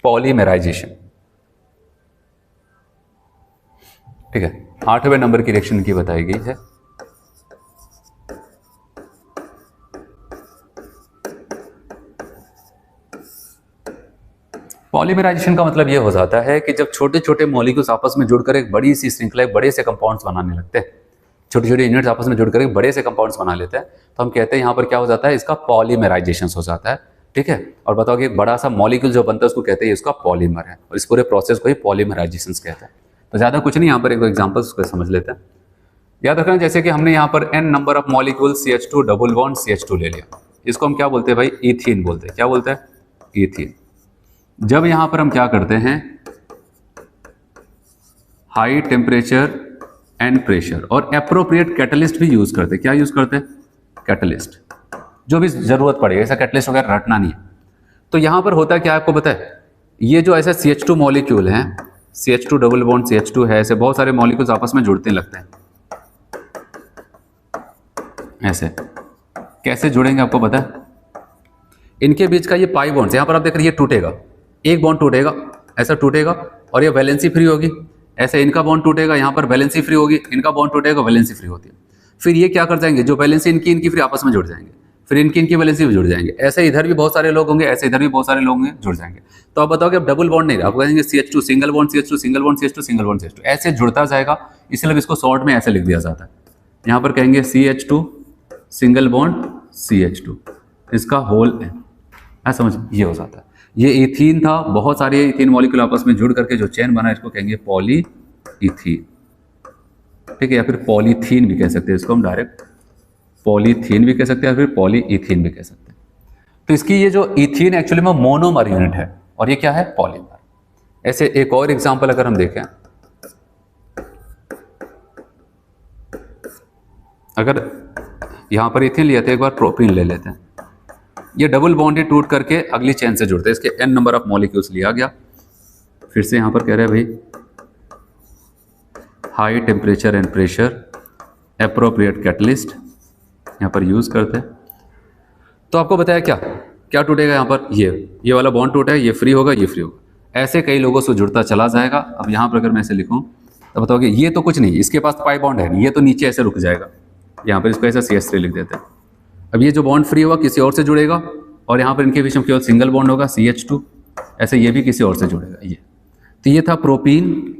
[SPEAKER 1] पॉलीमेराइजेशन। ठीक है, 8वें नंबर की रिएक्शन की बताई गई है। पॉलीमेराइजेशन का मतलब यह हो जाता है कि जब छोटे छोटे मॉलिक्यूल्स आपस में जुड़कर एक बड़ी सी श्रृंखला, एक बड़े से कंपाउंड्स बनाने लगते हैं, छोटे छोटे यूनिट्स आपस में जुड़कर एक बड़े से कंपाउंड्स बना लेते हैं, तो हम कहते हैं यहाँ पर क्या हो जाता है, इसका पॉलीमेराइजेशन हो जाता है। ठीक है, और बताओ कि एक बड़ा सा मॉलिक्यूल जो बनता है उसको कहते हैं इसका पॉलीमर है, और इस पूरे प्रोसेस को ही पॉलीमेराइजेशन कहते हैं। तो ज़्यादा कुछ नहीं, यहाँ पर एक एग्जाम्पल्स को समझ लेते हैं। याद रखना, जैसे कि हमने यहाँ पर n number of molecule CH2 double bond CH2 ले लिया, इसको हम क्या बोलते हैं भाई, ईथीन बोलते हैं। क्या बोलते हैं, ईथीन। जब यहाँ पर हम क्या करते हैं, हाई टेम्परेचर एंड प्रेशर और एप्रोप्रिएट कैटलिस्ट भी यूज करते हैं। क्या यूज करते हैं, कैटलिस्ट, जो भी जरूरत पड़ेगा, ऐसा कैटलिस्ट वगैरह रटना नहीं है। तो यहाँ पर होता क्या है आपको पता है, ये जो ऐसा CH2 मॉलिक्यूल है, CH2 डबल बॉन्ड CH2 है, ऐसे बहुत सारे मॉलिक्यूल्स आपस में जुड़ते लगते हैं। ऐसे कैसे जुड़ेंगे आपको पता है, इनके बीच का ये पाई बॉन्ड, यहाँ पर आप देख रहे हैं ये टूटेगा, एक बॉन्ड टूटेगा, ऐसा टूटेगा और ये वैलेंसी फ्री होगी। ऐसे इनका बॉन्ड टूटेगा, यहाँ पर वैलेंसी फ्री होगी, इनका बॉन्ड टूटेगा, वैलेंसी फ्री होती है। फिर ये क्या कर जाएंगे, जो वैलेंसी इनकी इनकी फिर आपस में जुड़ जाएंगे, फिर इनकी इनकी वैलेंसी भी जुड़ जाएंगे, ऐसे इधर भी बहुत सारे लोग होंगे, ऐसे इधर भी बहुत सारे लोग होंगे, जुड़ जाएंगे। तो आप बताओ कि अब डबल बॉन्ड नहीं रहा, आपको कहेंगे CH2 single bond CH2 single bond CH2 single bond CH2, ऐसे जुड़ता जाएगा। इसलिए इसको शॉर्ट में ऐसे लिख दिया जाता है, यहाँ पर कहेंगे CH2 सिंगल बॉन्ड CH2 इसका होल है, समझ, ये हो जाता है। ये इथीन था, बहुत सारे इथीन मॉलिक्यूल आपस में जुड़ करके जो चेन बना है इसको कहेंगे पॉली इथीन, ठीक है, या फिर पॉलीथीन भी कह सकते हैं इसको, हम डायरेक्ट पॉलीथीन भी कह सकते हैं, या फिर पॉलीइथीन भी कह सकते हैं। तो इसकी ये जो इथीन एक्चुअली में मोनोमर यूनिट है और ये क्या है, पॉलीमर। ऐसे एक और एग्जांपल अगर हम देखें, अगर यहां पर इथीन लिया था, एक बार प्रोपीन ले लेते हैं। ये डबल बॉन्ड टूट करके अगली चेन से जुड़ते हैं, इसके n नंबर ऑफ मॉलिक्यूल्स लिया गया। फिर से यहां पर कह रहे हैं भाई high temperature and pressure appropriate catalyst यहाँ पर यूज करते हैं। तो आपको बताया क्या क्या टूटेगा, यहाँ पर ये वाला बॉन्ड टूटा है, ये फ्री होगा, ये फ्री होगा, ऐसे कई लोगों से जुड़ता चला जाएगा। अब यहाँ पर अगर मैं ऐसे लिखूँ तो बताओगे ये तो कुछ नहीं, इसके पास पाई बॉन्ड है नहीं, ये तो नीचे ऐसे रुक जाएगा, यहाँ पर इसको ऐसा CH3 लिख देते हैं। अब ये जो बॉन्ड फ्री हुआ किसी और से जुड़ेगा और यहाँ पर इनके बीच में केवल सिंगल बॉन्ड होगा CH2, ऐसे ये भी किसी और से जुड़ेगा ये। तो ये था प्रोपीन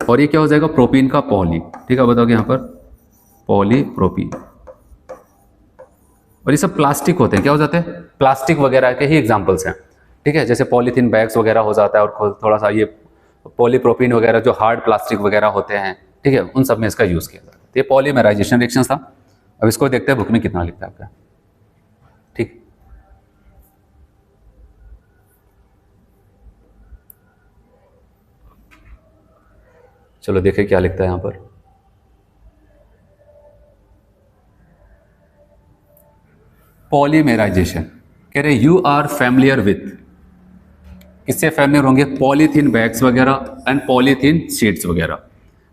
[SPEAKER 1] और ये क्या हो जाएगा, प्रोपीन का पॉली, ठीक है, बताओगे यहाँ पर पॉलीप्रोपीन। और ये सब प्लास्टिक होते हैं, क्या हो जाते हैं, प्लास्टिक वगैरह के ही एग्जांपल्स हैं, ठीक है, जैसे पॉलीथीन बैग्स वगैरह हो जाता है, और थोड़ा सा ये पॉलीप्रोपीन वगैरह जो हार्ड प्लास्टिक वगैरह होते हैं, ठीक है, उन सब में इसका यूज किया जाता है। ये पॉलीमराइजेशन रिएक्शन था। अब इसको देखते हैं बुक में कितना लिखता है आपका, ठीक। चलो देखें क्या लिखता है यहां पर। पॉलीमराइजेशन कह रहे यू आर फैमिलियर विथ, किससे फैमिलियर होंगे, पॉलीथीन बैग्स वगैरह एंड पॉलीथीन शीट्स वगैरह,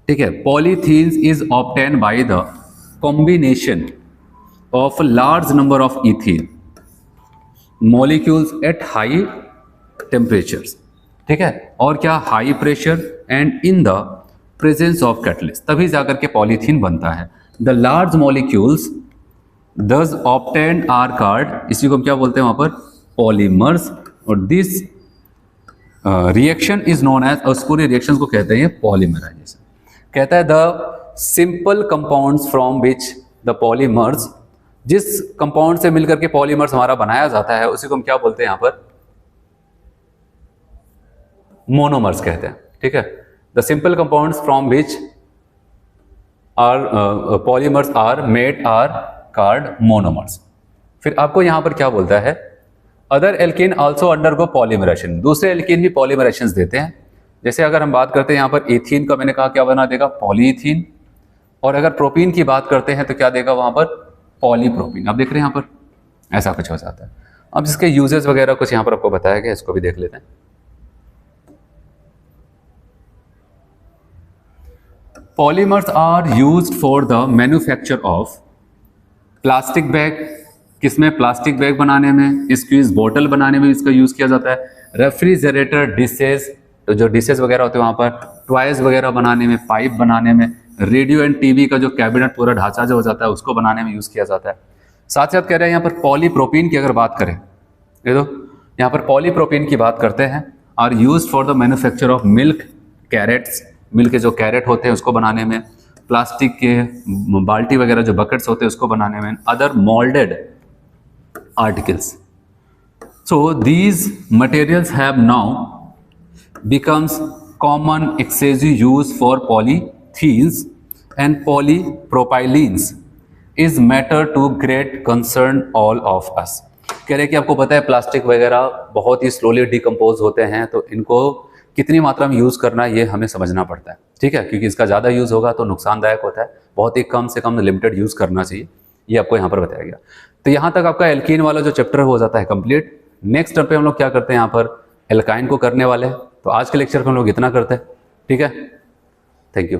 [SPEAKER 1] ठीक है। Polythenes is obtain by the combination of large number of ethene molecules at high temperatures, ठीक है, और क्या, high pressure and in the presence of catalyst, तभी जाकर के पॉलीथीन बनता है। द लार्ज मॉलिक्यूल्स दस ऑब्टेन्ड आर कार्ड, इसी को हम क्या बोलते हैं वहां पर, पॉलीमर्स, और this reaction is known as, उस पूरे रिएक्शन को कहते हैं पॉलीमराइजेशन। कहता है the simple compounds from which the polymers, जिस कंपाउंड से मिलकर के पॉलीमर्स हमारा बनाया जाता है उसी को हम क्या बोलते हैं यहां पर, मोनोमर्स कहते हैं, ठीक है। The simple compounds from which are polymers are made are called monomers. फिर आपको यहां पर क्या बोलता है, other alkene also undergo polymerisation, दूसरे एल्कीन भी पॉलीमराइजेशंस देते हैं। जैसे अगर हम बात करते हैं यहाँ पर एथीन का, मैंने कहा क्या बना देगा, पॉलीथीन, और अगर प्रोपीन की बात करते हैं तो क्या देगा वहां पर, पॉलीप्रोपीन। आप देख रहे हैं यहाँ पर ऐसा कुछ हो जाता है। अब इसके यूजेस वगैरह कुछ यहाँ पर आपको बताया गया, इसको भी देख लेते हैं। Polymers are used for the manufacture of plastic bag, किसमें, प्लास्टिक बैग बनाने में, स्क्वीज बोतल बनाने में इसका यूज किया जाता है, रेफ्रिजरेटर डिशेज, तो जो डिशेज वगैरह होते हैं वहां पर, टॉयज वगैरह बनाने में, पाइप बनाने में, रेडियो एंड टीवी का जो कैबिनेट पूरा ढांचा जो हो जाता है उसको बनाने में यूज किया जाता है। साथ साथ कह रहे हैं यहाँ पर पॉलीप्रोपीन की अगर बात करें, ये दो यहाँ पर पॉलीप्रोपीन की बात करते हैं, are use for the manufacture of milk crates, milk के जो कैरेट होते हैं उसको बनाने में, प्लास्टिक के बाल्टी वगैरह जो बकेट्स होते हैं उसको बनाने में, other moulded articles. So these materials have now becomes common excessive use for polythenes and polypropylenes is matter to great concern all of us। कह रहे हैं कि आपको पता है प्लास्टिक वगैरह बहुत ही स्लोली डिकम्पोज होते हैं, तो इनको कितनी मात्रा में यूज़ करना ये हमें समझना पड़ता है, ठीक है, क्योंकि इसका ज़्यादा यूज़ होगा तो नुकसानदायक होता है, बहुत ही कम से कम लिमिटेड यूज़ करना चाहिए, ये आपको यहाँ पर बताया गया। तो यहाँ तक आपका एल्कीन वाला जो चैप्टर हो जाता है कंप्लीट। नेक्स्ट स्टेप पे हम लोग क्या करते हैं, यहाँ पर एल्काइन को करने वाले हैं। तो आज के लेक्चर को हम लोग इतना करते हैं, ठीक है, थैंक यू।